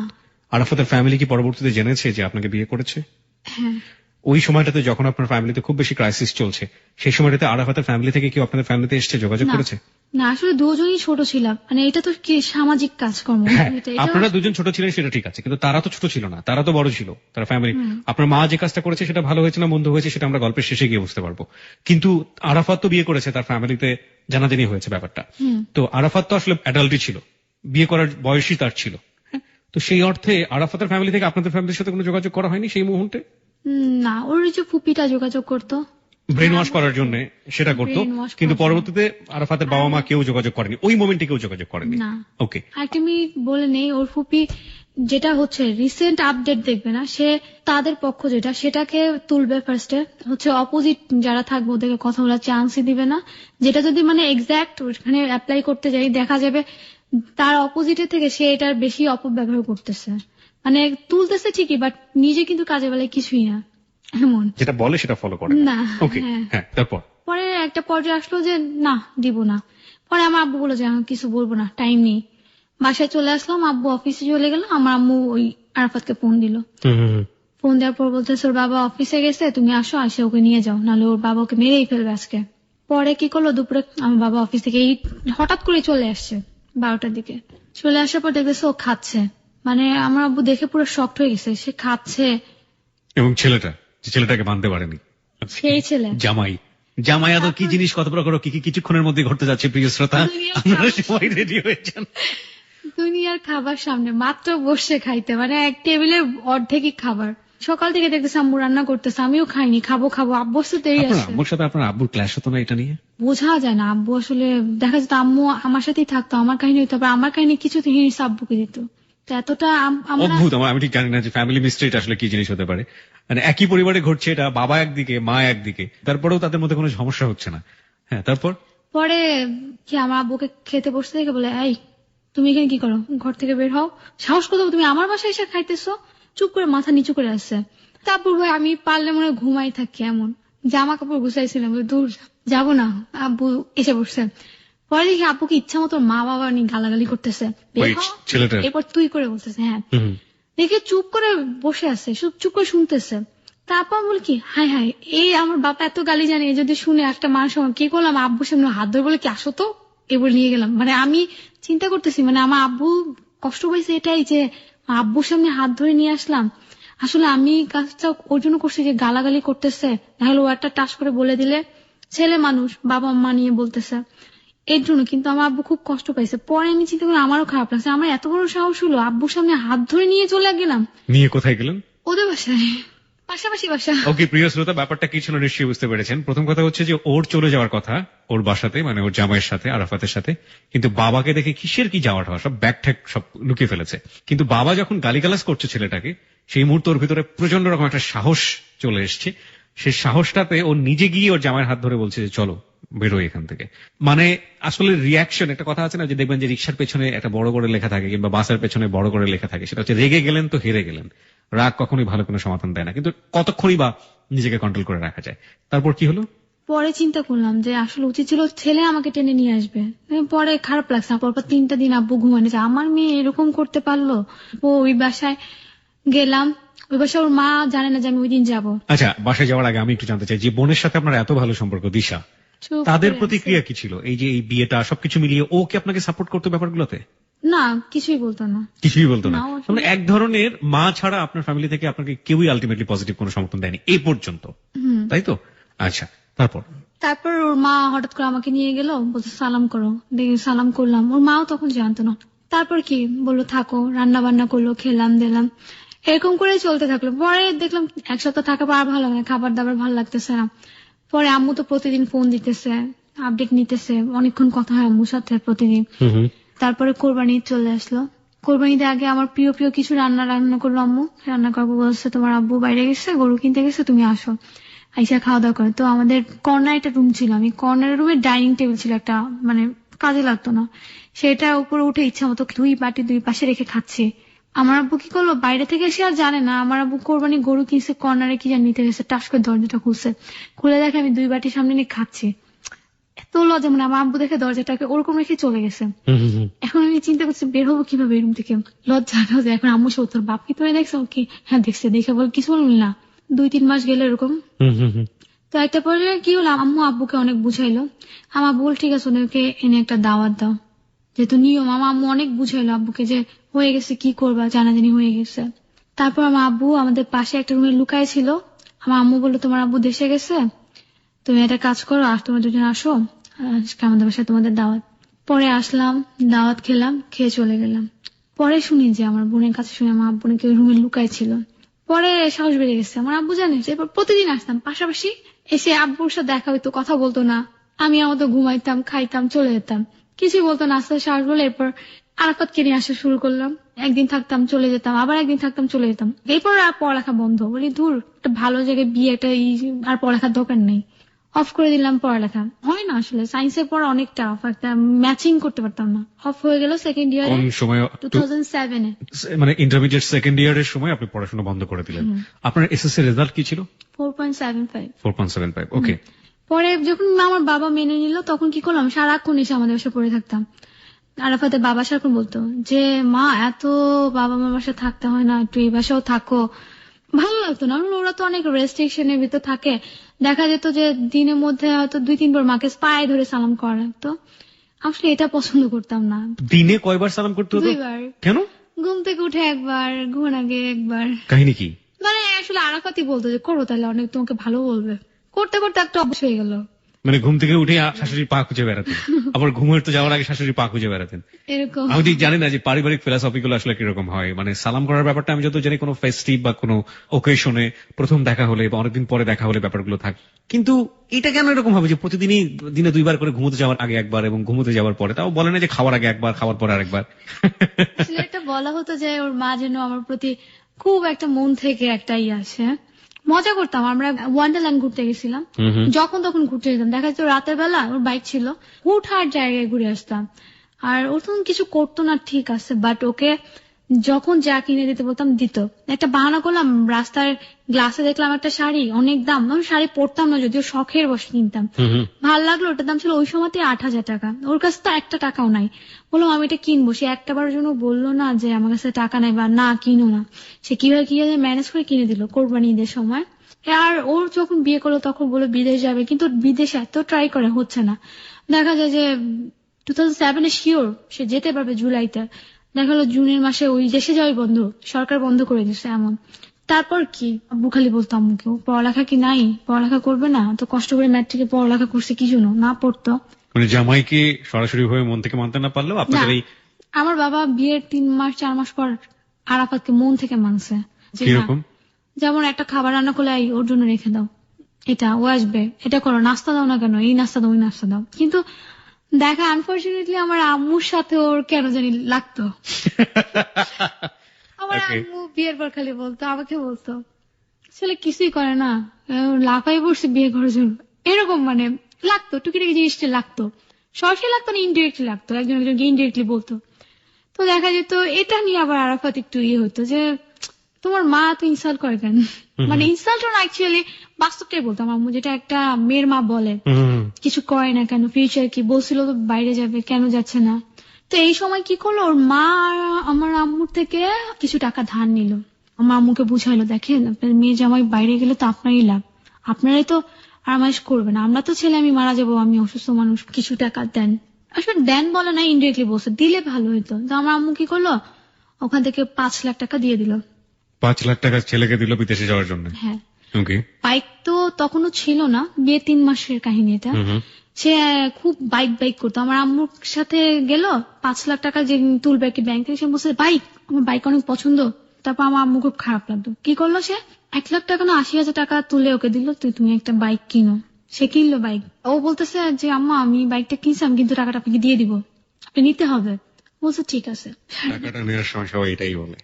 আরাফাতের ফ্যামিলি কি পরবর্তীতে জেনেছে যে আপনাকে বিয়ে করেছে? হ্যাঁ। ওই সময়টাতে যখন আপনার ফ্যামিলিতে খুব বেশি ক্রাইসিস চলছে, সেই সময়টাতে আরাফাতের ফ্যামিলি থেকে কেউ আপনাদের ফ্যামিলিতে এসেছে, যোগাযোগ না। করেছে? না, আসলে দুজনই ছোট ছিলাম, মানে এটা তো কি সামাজিক কাজকর্ম। হ্যাঁ, এটা- আপনারা দুজন ছোট ছিলেন সেটা ঠিক আছে, কিন্তু তারা তো ছোট ছিল না, তারা তো বড় ছিল, তারা ফ্যামিলি। আপনার মা যে কাজটা করেছে সেটা ভালো হয়েছে না মন্দ হয়েছে সেটা আমরা গল্পের শেষে গিয়ে বুঝতে পারবো। কিন্তু আরাফাত তো বিয়ে করেছে, তার ফ্যামিলিতে জানাজানি হয়েছে ব্যাপারটা। তো আরাফাত তো আসলে অ্যাডাল্টই ছিল, বিয়ে করার বয়সই তার ছিল। হ্যাঁ, তো সেই অর্থে আরাফাতের ফ্যামিলি থেকে আপনাদের ফ্যামিলির সাথে কোনো যোগাযোগ করা হয়নি সেই মুহূর্তে? না, ওর ওই যে ফুপিটা যোগাযোগ করতো ব্রেন ওয়াশ করার জন্য সেটা করতো, Brain wash কিন্তু করার পরবর্তীতে আরাফাতের বাবা মা কেউ যোগাযোগ করেনি, ওই মোমেন্টে কেউ যোগাযোগ করেনি। না। ওকে, আরেকটা মিনিট বলে নেই, ওর ফুপি যেটা হচ্ছে রিসেন্ট আপডেট দেখবে না, সে তাদের পক্ষ যেটা সেটাকে তুলবে ফার্স্টে, হচ্ছে অপোজিট যারা থাকবে ওদেরকে কথা বলার চান্সই দিবে না। যেটা যদি মানে এক্সাক্ট ওখানে অ্যাপ্লাই করতে যাই দেখা যাবে তার অপোজিটের থেকে সে এটার বেশি অপব্যবহার করতেছে, মানে তুলতেছে ঠিকই বাট নিজে কিন্তু কাজে বেলায় কিছুই না এমন। যেটা বলে সেটা ফলো করে না। ওকে, হ্যাঁ, তারপর পরে একটা পর্যায়ে আসলো যে না দিব না। পরে আমার আব্বু বললো যে আমি কিছু বলবো না, টাইম নেই। বাসায় চলে আসলাম, আব্বু অফিসে চলে গেল, আমার আম্মু ওই আরাফাতকে ফোন দিল। ফোন দেওয়ার পর বলতেছে ওর বাবা অফিসে গেছে, তুমি আসো, আসে ওকে নিয়ে যাও, নাহলে ওর বাবা ওকে মেরেই ফেলবে আজকে। পরে কি করলো, দুপুরে আমার বাবা অফিস থেকে হঠাৎ করে চলে আসছে 12টার দিকে। চলে আসার পর দেখতেছে ও খাচ্ছে, মানে আমার আব্বু দেখে পুরো শকড হয়ে গেছে, সে খাচ্ছে। এবং ছেলেটা যে ছেলেটাকে মানতে পারেনি, সেই ছেলে জামাই, জামাই আদৌ কি জিনিস, কত প্রকার, কি কি কিছুক্ষণের মধ্যে ঘটতে যাচ্ছে প্রিয় শ্রোতা, আপনারা সবাই রেডি হয়েছেন। দুনিয়ার খাবার সামনে মাত্র বসে খাইতে, মানে এক টেবিলের অর্ধেকই খাবার। সকাল থেকে দেখতেছে আম্মু রান্না করতেছে, আমিও খাইনি, খাবো খাবো, আব্বুর সাথেই আপনার আছে। আম্মুর সাথে আপনার আব্বুর ক্ল্যাশ হতো না এটা নিয়ে? বোঝা যায় না, আব্বু আসলে দেখা যেত আম্মু আমার সাথেই থাকতো, আমার কাহিনী হইতো, আবার আমার কাহিনী কিছু হিংস আব্বুকে দিত। তো এতটা আমরা অদ্ভুত, আমি ঠিক জানি না যে ফ্যামিলি মিস্ট্রিটা আসলে কি জিনিস হতে পারে। মানে একই পরিবারে ঘটছে এটা, বাবা একদিকে মা একদিকে, তারপরেও তাদের মধ্যে কোনো সমস্যা হচ্ছে না। হ্যাঁ, তারপর পরে কি আমার আব্বুকে খেতে বসতে দেখে বলে এই তুমি এখানে কি করো, ঘর থেকে বের হও, সাহস করতে তুমি আমার বাসায় এসে খাইতেছো। চুপ করে মাথা নিচু করে আসছে। তারপর ভাই আমি পারলে মনে হয় ঘুমাই থাকি, এমন জামা কাপড় গুছাইছিলাম, দূর যাবো না। আব্বু এসে বসছে, পরে দেখি আব্বুকে ইচ্ছা মতো মা বাবা নিয়ে গালাগালি করতেছে, বের Wait, হও। ছেলেটা? এরপর তুই করে বলতেছে, হ্যাঁ। দেখে চুপ করে বসে আছে, চুপ করে শুনতেছে। তারপর বল কি হাই হাই, এই আমার বাবা এত গালি জানে, যদি শুনে একটা মানুষ কি করলাম, আব্বুর সামনে হাত ধরে বলে কি আসো তো, এবার নিয়ে গেলাম। মানে আমি চিন্তা করতেছি, মানে আমার আব্বু কষ্ট পাইছে এটাই যে আব্বুর সামনে হাত ধরে নিয়ে আসলাম। আসলে আমি কাজটা ওর জন্য করছি যে গালাগালি করতেছে, তাহলে ও একটা টাচ করে বলে দিলে ছেলে মানুষ বাবা মা নিয়ে বলতেছে এর জন্য। কিন্তু আমার আব্বু খুব কষ্ট পাইছে। পরে আমি চিন্তা করি আমারও খারাপ লাগছে, আমার এত বড় সাহস হলো আব্বুর সামনে হাত ধরে নিয়ে চলে গেলাম। নিয়ে কোথায় গেলেন? ওদের বাসায়, পাশাপাশি বাসা। ওকে, প্রিয় শ্রোতা, ব্যাপারটা কি ছিল নিশ্চয়ই বুঝতে পেরেছেন। প্রথম কথা হচ্ছে যে ওর চলে যাওয়ার কথা ওর বাসাতে, মানে ওর জামাইয়ের সাথে, আরাফাতের সাথে, কিন্তু বাবাকে দেখে কিসের কি যাওয়াটা সব ব্যাগ ঠ্যাগ সব লুকিয়ে ফেলেছে। কিন্তু বাবা যখন গালিগালাজ করছে ছেলেটাকে, সেই মুহূর্তে ওর ভিতরে প্রচন্ড রকম একটা সাহস চলে এসছে। সেই সাহসটাতে ও নিজে গিয়ে ওর জামাইয়ের হাত ধরে বলছে যে চলো বেরোয় এখান থেকে। মানে আসলে রিয়াকশন, একটা কথা আছে না যে দেখবেন যে রিক্সার পেছনে একটা বড় করে লেখা থাকে কিংবা বাসের পেছনে বড় করে লেখা থাকে, সেটা হচ্ছে রেগে গেলেন তো হেরে গেলেন। রাগ কখনোই ভালো কোনো সমাধান দেয় না, কিন্তু কতক্ষণই বা নিজেকে কন্ট্রোল করে রাখা যায়। তারপর কি হলো? পরে চিন্তা করলাম যে আসলে উচিত ছিল ছেলে আমাকে টেনে নিয়ে আসবে। পরে খারাপ লাগছে, পরপর 3টা দিন আব্বু ঘুমানো যায়, আমার মেয়ে এরকম করতে পারলো। ও ওই বাসায় গেলাম ওই বাসা, ওর মা জানে না যে আমি ওই দিন যাবো। আচ্ছা, বাসায় যাওয়ার আগে আমি একটু জানতে চাই যে বোনের সাথে আপনার এত ভালো সম্পর্ক দিশা, চুপ তাদের করে প্রতিক্রিয়া আছে। কি ছিল এই যে এই বিয়েটা সবকিছু মিলিয়ে? ও কি আপনাকে সাপোর্ট করতো ব্যাপারগুলোতে? না, কিছুই বলতো না। কিছুই বলতো না? না, ও আসলে- মানে এক ধরনের মা ছাড়া আপনার ফ্যামিলি থেকে আপনাকে কেউই আলটিমেটলি পজিটিভ কোনো সমর্থন দেয়নি এই পর্যন্ত, তাই তো? আচ্ছা, তারপর? তারপর ওর মা হঠাৎ করে আমাকে নিয়ে গেল, বলছে সালাম করো। দেখে সালাম করলাম, ওর মাও তখন জানতো না। তারপর কি বললো, থাকো, রান্না বান্না করলো, খেলাম দিলাম, এরকম করে চলতে থাকলো। পরে দেখলাম এক সপ্তাহ থাকা পর আর ভালো লাগে না, খাবার দাবার ভালো লাগতেছে না। পরে আম্মু তো প্রতিদিন ফোন দিতেছে, আপডেট নিতেছে, অনেকক্ষণ কথা হয় আম্মুর সাথে প্রতিদিন। তারপরে কোরবানি ঈদ চলে আসলো। কোরবানিতে আগে আমার প্রিয় প্রিয় কিছু রান্না করলো আম্মু। রান্না করবো বলছে, তোমার আব্বু বাইরে গেছে, গরু কিনতে গেছে, তুমি আসো, আইসা খাওয়া দাওয়া করে। তো আমাদের কর্নার একটা রুম ছিল, আমি কর্নার রুমে ডাইনিং টেবিল ছিল একটা, মানে কাজে লাগতো না, সেটা উপরে উঠে ইচ্ছা মতো দুই বাটি দুই পাশে রেখে খাচ্ছে। আমার আব্বু কি করলো, বাইরে থেকে এসে আর জানে না আমার আব্বু কোরবানি গরু কিনছে, কর্নারে কি জানি নিতে গেছে, টাস করে দরজাটা খুলছে, খুলে দেখে আমি দুই বাটির সামনে নিয়ে খাচ্ছি। এত লজ্জা, মানে আমার আব্বু দেখে দরজাটাকে ওরকম রেখে চলে গেছে। এখন আমি চিন্তা করছি বের হবো কিভাবে রুম থেকে, লজ্জা। এখন আম্মু সে তোর বাপ কি তোরে দেখছো? কি হ্যাঁ দেখছে, দেখে বল কিছু বললি না। 2-3 মাস গেলে এরকম। তো একটা পর্যায়ে কি হলো, আম্মু আব্বুকে অনেক বুঝাইলো। আমার বল ঠিক আছে, ওদেরকে এনে একটা দাওয়াত দাও, যেহেতু নিয়ম। আমার আম্মু অনেক বুঝাইলো আব্বুকে যে হয়ে গেছে, কি করবা, জানাজানি হয়ে গেছে। তারপর আমার আব্বু আমাদের পাশে একটা রুমে লুকায় ছিল। আমার আম্মু বললো, তোমার আব্বু দেশে গেছে, তুমি একটা কাজ করো, আর তোমরা দুজন আসো, আজকে আমাদের বাসায় তোমাদের দাওয়াত। পরে আসলাম, দাওয়াত খেলাম, খেয়ে চলে গেলাম। পরে শুনি যে আমার বোনের কাছে শুনে আমার আব্বু নাকি ওই রুমে লুকায় ছিল। পরে সাহস বেড়ে গেছে, আমার আব্বু জানে। এরপর প্রতিদিন আসতাম পাশাপাশি, এসে আব্বুর সাথে দেখা হইতো, কথা বলতো না। আমি আমাদের ঘুমাইতাম, খাইতাম, চলে যেতাম, কিছুই বলতো না। আস্তে সাহস বলে এরপর আরাফাতকে নিয়ে আসা শুরু করলাম। একদিন থাকতাম, চলে যেতাম, আবার একদিন থাকতাম, চলে যেতাম। এরপর আর পড়ালেখা বন্ধ, বলি ধুর, একটা ভালো জায়গায় বিয়ে, একটা আর পড়ালেখার দরকার নেই, অফ করে দিলাম পড়ালেখা। হয় না আসলে, সায়েন্সের পড়া অনেক টাফ, একটা ম্যাচিং করতে পারতাম না। অফ হয়ে গেল সেকেন্ড ইয়ারে, কোন সময়? 2007-এ। মানে ইন্টারমিডিয়েট সেকেন্ড ইয়ারের সময় আপনি পড়াশোনা বন্ধ করে দিলেন। আপনার এসএসসি রেজাল্ট কি ছিল? 4.75। 4.75। ওকে। পরে যখন আমার বাবা মেনে নিল, তখন কি করলাম, সারাক্ষণ এসে আমাদের বাসায় পড়ে থাকতাম। আরাফাতের বাবা সারাক্ষণ বলতো যে মা, এত বাবা মার বাসায় থাকতে হয় না, একটু এই বাসাও থাকো। ভালো লাগতো না, ওরা তো অনেক রেস্ট্রিকশনের ভিতর থাকে। দেখা যেত যে দিনের মধ্যে হয়তো 2-3 বার মাকে পায়ে ধরে সালাম করা লাগতো। আসলে এটা পছন্দ করতাম না। দিনে কয়বার সালাম করতে হতো? 2 বার। কেন? ঘুম থেকে উঠে একবার, ঘুমানোর আগে একবার। কাহিনী কি? মানে আসলে আরাফাতই বলতো যে করো, তাহলে অনেক তোমাকে ভালো বলবে। করতে করতে একটা অভ্যাস হয়ে গেল। মানে ঘুম থেকে উঠে শাশুড়ির পা খুঁজে বেড়াতেন, আবার ঘুমের তো যাওয়ার আগে শাশুড়ির পা খুঁজে বেড়াতেন। এরকম। আমি ঠিক জানি না যে পারিবারিক ফিলসফি গুলো আসলে কিরকম হয়। মানে সালাম করার ব্যাপারটা আমি যত জানি কোনো ফেস্টিভ বা কোনো ওকেশনে প্রথম দেখা হলে বা অনেকদিন পরে দেখা হলে ব্যাপারগুলো থাকে, কিন্তু এটা কেন এরকম হবে যে প্রতিদিনই দিনে 2 বার করে ঘুমোতে যাওয়ার আগে একবার এবং ঘুমোতে যাওয়ার পরে? তাও বলে না যে খাওয়ার আগে একবার, খাওয়ার পরে আরেকবার? আসলে এটা বলা হতো যে ওর মা যেন আমার প্রতি খুব একটা মন থেকে একটা আসে। মজা করতাম, আমরা ওয়ান্ডারল্যান্ড ঘুরতে গেছিলাম, যখন তখন ঘুরতে যেতাম। দেখা যেত রাতের বেলা ওর বাইক ছিল, হুটহাট জায়গায় ঘুরে আসতাম। আর ও তখন কিছু করতো না, ঠিক আছে, বাট ওকে যখন যা কিনে দিতে বলতাম দিত। একটা বাহানা করলাম, রাস্তার গ্লাসে দেখলাম একটা শাড়ি, অনেক দাম, আমি শাড়ি পরতাম না, যদিও শখের বসে কিনতাম। ভাল লাগলো, ওটার দাম ছিল ওই সময়তে 8,000 টাকা। ওর কাছে তো একটা টাকাও নাই। বললাম আমি এটা কিনবো, সে একটাবারের জন্য বললো না যে আমার কাছে টাকা নাই বা না কিনো না। সে কিভাবে ম্যানেজ করে কিনে দিল কোরবানি ঈদের সময়। আর ওর যখন বিয়ে করলো তখন বললো বিদেশ যাবে, কিন্তু বিদেশে এত ট্রাই করে হচ্ছে না। দেখা যায় যে 2007-এ শিওর সে যেতে পারবে জুলাইতে, দেখা গেলো জুনের মাসে ওই দেশে যাওয়াই বন্ধ, সরকার বন্ধ করে দিচ্ছে এমন। তারপর কি আব্বু খালি বলতো আম্মুকে, পড়ালেখা কি নাই, পড়ালেখা করবে না, তো কষ্ট করে ম্যাট্রিকে পড়ালেখা করছে, কি জন্য না পড়তো। মানে জামাইকে সরাসরি হয়ে মন থেকে মানতে না পারলেও আপনাদের এই, আমার বাবা বিয়ের 3-4 মাস পর আরাফাতকে মন থেকে মানছে। যে না, কিরকম? যেমন একটা খাবার রান্না করলে এই ওর জন্য রেখে দাও, এটা ও আসবে, এটা করো, নাস্তা দাও না কেন, এই নাস্তা দাও ওই নাস্তা দাও। কিন্তু দেখা আনফরচুনেটলি আমার আম্মুর সাথে ওর কেন জানি লাগতো। আমার আম্মু বিয়ের পর খালি বলতো, আমাকে বলতো ছেলে কিছুই করে না, লাফাই পড়ছে বিয়ে করার জন্য, এরকম। মানে লাগতো, টুকিটাকি জিনিসটা লাগতো, সরাসরি লাগতো না, ইনডিরেক্টলি লাগতো, একজনকে ইনডিরেক্টলি বলতো। তো দেখা যেত এটা নিয়ে আবার আরাফাত একটু হতো যে তোমার মা তো ইনসাল্ট করে কেন, মানে ইনসাল্ট না, অ্যাকচুয়ালি বাস্তবটাই বলতো আমার আম্মু, যেটা একটা মেয়ের মা বলে, কিছু করে না কেন, ফিউচার কি, বলছিল তো বাইরে যাবে, কেন যাচ্ছে না। তো এই সময় কি করলো, ওর মা আমার আম্মুর থেকে কিছু টাকা ধার নিল, আমার আম্মুকে বুঝাইলো, দেখেন আপনার মেয়ে জামাই বাইরে গেলে তো আপনারই লাভ, আপনারাই তো আরামাইশ করবেন, আমরা তো ছেলে আমি মারা যাবো, আমি অসুস্থ মানুষ, কিছু টাকা দেন। আসলে দেন বলে না, ইনডিরেক্টলি বলছে, দিলে ভালো হইতো। তো আমার আম্মু কি করলো, ওখান থেকে 5 লাখ টাকা দিয়ে দিল। 5 লাখ টাকা ছেলেকে দিল বিদেশে যাওয়ার জন্য? হ্যাঁ। ওকে। বাইক তো তখনও ছিল না, বিয়ে 3 মাসের কাহিনী এটা। সে খুব বাইক করতো, আমার আম্মুর সাথে গেল, 5 লাখ টাকা যে তুলবে কি ব্যাংক থেকে, সে বলছে বাইক, আমার বাইক অনেক পছন্দ। তারপর আমার আম্মু খুব খারাপ লাগতো। কি করলো সে, 1 লাখ টাকা না 80,000 টাকা তুলে ওকে দিল, তুমি একটা বাইক কিনো। সে কিনলো বাইক। ও বলতেছে যে আম্মা আমি বাইকটা কিনছিলাম, কিন্তু টাকাটা আপনাকে দিয়ে দিব, আপনি নিতে হবে। বলছে ঠিক আছে। টাকাটা নেওয়ার সময় সবাই এটাই বলে,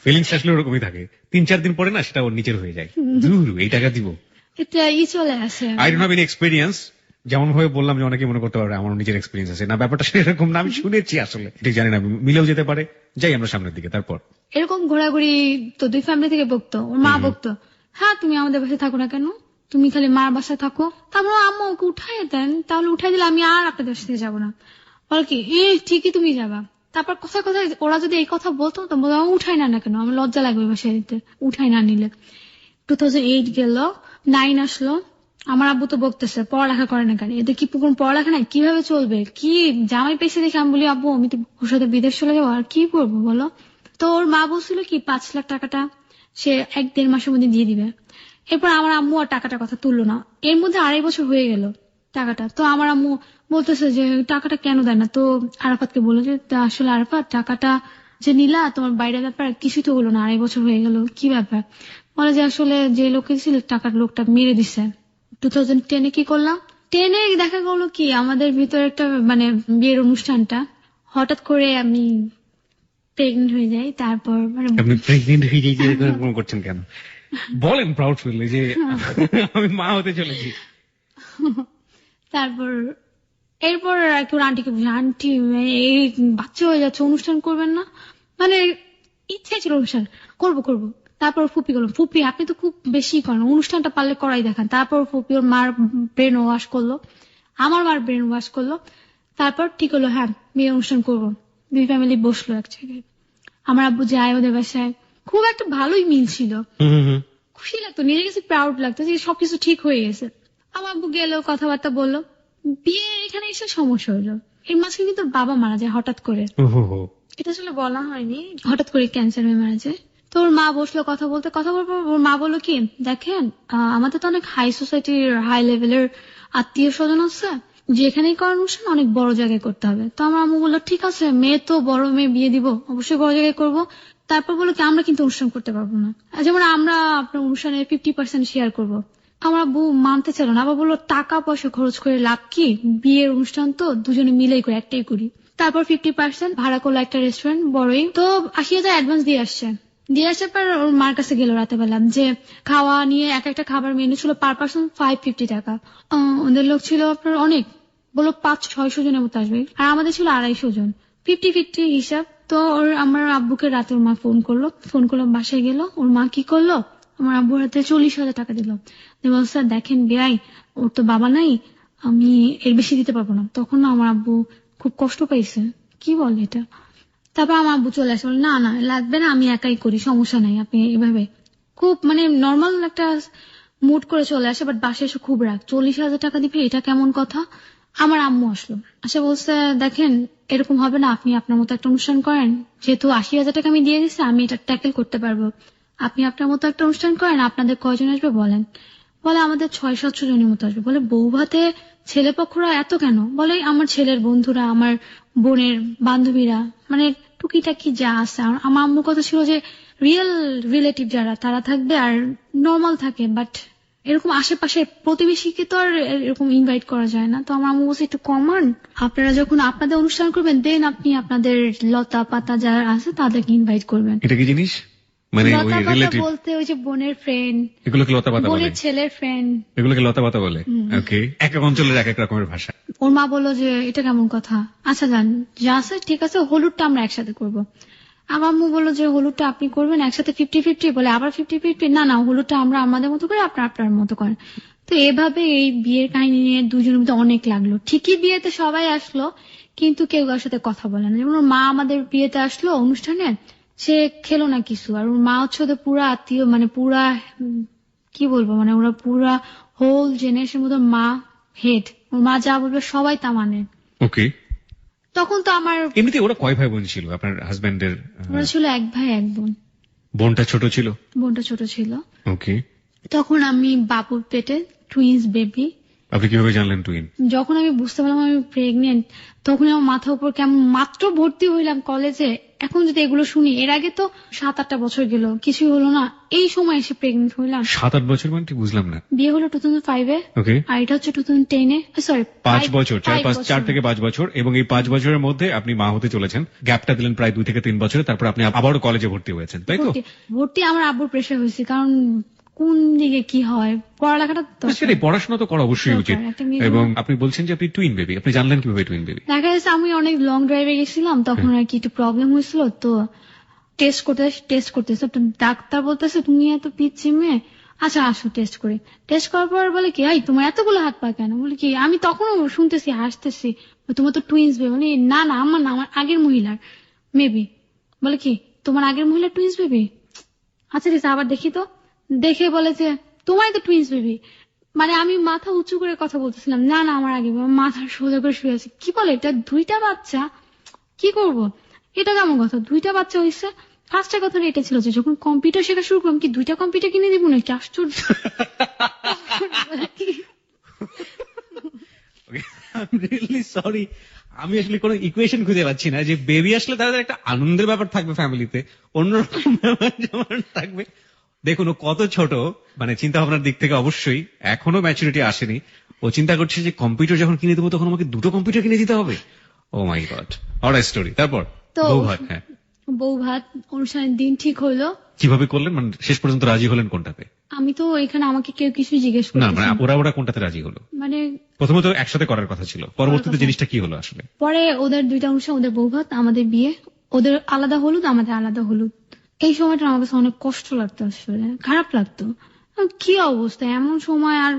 ফিলিংস আসলে ওরকমই থাকে, 3-4 দিন পরে না সেটা ওর নিজের হয়ে যায়, দূর এই টাকা দিব। এটা চলে আসে। I don't have any experience, যেমন ভাবে বললাম যে অনেকে মনে করতে পারে আমার নিজের এক্সপেরিয়েন্স আছে, না ব্যাপারটা সেরকম না, আমি শুনেছি আসলে, ঠিক জানি না, মিলেও যেতে পারে। যাই আমরা সামনের দিকে। তারপর এরকম ঘোরাঘুরি তো 2 ফ্যামিলি থেকে বকতো, ওর মা বকতো, হ্যাঁ তুমি আমাদের বাসায় থাকো না কেন, তুমি খালি মার বাসায় থাকো। তারপর আম্মা ওকে উঠাই দেন, তাহলে উঠাই দিলে আমি আর আপনাদের সাথে যাবো না। বল কি ঠিকই তুমি যাবা। তারপর কথায় কথায় ওরা যদি এই কথা বলতো তো বলতো আমি উঠাই না কেন, আমার লজ্জা লাগবে বাসায় দিতে, উঠাই না নিলে। 2008 গেল, 9 আসলো, আমার আব্বু তো বকতেছে পড়ালেখা করে না কেন, এদের কি কোন পড়ালেখা নাই, কিভাবে চলবে, কি জামাই পেয়েছে দেখে আমি বলি আব্বু আমি তো ওর সাথে বিদেশ চলে যাবো, আর কি করবো বলো। তো ওর মা বলছিল কি 5 লাখ টাকাটা সে 1-1.5 মাসের মধ্যে দিয়ে দিবে। এরপর আমার আম্মু আর টাকাটার কথা তুললো না। এর মধ্যে 2.5 বছর হয়ে গেল টাকাটা। তো আমার আম্মু বলতেছে যে টাকাটা কেন দেয় না। তো আরাফাতকে বললো যে আসলে আরাফাত টাকাটা যে নিলা তোমার বাইরের ব্যাপার কিছুই তো হলো না, 2.5 বছর হয়ে গেল, কি ব্যাপার। বলে যে আসলে যে লোকে ছিল টাকার লোকটা মেরে দিছে। 2010 কি করলাম, 10 দেখা গেলো কি আমাদের ভিতরে একটা মানে বিয়ের অনুষ্ঠানটা, হঠাৎ করে আমি প্রেগনেন্ট হয়ে যাই। তারপর মানে আপনি প্রেগনেন্ট হয়ে যাই এরকম করছেন কেন, বলেন প্রাউড ফিল যে আমি মা হতে চলেছি। তারপর এরপর আর কি ওর আন্টিকে বুঝি, আন্টি এই বাচ্চা হয়ে যাচ্ছে, অনুষ্ঠান করবেন না, মানে ইচ্ছে ছিল অনুষ্ঠান করবো। তারপর ফুপি করলাম, ফুপি আপনি তো খুব বেশি করেন, অনুষ্ঠানটা পারলে করাই দেখান। তারপর ফুপি ওর মার ব্রেন ওয়াশ করলো, আমার মার ব্রেন ওয়াশ করলো। তারপর ঠিক হলো হ্যাঁ বিয়ে অনুষ্ঠান করবো। 2 ফ্যামিলি বসলো এক জায়গায়, আমার আব্বু যায় ওদের বাসায়, খুব একটা ভালোই মিল ছিল, খুশি লাগতো, নিজের কাছে প্রাউড লাগতো যে সবকিছু ঠিক হয়ে গেছে। আমার আব্বু গেল, কথাবার্তা বললো, বিয়ে এখানে এসে সমস্যা হলো। এর মাঝখানে কিন্তু বাবা মারা যায় হঠাৎ করে, এটা আসলে বলা হয়নি, হঠাৎ করে ক্যান্সার হয়ে মারা যায়। তো ওর মা বসলো কথা বলতে, কথা বলবো, ওর মা বললো কি দেখেন আমাদের তো অনেক হাই সোসাইটির হাই লেভেলের আত্মীয় স্বজন আছে, যেখানেই করার অনুষ্ঠান অনেক বড় জায়গায় করতে হবে। তো আমার আম্মু বললো ঠিক আছে, মেয়ে তো বড়, মেয়ে বিয়ে দিব অবশ্যই বড় জায়গায় করবো। তারপর বললো কি আমরা কিন্তু অনুষ্ঠান করতে পারবো না, যেমন আমরা আপনার অনুষ্ঠানে 50% শেয়ার করবো। আমার আব্বু মানতে চাইল না, আবার বললো টাকা পয়সা খরচ করে লাভ কি, বিয়ের অনুষ্ঠান তো দুজনে মিলেই করে, একটাই করি। তারপর 50% ভাড়া করলো একটা রেস্টুরেন্ট বড়ই, তো 80,000 অ্যাডভান্স দিয়ে আসার পর ওর মার কাছে গেল রাতে বেলা, যে খাওয়া নিয়ে এক একটা খাবার মেনু ছিল পার পার্সন 550 টাকা। ওদের লোক ছিল আপনার অনেক, বললো 500-600 জনের মতো আসবে, আর আমাদের ছিল 250 জন, 50-50 হিসাব। তো ওর আমার আব্বুকে রাতে ওর মা ফোন করলো বাসায় গেল, ওর মা কি করলো আমার আব্বুর হাতে 40,000 টাকা দিল, বলছে দেখেন বেয়াই ওর তো বাবা নাই, আমি এর বেশি দিতে পারবো না। তখন আমার আব্বু খুব কষ্ট পাইছে, কি বলে এটা। তারপর আমার আব্বু চলে আসে, না লাগবে না, আমি একাই করি, সমস্যা নাই, আপনি এভাবে খুব মানে নর্মাল একটা মুড করে চলে আসে। বাট বাসায় এসে খুব রাগ, 40,000 টাকা দিবে, এটা কেমন কথা। আমার আম্মু আসলো, বলছে দেখেন এরকম হবে না, আপনি আপনার মতো একটা অনুষ্ঠান করেন, যেহেতু 80,000 টাকা আমি দিয়ে দিচ্ছি, আমি এটা ট্যাকেল করতে পারবো, আপনি আপনার মতো একটা অনুষ্ঠান করেন, আপনাদের কয়জন আসবে বলেন। বলে আমাদের 600-700 জনের মতো আসবে। বলে বউ ভাতে ছেলে পক্ষরা এত কেন, বলে আমার ছেলের বন্ধুরা, আমার বোনের বান্ধবীরা, মানে টুকিটাকি যা আছে। আমার আম্মুর কথা ছিল যে রিয়েল রিলেটিভ যারা তারা থাকবে আর নর্মাল থাকে, বাট এরকম আশেপাশে প্রতিবেশীকে তো আর এরকম ইনভাইট করা যায় না। তো আমার আম্মু বলছে একটু কমান, আপনারা যখন আপনাদের অনুষ্ঠান করবেন দেন আপনি আপনাদের লতা পাতা যারা আছে তাদেরকে ইনভাইট করবেন। এটা কি জিনিস, মানে লতা পাতা বলতে ওই যে বোনের ফ্রেন্ড, এগুলোকে লতা পাতা বলে, বোনের ছেলের ফ্রেন্ড, এগুলোকে লতা পাতা বলে। ওকে, এক এক অঞ্চলের এক এক রকমের ভাষা। ওর মা বললো যে এটা কেমন কথা, আচ্ছা যান যা আছে ঠিক আছে, হলুদটা আমরা একসাথে করবো। আমার আম্মু বললো যে হলুদটা আপনি করবেন একসাথে 50-50, বলে আবার 50-50, না হলুদটা আমরা আমাদের মতো করে, আপনার মতো করেন। তো এভাবে এই বিয়ের কাহিনী নিয়ে দুজনের মধ্যে অনেক লাগলো। ঠিকই বিয়েতে সবাই আসলো, কিন্তু কেউ কারোর সাথে কথা বলে না। যেমন ওর মা আমাদের বিয়েতে আসলো অনুষ্ঠানে, সে খেলো না কিছু, আর ওর মা হচ্ছে ওদের পুরা আত্মীয়, মানে পুরা কি বলবো, মানে ওরা পুরা হোল জেনারেশন মতো মা হেড, ওর মা যা বলবে সবাই তা মানে। ওকে, তখন তো আমার এমনিতে ওরা কয় ভাই বোন ছিল আপনার হাজবেন্ডের? ওরা ছিল এক ভাই এক বোন। বোনটা ছোট ছিল? বোনটা ছোট ছিল। ওকে, তখন আমি বাবুর পেটে, টুইন্স বেবি। আপনি কিভাবে জানলেন টুইন? যখন আমি বুঝতে পারলাম আমি প্রেগনেন্ট, তখন আমার মাথার উপর কেমন, মাত্র ভর্তি হইলাম কলেজে, এখন যদি এগুলো শুনি, এর আগে তো 7-8 বছর গেল, কিছুই হলো না, এই সময় এসে প্রেগনেন্ট হইলাম। 7-8 বছর মানে ঠিক বুঝলাম না। বিয়ে হলো 2005-এ, ওকে, আর এটা হচ্ছে 2010-এ, সরি 5 বছর, 4 থেকে 5 বছর। এবং এই 5 বছরের মধ্যে আপনি মা হতে চলেছেন, গ্যাপটা দিলেন প্রায় 2 থেকে 3 বছরে, তারপর আপনি আবারও কলেজে ভর্তি হয়েছেন, তাই তো? ভর্তি আমার আব্বুর প্রেশার হয়েছে, কারণ কোন দিকে কি হয়, পড়ালেখাটা সেটাই, পড়াশোনা তো করা অবশ্যই উচিত। এবং আপনি বলছেন যে আপনি টুইন বেবি, আপনি জানলেন কিভাবে টুইন বেবি? দেখা যাচ্ছে আমি অনেক লং ড্রাইভে গেছিলাম, তখন আর কি একটু প্রবলেম হয়েছিল, তো টেস্ট করতেছে, তো ডাক্তার বলতেছে তুমি এত পিচ্ছি মেয়ে, আচ্ছা আসো টেস্ট করি। টেস্ট করার পর বলে কি, এই তোমার এতগুলো হাত পা কেন? বলে কি, আমি তখনও শুনতেছি, হাসতেছি, তোমার তো টুইন্স বেবি। মানে না না, আমার না, আমার আগের মহিলার মেবি। বলে কি, তোমার আগের মহিলার টুইন্স বেবি? আচ্ছা ঠিক আছে, আবার দেখি তো। দেখে বলে যে তোমারই তো টুইন্স বেবি। মানে আমি মাথা উঁচু করে কথা বলতেছিলাম, না না আমার আগে, মাথা সোজা করে শুয়ে আছি। কি বলে এটা, 2টা বাচ্চা? কি করব, এটা কেমন কথা, 2টা বাচ্চা হয়েছে? ফার্স্টের কথা এটা ছিল যে যখন কম্পিউটার শেখা শুরু করলাম, কি 2টা কম্পিউটার কিনে দিব নাকি? আশ্চর্য। সরি, আমি আসলে কোনো ইকুয়েশন খুঁজে পাচ্ছি না যে বেবি আসলে তাদের একটা আনন্দের ব্যাপার থাকবে ফ্যামিলিতে, অন্যরকম ব্যাপার যেমন থাকবে। দেখুন ও কত ছোট, মানে চিন্তা ভাবনার দিক থেকে অবশ্যই এখনো ম্যাচুরিটি আসেনি। ও চিন্তা করছে যে কম্পিউটার যখন কিনে দেবো তখন আমাকে 2টো কম্পিউটার কিনে দিতে হবে। ও মাই গড, অল স্টোরি। তারপর তো বৌভাত, হ্যাঁ বউ ভাত অনুষ্ঠানের দিন ঠিক হলো। কিভাবে করলেন, মানে শেষ পর্যন্ত রাজি হলেন কোনটাতে? আমি তো এখানে আমাকে কেউ কিছু জিজ্ঞেস না, করতেছে মানে ওরা কোনটাতে রাজি হলো? মানে প্রথমত একসাথে করার কথা ছিল, পরবর্তীতে জিনিসটা কি হলো আসলে? পরে ওদের 2টা অনুষ্ঠান, ওদের বউ ভাত, আমাদের বিয়ে, ওদের আলাদা হলুদ, আমাদের আলাদা হলুদ। এই সময়টা আমার কাছে অনেক কষ্ট লাগতো, আসলে খারাপ লাগতো। কি অবস্থা এমন সময়, আর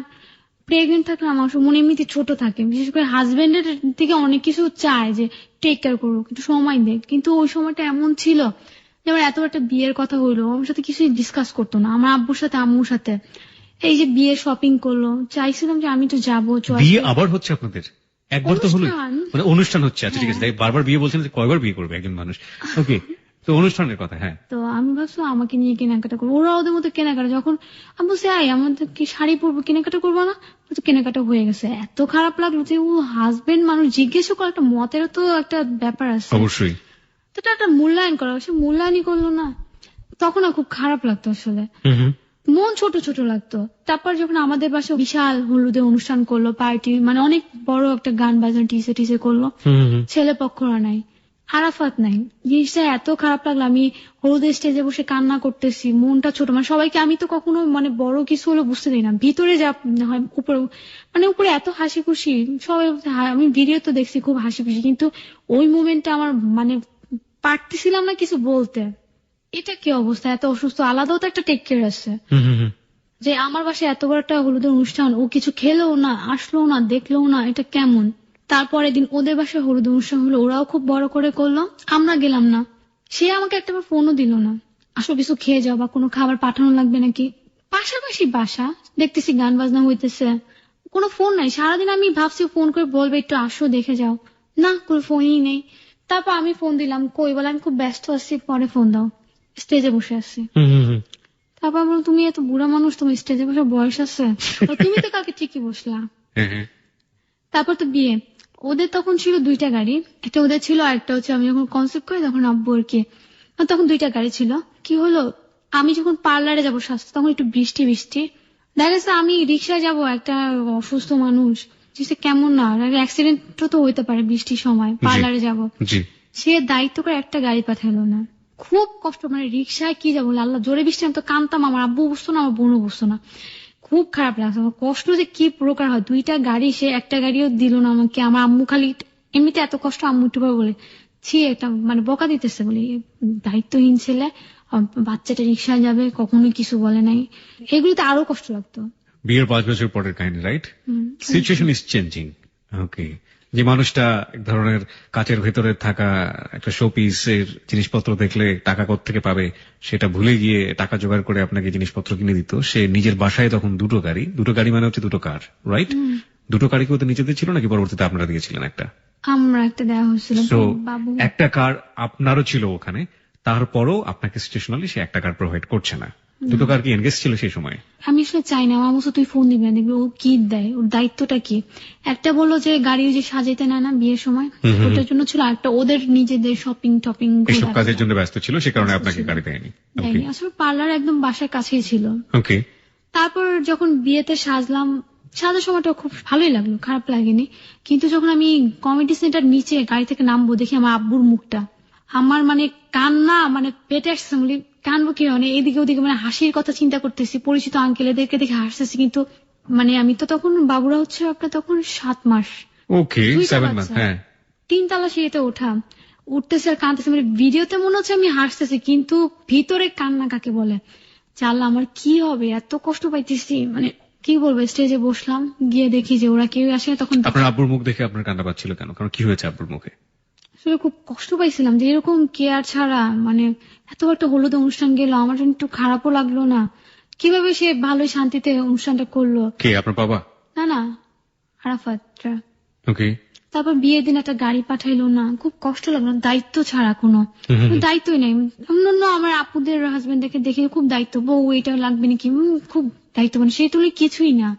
প্রেগনেন্ট থাকলে আমার মনে এমনিতে ছোট থাকে, বিশেষ করে হাজবেন্ডের থেকে অনেক কিছু চায় যে টেক কেয়ার করবো, কিন্তু সময় দেয়। কিন্তু ওই সময়টা এমন ছিল যে আমার এত একটা বিয়ের কথা হইলো, আমার সাথে কিছুই ডিসকাস করতো না, আমার আব্বুর সাথে আম্মুর সাথে। এই যে বিয়ে শপিং করলো, চাইছিলাম যে আমি তো যাবো। বিয়ে আবার হচ্ছে আপনাদের? একবার তো হলো, মানে অনুষ্ঠান হচ্ছে। আচ্ছা ঠিক আছে, তাই বারবার বিয়ে বলছেন, যে কয়বার বিয়ে করবে একজন মানুষ? ওকে, তো অনুষ্ঠানের কথা। হ্যাঁ, তো আমি ভাবছিলাম আমাকে নিয়ে কেনাকাটা করবো, ওরা ওদের মতো কেনাকাটা। যখন আমি বলছি আই আমাদের কি শাড়ি পরবো, কেনাকাটা করবো না? তো কেনাকাটা হয়ে গেছে। এত খারাপ লাগলো যে ও হাজবেন্ড মানুষ, জিজ্ঞেস করা একটা মতেরও তো একটা ব্যাপার আছে, অবশ্যই। তো একটা মূল্যায়ন করা, সে মূল্যায়নই করলো না। তখন না খুব খারাপ লাগতো, আসলে মন ছোট ছোট লাগতো। তারপর যখন আমাদের বাসায় বিশাল হলুদের অনুষ্ঠান করলো, পার্টি, মানে অনেক বড় একটা গান বাজানো, টিসে করলো, ছেলে পক্ষরা নাই, আরাফাত নাই। জিনিসটা এত খারাপ লাগলো, আমি হলুদের স্টেজে বসে কান্না করতেছি, মনটা ছোট। মানে সবাইকে আমি তো কখনো মানে বড় কিছু হলো বুঝতে দিই না, ভিতরে যা হয় উপরে, মানে উপরে এত হাসি খুশি সবাই। আমি ভিডিও তো দেখছি খুব হাসি খুশি, কিন্তু ওই মোমেন্টটা আমার মানে পারতেছিলাম না কিছু বলতে। এটা কি অবস্থা, এত অসুস্থ, আলাদাও তো একটা টেক কেয়ার আছে। যে আমার বাসায় এত বড় একটা হলুদের অনুষ্ঠান, ও কিছু খেলেও না, আসলো না, দেখলেও না, এটা কেমন? তারপরে দিন ওদের বাসায় হলুদ অনুষ্ঠান হলো, ওরাও খুব বড় করে করলো, আমরা গেলাম না। সে আমাকে একটাবার ফোনও দিল না, আসো কিছু খেয়ে যাও বা কোনো খাবার পাঠানো লাগবে নাকি। পাশাপাশি বাসা, দেখতেছি গান বাজনা হইতেছে, কোনো ফোন নাই। সারাদিন আমি ভাবছি ফোন করে বলবে একটু আসো দেখে যাও, না কোনো ফোনই নেই। তারপর আমি ফোন দিলাম, কই বলে আমি খুব ব্যস্ত আছি, পরে ফোন দাও। স্টেজে বসে আছি। তারপর বলো তুমি এত বুড়া মানুষ, তুমি স্টেজে বসে বয়স আছে? তুমি তো কালকে ঠিকই বসলা। তারপর তো বিয়ে, ওদের তখন ছিল 2টা গাড়ি, একটা ওদের ছিল, আর একটা হচ্ছে আমি যখন কনসেপ্ট করি তখন আব্বু আর কি, তখন 2টা গাড়ি ছিল। কি হলো, আমি যখন পার্লারে যাবো স্বাস্থ্য, তখন একটু বৃষ্টি দেখা গেছে আমি রিক্সায় যাব, একটা অসুস্থ মানুষ, কেমন না, অ্যাক্সিডেন্টও তো হইতে পারে বৃষ্টির সময়, পার্লারে যাব। সে দায়িত্ব করে একটা গাড়ি পাঠালো না, খুব কষ্ট। মানে রিক্সায় কি যাবো, আল্লাহ জোরে বৃষ্টি, আমি তো কানতাম, আমার আব্বু বুঝতো না, আমার বোনও বুঝতো না, খুব খারাপ লাগছে আমার। কষ্ট যে কি প্রকার হয়, 2টা গাড়ি, সে একটা গাড়িও দিল না আমাকে। আমার আম্মু খালি এমনিতে এত কষ্ট, আম্মু একটু বলে ছি, একটা মানে বকা দিতেছে, বলে দায়িত্বহীন ছেলে, বাচ্চাটা রিক্সায় যাবে, কখনোই কিছু বলে নাই। এগুলোতে আরো কষ্ট লাগতো। বিয়ের 5 বছর পরের কাহিনী, right? Situation is changing. Okay, যে মানুষটা এক ধরনের কাচের ভেতরে থাকা একটা শোপিস এর জিনিসপত্র দেখলে টাকা কোত্থেকে পাবে সেটা ভুলে গিয়ে টাকা জোগাড় করে আপনাকে জিনিসপত্র কিনে দিত, সে নিজের বাসায় তখন দুটো গাড়ি মানে হচ্ছে দুটো কার, রাইট? দুটো গাড়ি কি ওদের নিজেদের ছিল নাকি পরবর্তীতে আপনারা দিয়েছিলেন একটা? আমরা একটা দেওয়া হয়েছিল। তো বাবু একটা কার আপনারও ছিল ওখানে, তারপরও আপনাকে স্টেশনালি সে একটা কার প্রোভাইড করছে না। দুটো কার কি এনগেজ ছিল সেই সময়? আমি আসলে চাই না, আমার মতো তুই ফোন দিবি না, দেখবি ও কি দেয়, ওর দায়িত্বটা কি। একটা বললো যে গাড়ি যে সাজাইতে নেয় না বিয়ের সময়, ওটার জন্য ছিল। একটা ওদের নিজেদের শপিং টপিং এইসব কাজের জন্য ব্যস্ত ছিল, সে কারণে আপনাকে গাড়ি দেয়নি। আসলে পার্লার একদম বাসার কাছেই ছিল। ওকে। তারপর যখন বিয়েতে সাজলাম, সাজার সময়টা খুব ভালোই লাগলো, খারাপ লাগেনি। কিন্তু যখন আমি কমিটি সেন্টার নিচে গাড়ি থেকে নামবো, দেখি আমার আব্বুর মুখটা, আমার মানে কান্না, মানে পেটে আসছে, বলি কানবো কি, মানে এদিকে ওদিকে, মানে হাসির কথা চিন্তা করতেছি, পরিচিত আঙ্কেল এদেরকে দেখে হাসতেছি, কিন্তু মানে আমি তো তখন, বাবুরা হচ্ছে আপনার তখন 7 মাস। ওকে, 7 মাস। হ্যাঁ, 3 তলা সিঁড়িতে ওঠা, উঠতেছে আর কাঁদতেছে, মানে ভিডিওতে মনে হচ্ছে আমি হাসতেছি, কিন্তু ভিতরে কান্না কাকে বলে। চাল আমার কি হবে, এত কষ্ট পাইতেছি, মানে কি বলবো। স্টেজে বসলাম, গিয়ে দেখি যে ওরা কেউ আসে না। তখন আপনার আব্বুর মুখ দেখে আপনার কান্না পাচ্ছিল কেন? কারণ কি হয়েছে আব্বুর মুখে? আসলে খুব কষ্ট পাইছিলাম যে এরকম কেয়ার ছাড়া, মানে এত একটা হলুদ অনুষ্ঠান গেল, আমার জন্য একটু খারাপও লাগলো না। কিভাবে সে ভালোই শান্তিতে অনুষ্ঠানটা করলো। কে, আপনার বাবা? না, আরাফাতরা। ওকে। তারপর বিয়ের দিন একটা গাড়ি পাঠাইলো না, খুব কষ্ট লাগলো। দায়িত্ব ছাড়া কোনো দায়িত্বই নেই। অন্যান্য আমার আপুদের হাজবেন্ডকে দেখে খুব দায়িত্ব, বউ এটা লাগবে নাকি, খুব দায়িত্ব, মানে সেই তুলে কিছুই না।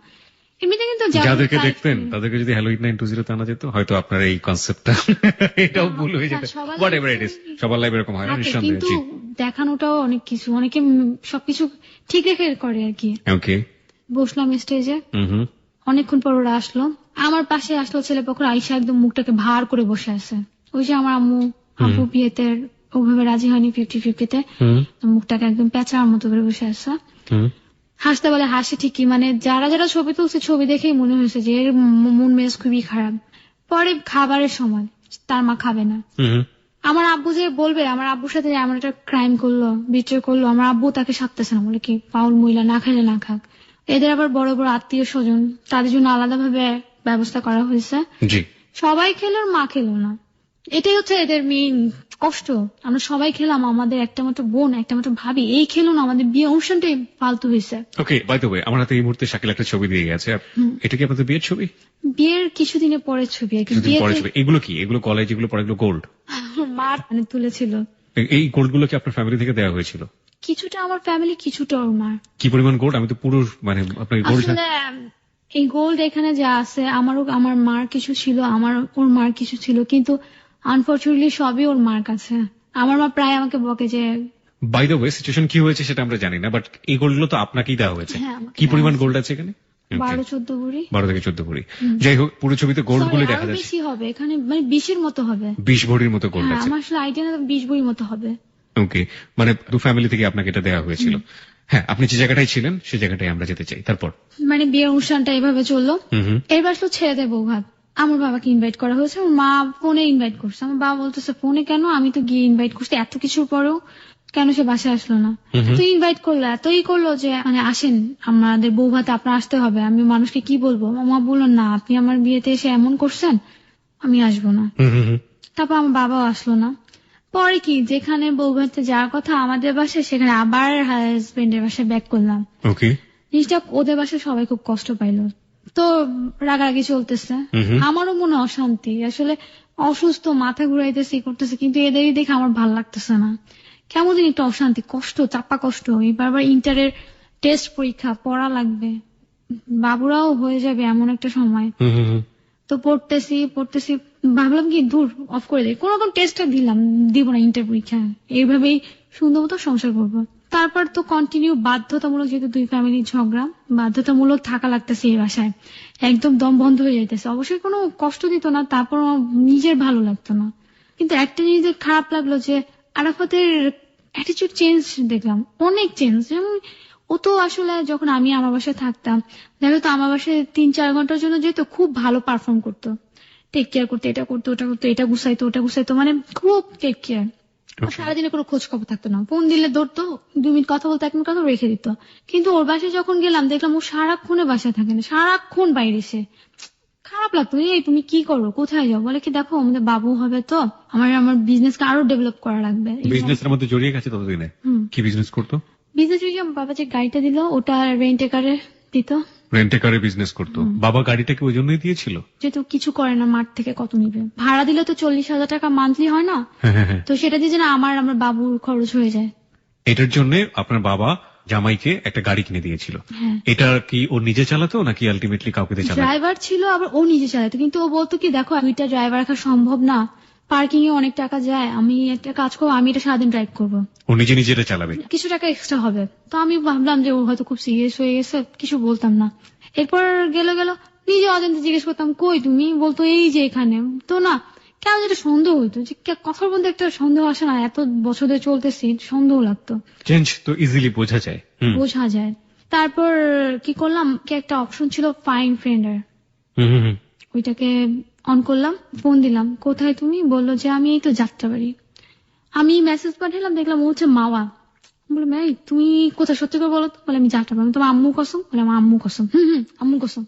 এমনিতে কিন্তু যাদেরকে দেখতেন তাদেরকে যদি হ্যালো 8920 আনা যেত, হয়তো আপনার এই কনসেপ্টটা এটাও ভুল হয়ে যেত। হোয়াটএভার ইট ইজ, সবার লাইফ এরকম হয় না, কিন্তু দেখানোটাও অনেক কিছু, অনেকে সবকিছু ঠিক রেখে করে আর কি। ওকে। বসলাম স্টেজে, অনেকক্ষণ পর ওরা আসলো, আমার পাশে আসলো ছেলেপক্ষ, আইসা একদম মুখটাকে ভার করে বসে আছে। ওই যে আমার আম্মু বিয়েতে ওভাবে রাজি হয়নি 50-50-তে, মুখটাকে একদম পেঁচার মতো করে বসে আছে। হাসতে বলে হাসি ঠিকই, মানে যারা যারা ছবি তুলছে ছবি দেখেই মনে হয়েছে যে এর মন মেজাজ খুবই খারাপ। পরে খাবারের সময় তার মা খাবে না, আমার আব্বু যে বলবে আমার আব্বুর সাথে এমন একটা ক্রাইম করলো, বিট্রে করলো, আমার আব্বু তাকে সাথতেছে না, বলে কি পাউল মহিলা, না খাইলে না খাক। এদের আবার বড় বড় আত্মীয় স্বজন, তাদের জন্য আলাদা ভাবে ব্যবস্থা করা হয়েছে। সবাই খেলো, মা খেলো না। এটাই হচ্ছে এদের মেইন কষ্ট। আমরা সবাই খেলাম, আমাদের একটা মাত্র বোন, একটা মাত্র ভাবি, এই খেলো না, আমাদের বিয়ে অনুষ্ঠানটাই ফালতু হয়েছে। ওকে, বাই দ্য ওয়ে, আমার হাতে এই মুহূর্তে শাকিল একটা ছবি দিয়ে গেছে। এটা কি আপনাদের বিয়ের ছবি? বিয়ের কিছুদিনের পরের ছবি। এগুলো কি? এগুলো কলেজ, এগুলো পরে এগুলো গোল্ড? মা মানে তুলেছিল। এই গোল্ড গুলো কি আপনার ফ্যামিলি থেকে দেওয়া হয়েছিল? কিছুটা আমার ফ্যামিলি, কিছুটা ওর মা। কি পরিমাণ গোল্ড? আমি তো পুরো, মানে আপনার গোল্ড, এই গোল্ড এখানে যা আছে, আমার মার কিছু ছিল, ওর মার কিছু ছিল, কিন্তু আনফরচুনেটলি সবই ওর মার কাছে। আমার মা প্রায় আমাকে বকে যে, বাই দ্য ওয়ে সিচুয়েশন কি হয়েছে সেটা আমরা জানি না, বাট এই গোল্ড গুলো তো আপনাকেই দেওয়া হয়েছে। কি পরিমাণ গোল্ড আছে এখানে? 12-14 ভরি। 12 থেকে 14 ভরি। যাই হোক, পুরো ছবিতে গোল্ড গুলো দেখা যাচ্ছে। বেশি হবে এখানে, মানে 20-এর মতো হবে। 20 ভরির মতো গোল্ড আছে। আমার আসলে আইডিয়া না, 20 ভরির মতো হবে। ওকে, মানে দু ফ্যামিলি থেকে আপনাকে এটা দেওয়া হয়েছিল। হ্যাঁ, আপনি যে জায়গাটায় ছিলেন সেই জায়গাটায় আমরা যেতে চাই। তারপর মানে বিয়ের অনুষ্ঠানটা এভাবে চললো। এবার আসলো ছেলেদের বউ ভাত। আমার বাবাকে ইনভাইট করা হয়েছে, আমার মা ফোনে ইনভাইট করছে। আমার বাবা বলতেছে ফোনে কেন, আমি তো গিয়ে ইনভাইট করছি, এত কিছুর পরেও কেন সে বাসায় আসলো না। তো ইনভাইট করলো, এতই করলো যে মানে আসেন আমাদের বউ ভাতে, আপনার আসতে হবে। আমি মানুষকে কি বলবো? মা বললো না, আপনি আমার বিয়েতে এসে এমন করছেন, আমি আসবো না। তারপর আমার বাবাও আসলো না। পরে কি, যেখানে বউ ভাতে যাওয়ার কথা আমাদের বাসায়, সেখানে আবার হাজবেন্ডের বাসায় ব্যাক করলাম। জিনিসটা ওদের বাসায় সবাই খুব কষ্ট পাইলো, তো রাগারাগি চলতেছে। আমারও মনে অশান্তি, আসলে অসুস্থ, মাথা ঘুরাইতেছে, করতেছে, কিন্তু এদেরই দেখে আমার ভাল লাগতেছে না। কেমন দিন একটা অশান্তি, কষ্ট, চাপা কষ্ট। এবার ইন্টারের টেস্ট পরীক্ষা, পড়া লাগবে, বাবুরাও হয়ে যাবে এমন একটা সময়। তো পড়তেছি ভাবলাম কি দূর অফ করে দিই, কোন রকম টেস্টটা দিব না ইন্টার পরীক্ষা, এইভাবেই সুন্দর মতো সংসার করবো। তারপর তো কন্টিনিউ বাধ্যতামূলক, যেহেতু দুই ফ্যামিলির ঝগড়া, বাধ্যতামূলক থাকা লাগতেছে এই বাসায়, একদম দম বন্ধ হয়ে যাইতেছে। অবশ্যই কোনো কষ্ট দিত না, তারপর নিজের ভালো লাগতো না। কিন্তু একটা জিনিস খারাপ লাগলো যে আরাফাতের অ্যাটিটিউড চেঞ্জ দেখলাম, অনেক চেঞ্জ। যেমন ও তো আসলে যখন আমি আমার বাসায় থাকতাম, দেখো তো আমার বাসায় 3-4 ঘন্টার জন্য যেত, খুব ভালো পারফর্ম করতো, টেক কেয়ার করতো, এটা করতো, ওটা করতো, এটা গুছাইতো, ওটা গুছাইতো, মানে খুব টেক কেয়ার। সারাদিনে কোনো খোঁজ খবর থাকতো না, ফোন দিলে ধরতো, 2 মিনিট কথা বলতো, 1 মিনিট কথা রেখে দিত। কিন্তু ওর বাসায় যখন গেলাম দেখলাম ও সারাক্ষণে বাসায় থাকে না, সারাক্ষণ বাইরে, সে খারাপ লাগতো, এই তুমি কি করো, কোথায় যাও, বলে কি দেখো আমাদের বাবু হবে তো আমার বিজনেসকে আরো ডেভেলপ করা লাগবে। বিজনেসের মধ্যে জড়িয়ে গেছে ততদিনে। কি বিজনেস করতো? বিজনেস বাবা যে গাড়িটা দিল ওটা রেন্টে কারে দিত, রেন্টে কারে বিজনেস করতো। বাবা গাড়িটাকে ওই জন্যই দিয়েছিল? যেহেতু কিছু করে না, মাঠ থেকে কত নিবে, ভাড়া দিলে তো 40,000 টাকা মান্থলি হয় না, তো সেটা দিয়ে যেন আমার বাবুর খরচ হয়ে যায়। এটার জন্য আপনার বাবা জামাইকে একটা গাড়ি কিনে দিয়েছিল। এটা কি ও নিজে চালাতো নাকি আলটিমেটলি কাউকে দিয়ে চালাতো? ড্রাইভার ছিল, আবার ও নিজে চালাতো, কিন্তু ও বলতো কি দেখো দুইটা ড্রাইভার রাখা সম্ভব না, পার্কিং এ অনেক টাকা যায়, আমি একটা কাজ করবো, আমি এটা সারাদিন ড্রাইভ করবো, ও নিজে নিজে এটা চালাবে, কিছু টাকা এক্সট্রা হবে। তো আমি ভাবলাম যে ও হয়তো খুব সিরিয়াস হয়ে গেছে, কিছু বলতাম না। এরপর গেল নিজে অজান্তে জিজ্ঞেস করতাম কই তুমি, বলতো এই যে এখানে। তো না কেন যেটা সন্দেহ হইতো, যে কথার মধ্যে একটা সন্দেহ আসে না, এত বছর ধরে চলতেছি, সন্দেহ লাগতো। চেঞ্জ তো ইজিলি বোঝা যায়। তারপর কি করলাম, কি একটা অপশন ছিল ফাইন ফ্রেন্ডার, ওইটাকে অন করলাম, ফোন দিলাম, কোথায় তুমি, বললো যে আমি এই তো যাত্রাবাড়ি। আমি মেসেজ পাঠালাম, দেখলাম ও হচ্ছে মাওয়া। বললাম এই তুমি কোথায়, সত্যি করে বলো তো, বলে আমি যাত্রাবাড়ি। তোমার আম্মু কসম, বলে আমার আম্মু কসম। আম্মু কসম।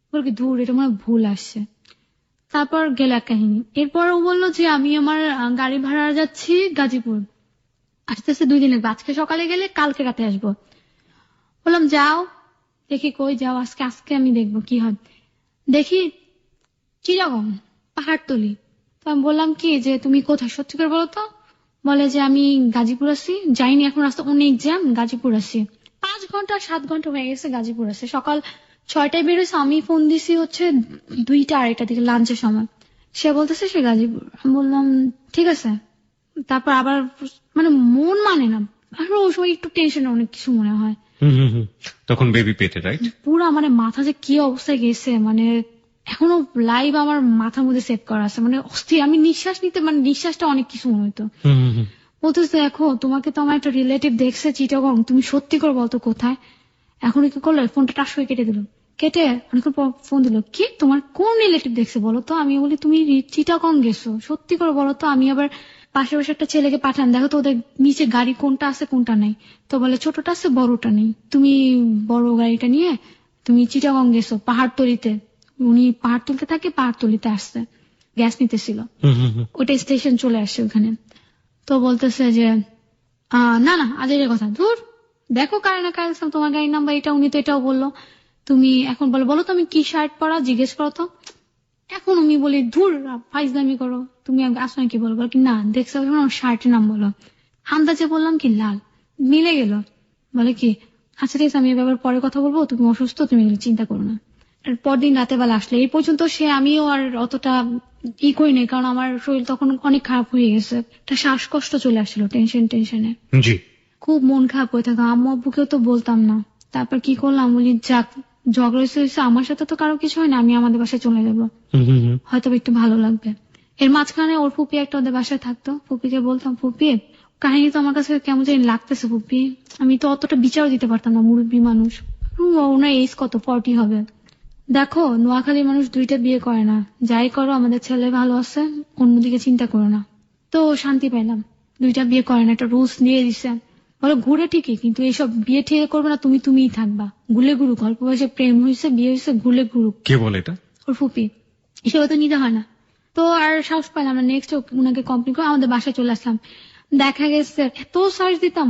বল কি দূর, এটা মনে হয় ভুল আসছে। তারপর গেল এক কাহিনী। এরপর ও বললো যে আমি আমার গাড়ি ভাড়া যাচ্ছি গাজীপুর, আস্তে আস্তে 2 দিন লাগবে, আজকে সকালে গেলে কালকে রাতে আসবো। বললাম যাও, দেখি কই যাও, আজকে আমি দেখবো কি হয়। দেখি চিটাগং পাহাড়তলি। তো আমি বললাম কি যে তুমি কোথায়, সত্যি করে বলো তো, বলে যে আমি গাজীপুর আছি, যাইনি এখন, রাস্তা অনেক জ্যাম, গাজীপুর আছি। 5 ঘন্টা 7 ঘন্টা হয়ে গেছে গাজীপুর আছে, সকাল 6টায় বেরোছে, আমি ফোন দিছি হচ্ছে 2টা 2:30 দিকে লাঞ্চের সময়, সে বলতেছে সে গাজীপুর। আমি বললাম ঠিক আছে। তারপর আবার মন মানে না, আর ওই সময় একটু টেনশন, অনেক কিছু মনে হয়। তখন বেবি পেটে, রাইট? পুরা মাথা যে কি অবস্থায় গেছে, এখনো লাইভ আমার মাথার মধ্যে সেভ করা আছে, অস্থির। আমি নিঃশ্বাস নিতে নিঃশ্বাসটা অনেক কিছু মনে হতো। বলতেছে দেখো তোমাকে তো আমার একটা রিলেটিভ দেখছে চিটাগং, তুমি সত্যি করে বলতো কোথায়। এখন কি করলো, ফোনটা টাস করে কেটে দিল, কেটে অনেকক্ষণ পর ফোন দিল, কি তোমার কোন রিলেটিভ দেখছে বলো তো। আমি বলি তুমি চিটাগং গেছো, সত্যি করে বলো তো। আমি আবার পাশে পাশে একটা ছেলেকে পাঠান, দেখো তো ওদের নিচে গাড়ি কোনটা আছে কোনটা নাই। তো বলে ছোটটা আছে বড়টা নেই, তুমি বড় গাড়িটা নিয়ে তুমি চিটাগং গেছো পাহাড়তলিতে। উনি পাহাড়তলিতে থাকে, পাহাড়তলিতে আসছে, গ্যাস নিতেছিল, ওইটা স্টেশন চলে আসছে ওখানে। তো বলতেছে যে না না আজের কথা, ধুর দেখো কারে না কারে তোমার গাড়ির নাম্বার এটা, উনি তো এটাও বললো। তুমি এখন বলো তো আমি কি শার্ট পরা, জিজ্ঞেস করো তো। এখন আমি বলি ধুর ফাইজলামি করো, তুমি আসো কি বলো, কি না দেখছো আমার শার্টের নাম বলো। আন্দাজে বললাম কি লাল, মিলে গেল। বলে কি আচ্ছা ঠিক আছে, আমি এবার পরে কথা বলবো, তুমি অসুস্থ, তুমি চিন্তা করো না। পরদিন রাতে বেলা আসলে, এই পর্যন্ত সে আমিও আর অতটা করি নাই, কারণ আমার শরীর তখন অনেক খারাপ হয়ে গেছে, একটা শ্বাসকষ্ট চলে আসছিল টেনশনে, খুব মন খারাপ হয়ে থাকা। আম্মু আব্বুকেও তো বলতাম না। তারপর কি করলাম, বলি যাক ঝগড়া হয়েছে, আমার সাথে তো কারো কিছু হয় না, আমি আমাদের বাসায় চলে যাবো, হয়তো একটু ভালো লাগবে। এর মাঝখানে ওর ফুপি একটা ওদের বাসায় থাকতো, ফুপিকে বলতাম ফুপি কাহিনী তো আমার কাছে কেমন জানি লাগতেছে ফুপি, আমি তো অতটা বিচারও দিতে পারতাম না, মুরব্বী মানুষ, ওনার এজ কত 40 হবে। দেখো নোয়াখালীর মানুষ 2টা বিয়ে করে না, যাই করো আমাদের ছেলে ভালো আছে, অন্যদিকে চিন্তা করো না। তো শান্তি পাইলাম, 2টা বিয়ে করে না, একটা রুলস দিয়ে দিছে। বলো ঘুরে ঠিকই, কিন্তু এইসব বিয়ে ঠিক করবে না, তুমিই থাকবা, ঘুলে ঘুরুক, অল্প বয়সে প্রেম হয়েছে, বিয়ে হয়েছে, ঘুলে ঘুরুক। কে বলে এটা? ওর ফুপি। এসব তো নিতে হয় না। তো আর সাহস পাইলাম না, নেক্সট উনাকে কমপ্লেন করে আমাদের বাসায় চলে আসলাম। দেখা গেছে এত সার্চ দিতাম,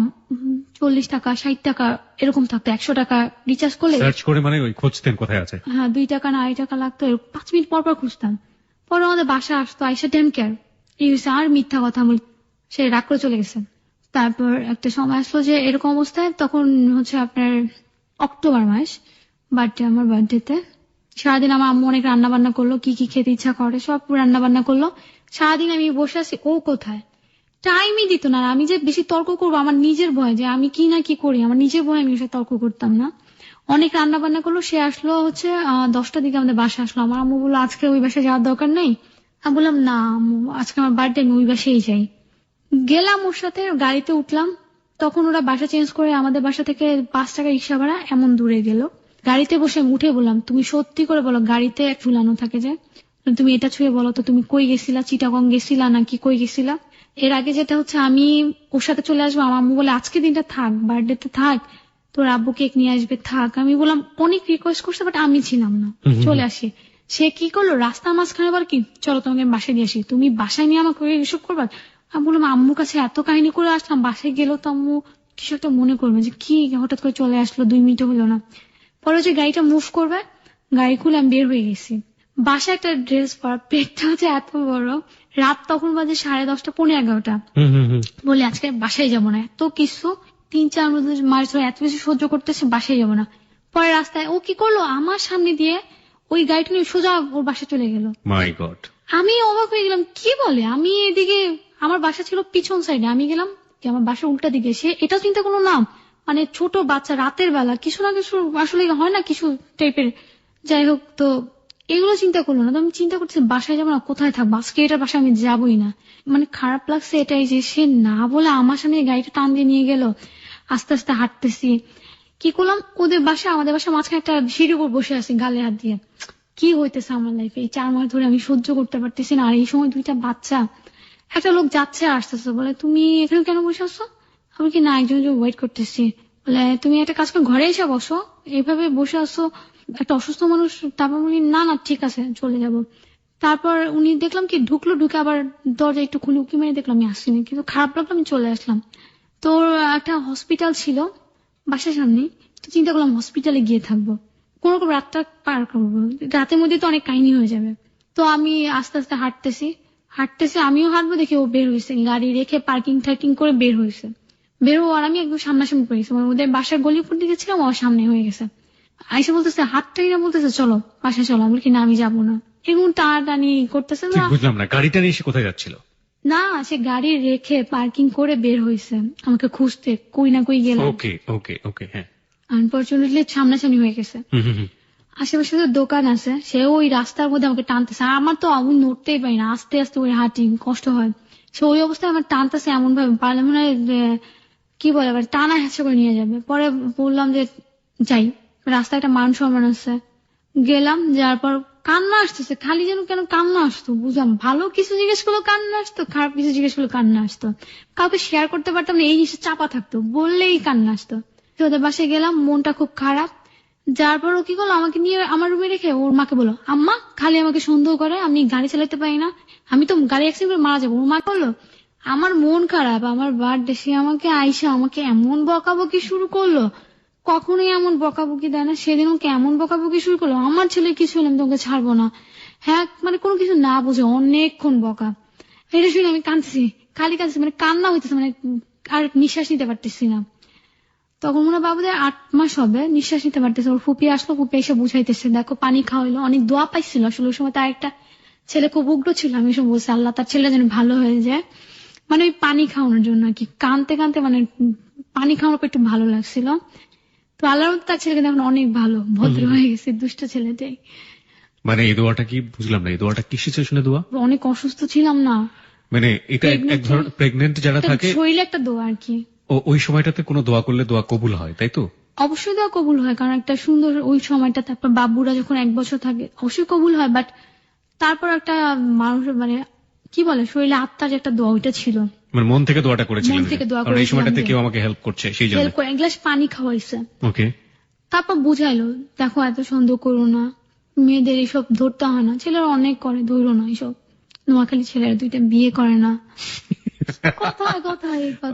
40 টাকা 60 টাকা এরকম থাকতো, 100 টাকা রিচার্জ করলে সার্চ করে ওই খুঁজতেন কোথায় আছে। হ্যাঁ 2 টাকা না 2 টাকা লাগতো, 5 মিনিট পর পর খুঁজতাম। পরে আমাদের বাসা আসতো, আইসা টেম কেয়ার এই হয়েছে, আর মিথ্যা কথা বলি, সে রাগ করে চলে গেছে। তারপর একটা সময় আসলো যে এরকম অবস্থায়, তখন হচ্ছে আপনার অক্টোবর মাস, বার্থডে, আমার বার্থডেতে সারাদিন আমার আম্মু অনেক রান্না বান্না করলো, কি কি খেতে ইচ্ছা করে সব রান্না বান্না করলো। সারাদিন আমি বসে আছি, ও কোথায়, টাইমই দিত না। আমি যে বেশি তর্ক করবো আমার নিজের ভয়, যে আমি কি না কি করি, আমার নিজের ভয় আমি তর্ক করতাম না। অনেক রান্না বান্না করলো, সে আসলো হচ্ছে 10টার দিকে আমাদের বাসা আসলো। আমার আম্মু বললো আজকে ওই বাসায় যাওয়ার দরকার নেই। আমি বললাম না আম্মু আজকে আমার বার্থডে, আমি ওই বাসায় যাই। গেলাম ওর সাথে, গাড়িতে উঠলাম, তখন ওরা বাসা চেঞ্জ করে আমাদের বাসা থেকে 5 টাকা রিক্সা ভাড়া এমন দূরে গেল। গাড়িতে বসে উঠে বললাম তুমি সত্যি করে বলো, গাড়িতে ঝুলানো থাকে যে, তুমি এটা ছুঁয়ে বলো তো তুমি কই গেছিলা, চিটাগং গেছিলা নাকি কই গেছিলা। এর আগে যেটা হচ্ছে আমি ওর সাথে চলে আসবো, আমার আম্মু বলে আজকে দিনটা থাক, বার্থডেতে থাক, তোর আব্বু কেক নিয়ে আসবে থাক। আমি বললাম অনেক রিকোয়েস্ট করছে, বাট আমি ছিলাম না, চলে আসি। সে কি করলো, রাস্তার মাঝখানে বল কি চলো তোমাকে আমি বাসায় দিয়ে আসি, তুমি বাসায় নিয়ে আমাকে এসব করবা। আমি বললাম আম্মুর কাছে এত কাহিনী করে আসলাম, বাসায় গেলেও তো আম্মু কিছু একটা মনে করবে যে কি হঠাৎ করে চলে আসলো, 2 মিনিটও হলো না। পরে যে গাড়িটা মুভ করবে, গাড়ি খুলে আমি বের হয়ে গেছি। বাসায় একটা ড্রেস পরা, পেটটা হচ্ছে এত বড়, রাত তখন বাজে 10:30 পৌনে 11টা। বলি আজকে বাসায় যাবো না, এত কিছু 3-4 মাস ধরে এত কিছু সহ্য করতেছে, বাসায় যাবো না। পরে রাস্তায় ও কি করলো, আমার সামনে দিয়ে ওই গাড়িটা নিয়ে সোজা ওর বাসায় চলে গেল। মাই গড। আমি অবাক হয়ে গেলাম, কি বলে, আমি এদিকে আমার বাসা ছিল পিছন সাইডে, আমি গেলাম যে আমার বাসা উল্টা দিকে, সে এটা চিন্তা কোনো নাম, মানে ছোট বাচ্চা রাতের বেলা কিছু না কিছু আসলে হয় না কিছু টাইপের, যাই হোক। তো এগুলো চিন্তা করলো না, তো আমি চিন্তা করছি বাসায় যাবো না, কোথায় থাকবো, আজকে এটার বাসায় আমি যাবোই না। মানে খারাপ লাগছে এটাই যে সে না বলে আমার সামনে গাড়িটা টান দিয়ে নিয়ে গেল। আস্তে আস্তে হাঁটতেছি, কি করলাম, ওদের বাসা আমাদের বাসা মাঝখানে একটা সিঁড়ির উপর বসে আছি গালে হাত দিয়ে। কি হইতেছে আমার লাইফে, এই 4 মাস ধরে আমি সহ্য করতে পারতেছি না। আর এই সময় 2টা বাচ্চা, একটা লোক যাচ্ছে আসতেছে, বলে তুমি এখানে কেন বসে আসছো? আমি কি না, একজন ওয়েট করতেছি। বলে তুমি একটা কাজ করে ঘরে এসে বসো, এইভাবে বসে আসো একটা অসুস্থ মানুষ। তারপর বলি না না ঠিক আছে চলে যাব। তারপর উনি দেখলাম কি ঢুকলো, ঢুকে আবার দরজা একটু খুলে উকি মেরে দেখলাম আমি আসিনি, কিন্তু খারাপ লাগলো, আমি চলে আসলাম। তো একটা হসপিটাল ছিল বাসার সামনে, তো চিন্তা করলাম হসপিটালে গিয়ে থাকবো, কোন রকম রাতটা পার করবো, রাতের মধ্যে তো অনেক কাহিনী হয়ে যাবে। তো আমি আস্তে আস্তে হাঁটতেছি, আমিও হাঁটবো দেখি ও বের হয়েছে, গাড়ি রেখে পার্কিং টার্কিং করে বের হয়েছে। বের হওয়ার আমি একদম সামনাসামনি পড়েছি, মানে ওদের বাসার গলিপুর দিকে ছিলাম, ওর সামনে হয়ে গেছে। আইসা বলতেছে হাতটাই না, বলতেছে চলো বাসায় চলো। আমি বলি না আমি যাবো না, এরকম টানাটানি করতেছে না। বুঝলাম না, গাড়িটা নিয়ে সে কোথায় যাচ্ছিল? না সে গাড়ি রেখে পার্কিং করে বের হয়েছে আমাকে খুঁজতে, কই না কই গেলাম। ওকে ওকে ওকে, হ্যাঁ। আনফরচুনেটলি সামনাসামনি হয়ে গেছে। আশেপাশে তো দোকান আছে, সে ওই রাস্তার মধ্যে আমাকে টানতেছে, আমার তো আমি নড়তেই পারি না, আস্তে আস্তে ওই হাঁটি কষ্ট হয়। সে ওই অবস্থায় আমার টানতেছে এমন ভাবে, পারলে মনে হয় কি বলে আবার টানা হেঁচা করে নিয়ে যাবে। পরে বললাম যে যাই, রাস্তায় একটা মান সম্মান আছে, গেলাম। যার পর কান্না আসতেছে, খালি যেন কেন কান্না আসতো বুঝলাম, ভালো কিছু জিজ্ঞেস করলো কান্না আসতো, খারাপ কিছু জিজ্ঞেস করলো কান্না আসতো, কাউকে শেয়ার করতে পারতাম না, এই জিনিসটা চাপা থাকতো, বললেই কান্না আসতো। তো ওদের বাসায় গেলাম, মনটা খুব খারাপ। যার পর ও কি করলো, আমাকে নিয়ে আমার রুমে রেখে ওর মাকে বলো আম্মা খালি আমাকে সন্দেহ করে, আমি গাড়ি চালাতে পারি না, আমি তো গাড়ি অ্যাক্সিডেন্ট করে মারা যাবো। ওর মা করলো, আমার মন খারাপ, আমার বার্থডে, সে আমাকে আইসা আমাকে এমন বকাবকি শুরু করলো, কখনোই এমন বকাবকি দেয় না, সেদিন ওকে এমন বকাবকি শুরু করলো, আমার ছেলে কিছু হলে আমি তোকে ছাড়বো না। হ্যাঁ মানে কোনো কিছু না বুঝে অনেকক্ষণ বকা। এটা শুনে আমি কাঁদছি, খালি কাঁদছি, মানে কান্না হইতেছে, মানে আর নিঃশ্বাস নিতে পারতেছি না। তখন মনে হয় বাবুদের 8 মাস হবে, নিঃশ্বাস নিতে পারতেছে। ওর ফুপি আসলো, ফুপি এসে বুঝাইতেছে দেখো পানি খাওয়াইলো, অনেক দোয়া পাইছিল আসলে ওই সময়। তার একটা ছেলে খুব উগ্র ছিল, আমি সব বলছি আল্লাহ তার ছেলে যেন ভালো হয়ে যায়, মানে ওই পানি খাওয়ানোর জন্য আর কি, কানতে কানতে মানে পানি খাওয়ানোর পর একটু ভালো লাগছিল। তো আল্লাহর তার ছেলেকে এখন অনেক ভালো ভদ্র হয়ে গেছে, দুষ্ট ছেলেটাই। মানে এই দোয়াটা কি, বুঝলাম না, এই দোয়াটা কি সিচুয়েশনে দোয়া? অনেক অসুস্থ ছিলাম না, মানে এটা এক ধরনের প্রেগনেন্ট যারা থাকে শরীরে একটা দোয়া আর কি। ওই সময়টাতে কোনো দোয়া করলে দোয়া কবুল হয়, তাই তো? অবশ্যই দোয়া কবুল হয়, কারণ একটা সুন্দর ওই সময়টা, তারপর বাবুরা যখন 1 বছর থাকে অবশ্যই কবুল হয়। বাট তারপর একটা মানুষের মানে কি বলে শরীরে আত্মার যে একটা দোয়া, ওইটা ছিল, মানে মন থেকে দোয়াটা করেছিলেন? মন থেকে দোয়া কারণ এই সময়টাতে করেছিলাম, কেউ আমাকে হেল্প করছে সেই জন্য। হেল্প করে 1 গ্লাস পানি খাওয়াইছে। ওকে। তারপর বুঝাইলো দেখো এত সন্দেহ করো না, মেয়েদের এইসব ধরতে হয় না, ছেলেরা অনেক করে, ধরো না এইসব, নোয়াখালী ছেলেরা 2টা বিয়ে করে না।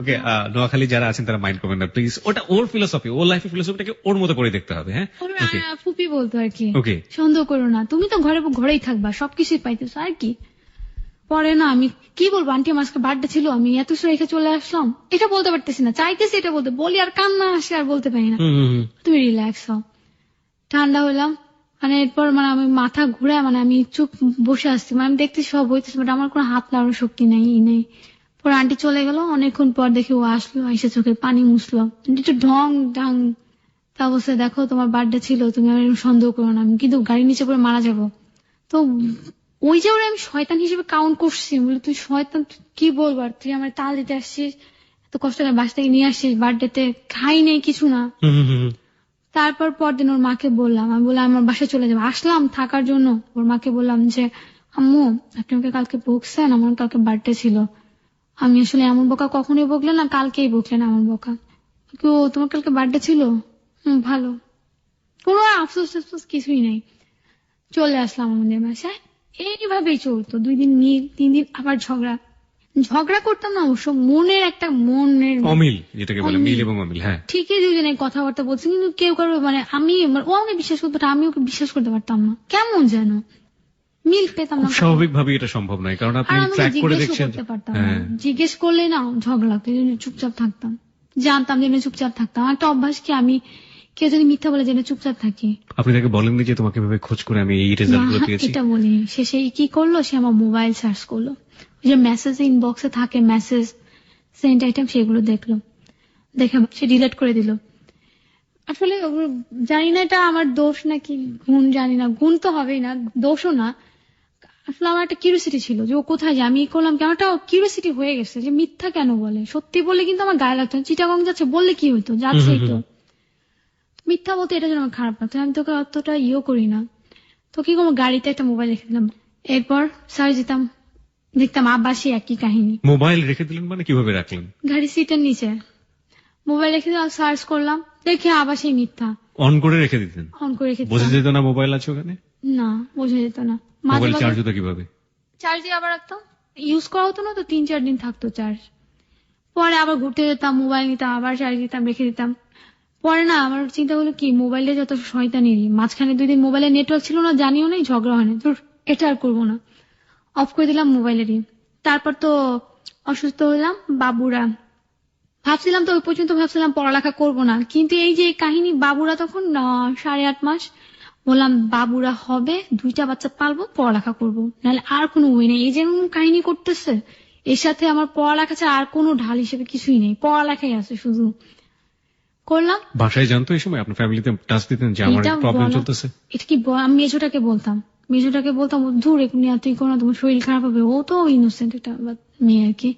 ওকে, নোয়াখালী যারা আছেন তারা মাইন্ড করবেন না প্লিজ, ওটা ওর ফিলোসফি, ওর লাইফের ফিলোসফিটাকে ওর মতো করে দেখতে হবে। হ্যাঁ ওকে, ফুপি বলতো আর কি, ওকে সন্দেহ করো না, তুমি তো ঘরেই থাকবা, সবকিছুই পাইতেছো আর কি। পরে না আমি কি বলবো, আন্টি আমার আজকে বার্থডে ছিল, আমি এত রেখে চলে আসলাম, এটা বলতে পারতেছি না, চাইতেছি এটা বলতে, বলি আর কান্না আসে আর বলতে পারি না। তুমি রিল্যাক্স হও, ঠান্ডা হইলাম। মানে এরপর মানে আমি মাথা ঘুরে, মানে আমি চুপ বসে আসছি, মানে আমি দেখতে সব হইতেছে, বাট আমার কোনো হাত লাগানোর শক্তি নেই। পরে আন্টি চলে গেল, অনেকক্ষণ পর দেখি ও আসলো, এসে চোখের পানি মুছলো, একটু ঢং ঢং, তা বলছে দেখো তোমার বার্থডে ছিল, তুমি আমার সন্দেহ করো না, আমি কিন্তু গাড়ির নিচে পড়ে মারা যাবো। তো ওই যে ওরা আমি শয়তান হিসেবে কাউন্ট করছি, বলে তুই শয়তান, কি বলবো আর, তুই আমার তাল দিতে আসছিস, এত কষ্ট করে বাস থেকে নিয়ে আসছিস, বার্থডেতে খাই নেই কিছু না। তারপর পরদিন ওর মাকে বললাম, আমি বললাম আমার বাসায় চলে যাবো, আসলাম থাকার জন্য। ওর মাকে বললাম যে আম্মু আপনি আমাকে কালকে বকছেন, আমার কালকে বার্থডে ছিল, আমি আসলে এমন বকা কখনোই বকলেন না, কালকেই বকলেন এমন বকা। ও তোমার কালকে বার্থডে ছিল, ভালো, কোনো আফসোস টাফসোস কিছুই নেই। চলে আসলাম আমাদের বাসায়। এইভাবেই চলতো 2 দিন, 3 দিন, আবার ঝগড়া করতাম না অবশ্য, মনের অমিল, যেটাকে বলে অমিল। মিল এবং অমিল। হ্যাঁ, ঠিকই দুজনে কথাবার্তা বলছি, কিন্তু কেউ কারো মানে ও আমাকে বিশ্বাস করতো না, আমি ওকে বিশ্বাস করতে পারতাম না, কেমন যেন মিল পেতাম না। খুব স্বাভাবিকভাবে এটা সম্ভব নয়, কারণ আপনি আর আমি ট্র্যাক করে জিজ্ঞেসও দেখছেন। করতে পারতাম না, হ্যাঁ, জিজ্ঞেস করলে না ঝগড়া লাগতো, এই জন্য চুপচাপ থাকতাম, জানতাম যে চুপচাপ থাকতাম। একটা অভ্যাস কি, আমি কেউ যদি মিথ্যা বলে জেনে চুপচাপ থাকি। আপনি তাকে বলেননি যে তোমাকে ভেবে খোঁজ করে আমি এই রেজাল্ট গুলো না, পেয়েছি? এটা বলিনি। সে কি করলো, সে আমার মোবাইল সার্চ করলো, ওই যে মেসেজ ইনবক্সে থাকে মেসেজ সেন্ট আইটেম, সেগুলো দেখে সে ডিলিট করে দিল। আসলে জানি না এটা আমার দোষ নাকি গুণ, জানি না, গুণ তো হবেই না, দোষও না। আসলে আমার একটা কিউরিওসিটি ছিল যে ও কোথায় যায়, আমি করলাম কেন, একটা কিউরিওসিটি হয়ে গেছে যে মিথ্যা কেন বলে। সত্যি বলে কিন্তু আমার গায়ে লাগতো না, চিটাগং যাচ্ছে বললে কি হইতো, যাচ্ছেই তো। মিথ্যা বলতে এটা যেন আমার খারাপ লাগতো, আমি তোকে অতটা করি না। তো কি করবো, গাড়িতে একটা মোবাইল রেখে দিলাম, এরপর সার্চ দিতাম, দেখতাম আবার সেই একই কাহিনী। মোবাইল রেখে দিলেন মানে কিভাবে রাখলেন? গাড়ি সিটের নিচে মোবাইল রেখে দিলাম, সার্চ করলাম, দেখে আবার সেই মিথ্যা। অন করে রেখে দিতেন? অন করে রেখে বোঝা দিতাম যেত না মোবাইল আছে ওখানে? না, বোঝা যেত না। মাঝে মোবাইল চার্জ মাঝে হতো কিভাবে? চার্জ দিয়ে আবার রাখতাম, ইউজ করা হতো না তো, 3-4 দিন থাকতো চার্জ। পরে আবার ঘুরতে যেতাম, মোবাইল নিতাম, আবার চার্জ দিতাম, রেখে দিতাম। পরে না আমার চিন্তা হলো কি, মোবাইলে যত শয়তানি, মাঝখানে 2 দিন মোবাইলের নেটওয়ার্ক ছিল না, জানিও নাই, ঝগড়া হয় না, তো এটা আর করবো না, অফ করে দিলাম মোবাইলেরই। তারপর তো অসুস্থ হলাম, বাবুরা ভাবছিলাম তো ওই পর্যন্ত ভাবছিলাম পড়ালেখা করব না, কিন্তু এই যে এই কাহিনী, বাবুরা তখন 8.5 মাস, বললাম বাবুরা হবে, 2টা বাচ্চা পালবো, পড়ালেখা করব, নাহলে আর কোনো ওয়ে নেই। এই যে কাহিনী করতেছে, এর সাথে আমার পড়ালেখা ছাড়া আর কোনো ঢাল হিসেবে কিছুই নেই, পড়ালেখাই আছে শুধু। করলাম। বাসায় জানতো এই সময়? আপনার ফ্যামিলিতে টাচ দিতেন যে আমার প্রবলেম চলতেছে? এটা কি আমি মেজোটাকে বলতাম ধুর এগুলি তুই কোনো, তোমার শরীর খারাপ হবে, ও তো ইনোসেন্ট একটা মেয়ে আর কি।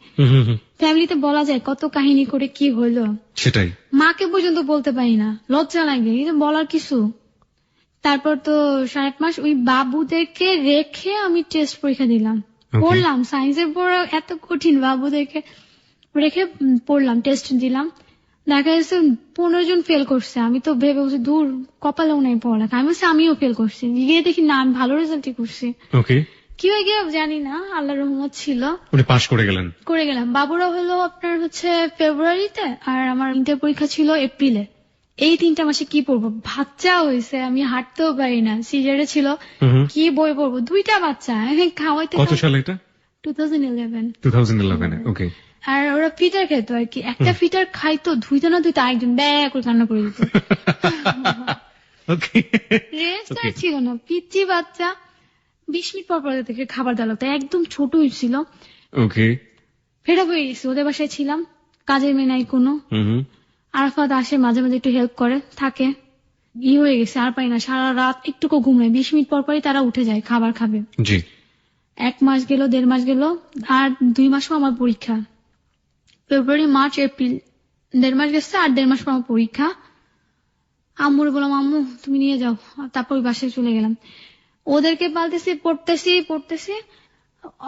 ফ্যামিলিতে বলা যায় কত কাহিনী করে কি হলো, সেটাই মাকে পর্যন্ত বলতে পারি না, লজ্জা লাগে এটা বলার কিছু। তারপর তো 7.5 মাস ওই বাবুদেরকে রেখে আমি টেস্ট পরীক্ষা দিলাম, পড়লাম, সায়েন্সের পর এত কঠিন, বাবুদেরকে রেখে পড়লাম, টেস্ট দিলাম, দেখা যাচ্ছে 15 জন ফেল করছে। আমি তো ভেবে বলছি দূর, কপালেও নাই পড়ালেখা, আমিও ফেল করছি, গিয়ে দেখি না আমি ভালো রেজাল্টই করছি। ওকে, কি হয়ে গিয়ে জানি না, আল্লাহর রহমত ছিল, উনি পাস করে গেলাম। বাবুরা হলো আপনার ফেব্রুয়ারিতে, আর আমার ইন্টার পরীক্ষা ছিল এপ্রিলে। এই 3টা মাসে কি পড়বো, বাচ্চা হয়েছে, আমি হাঁটতেও পারি না, সিজারে ছিল, কি বই পড়বো, 2টা বাচ্চা খাওয়াইতে। কত সালে এটা? 2011। ওকে। আর ওরা ফিটার খেতো আর কি, একটা ফিটার খাইতো, ধুইতো না ধুইতো, আরেকজন ব্যাগ করে কান্না করে দিত। রেস্ট আর ছিল না, পিচ্চি বাচ্চা, 20 মিনিট পর পর থেকে খাবার দেওয়া লাগতো, একদম ছোট ছিল। ওকে, ফেরা হয়ে গেছি, ওদের বাসায় ছিলাম, কাজের মেয়ে নাই কোনো। আরাফাত আসে মাঝে মাঝে, একটু হেল্প করে থাকে, হয়ে গেছে, আর পাই না, সারা রাত একটুকু ঘুম নাই, 20 মিনিট পর পরই তারা উঠে যায় খাবার খাবে। 1 মাস গেল, 1.5 মাস গেল, আর 2 মাসও আমার পরীক্ষা, ফেব্রুয়ারি, মার্চ, এপ্রিল, 1.5 মাস গেছে, আর 1.5 মাস পর আমার পরীক্ষা। আম্মুরে বললাম আম্মু তুমি নিয়ে যাও, তারপর ওই বাসায় চলে গেলাম, ওদেরকে পালতেছি, পড়তেছি,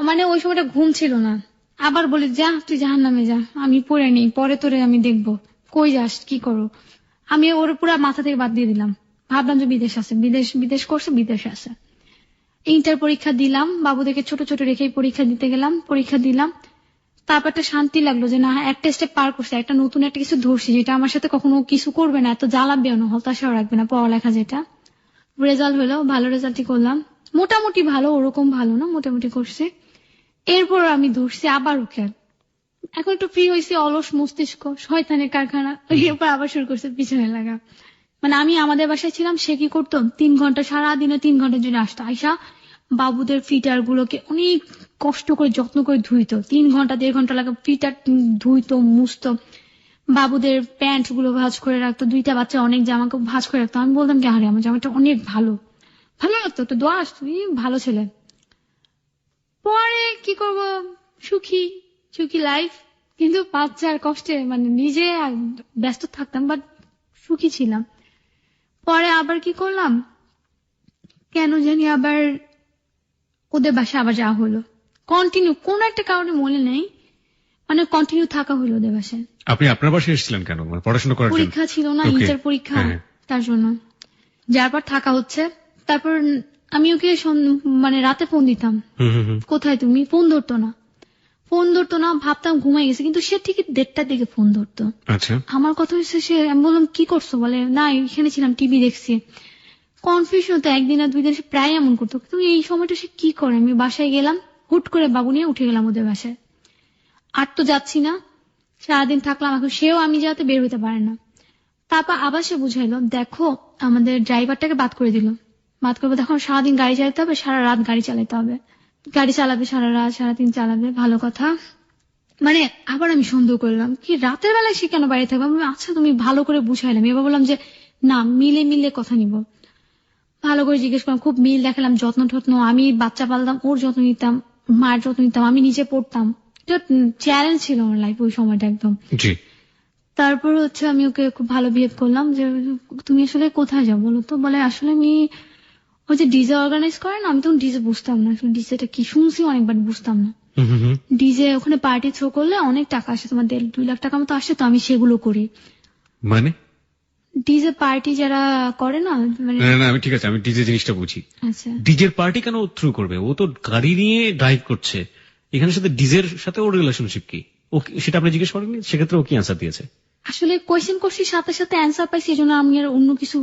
মানে ওই সময়টা ঘুম ছিল না। আবার বলি যা তুই জাহান্নামে যা, আমি পড়ে নেই, পরে তোরে আমি দেখবো, কই যাস কি করো। আমি ওর পুরো মাথা থেকে বাদ দিয়ে দিলাম, ভাবলাম যে বিদেশ আছে, বিদেশ করছে, বিদেশে আছে। ইন্টার পরীক্ষা দিলাম, বাবুদেরকে ছোট ছোট রেখেই পরীক্ষা দিতে গেলাম, পরীক্ষা দিলাম। তারপর একটা শান্তি লাগলো যে না, একটা স্টেপ পার করছে, একটা নতুন একটা কিছু ধরছি, যেটা আমার সাথে কখনো কিছু করবে না, এত জ্বালাবেও না, হতাশাও রাখবে না, পড়ালেখা যেটা। রেজাল্ট হলো, ভালো রেজাল্টই করলাম, মোটামুটি ভালো, ওরকম ভালো না, মোটামুটি করছে। এরপর আমি ধরছি আবার ওকে, এখন একটু ফ্রি হয়েছি, অলস মস্তিষ্ক, শয়তানের কারখানা, এরপর আবার শুরু করছে পিছনে লাগা। মানে আমি আমাদের বাসায় ছিলাম, সে কি করতো, 3 ঘন্টা, সারাদিনে 3 ঘন্টার জন্য আসতো, আইসা বাবুদের ফিটার গুলোকে অনেক কষ্ট করে যত্ন করে ধুইতো, 3 ঘন্টা 1.5 ঘন্টা লাগে, ফিটার ধুইতো, মুছতো, বাবুদের প্যান্ট গুলো ভাঁজ করে রাখতো, 2টা বাচ্চা অনেক জামাকে ভাঁজ করে রাখতো। আমি বলতাম কি আরে আমার জামাটা অনেক ভালো লাগতো, তো দোয়া আসতো, ভালো ছেলে। পরে কি করব, সুখী লাইফ, কিন্তু বাচ্চার কষ্টে মানে নিজে ব্যস্ত থাকতাম, বাট সুখী ছিলাম। পরে আবার কি করলাম, কেন জানি আবার ওদের বাসায় আবার যাওয়া হলো, কন্টিনিউ, কোন একটা কারণে মনে নেই, মানে কন্টিনিউ থাকা হলো ওদের বাসায়। আপনি আপনার বাসায় এসেছিলেন কেন? মানে পড়াশোনা করার জন্য? পরীক্ষা ছিল না, ইন্টার পরীক্ষা, তার জন্য। যার পর থাকা হচ্ছে। তারপর আমি ওকে মানে রাতে ফোন দিতাম, কোথায় তুমি, ফোন ধরতো না, ভাবতাম ঘুমাই গেছে, কিন্তু সে ঠিক 1:30টার দিকে ফোন ধরতো। আচ্ছা, আমার কথা হচ্ছে সে, আমি বললাম কি করছো, বলে না এখানে ছিলাম, টিভি দেখছি। কনফিউশন হতো, 1 দিন আর 2 দিন সে প্রায় এমন করতো, কিন্তু এই সময়টা সে কি করে। আমি বাসায় গেলাম, হুট করে বাবু নিয়ে উঠে গেলাম ওদের বাসায়, আর তো যাচ্ছি না, সারাদিন থাকলাম, এখন সেও আমি যাতে বের হতে পারে না। তারপর আবার সে বুঝাইলো, দেখো আমাদের ড্রাইভারটাকে বাদ করে দিল, বাদ করবো, দেখো সারাদিন গাড়ি চালাতে হবে, সারা রাত গাড়ি চালাতে হবে, গাড়ি চালাবে সারা রাত, সারাদিন চালাবে, ভালো কথা। মানে আবার আমি সন্দেহ করলাম কি রাতের বেলায় সে কেন বাইরে থাকবে। আমি বললাম, আচ্ছা তুমি ভালো করে বুঝাইলাম, এবার বললাম যে না, মিলে কথা নিব, ভালো করে জিজ্ঞেস করলাম, খুব মিল দেখালাম, যত্ন টত্ন, আমি বাচ্চা পালতাম, ওর যত্ন নিতাম, মায়ের যত্ন নিতাম, আমি নিজে পড়তাম, এটা চ্যালেঞ্জ ছিল আমার লাইফ ওই সময়টা একদম। জি, তারপর হচ্ছে আমি ওকে খুব ভালো বিহেভ করলাম, যে তুমি আসলে কোথায় যাও বলো তো, বলে আসলে আমি ওই যে ডিজে অর্গানাইজ করে না, আমি তখন ডিজে বুঝতাম না, আসলে ডিজেটা কি, শুনছি অনেকবার, বুঝতাম না। ডিজে ওখানে পার্টি থ্রো করলে অনেক টাকা আসে, তোমার 1.5-2 লাখ টাকা মতো আসে, তো আমি সেগুলো করি। মানে ডিজে পার্টি যারা করে না, মানে না আমি ঠিক আছে, আমি ডিজে জিনিসটা বুঝি। আচ্ছা, ডিজের পার্টি কেন থ্রু করবে? ও তো গাড়ি নিয়ে ড্রাইভ করছে, এখানে সাথে ডিজের সাথে ওর রিলেশনশিপ কি? ও সেটা আপনি জিজ্ঞেস করেননি? সেক্ষেত্রে ও কি অ্যান্সার দিয়েছে? আসলে কোয়েশ্চেন করছি, সাথে সাথে অ্যান্সার পাইছি, এই জন্য আমি আর অন্য কিছু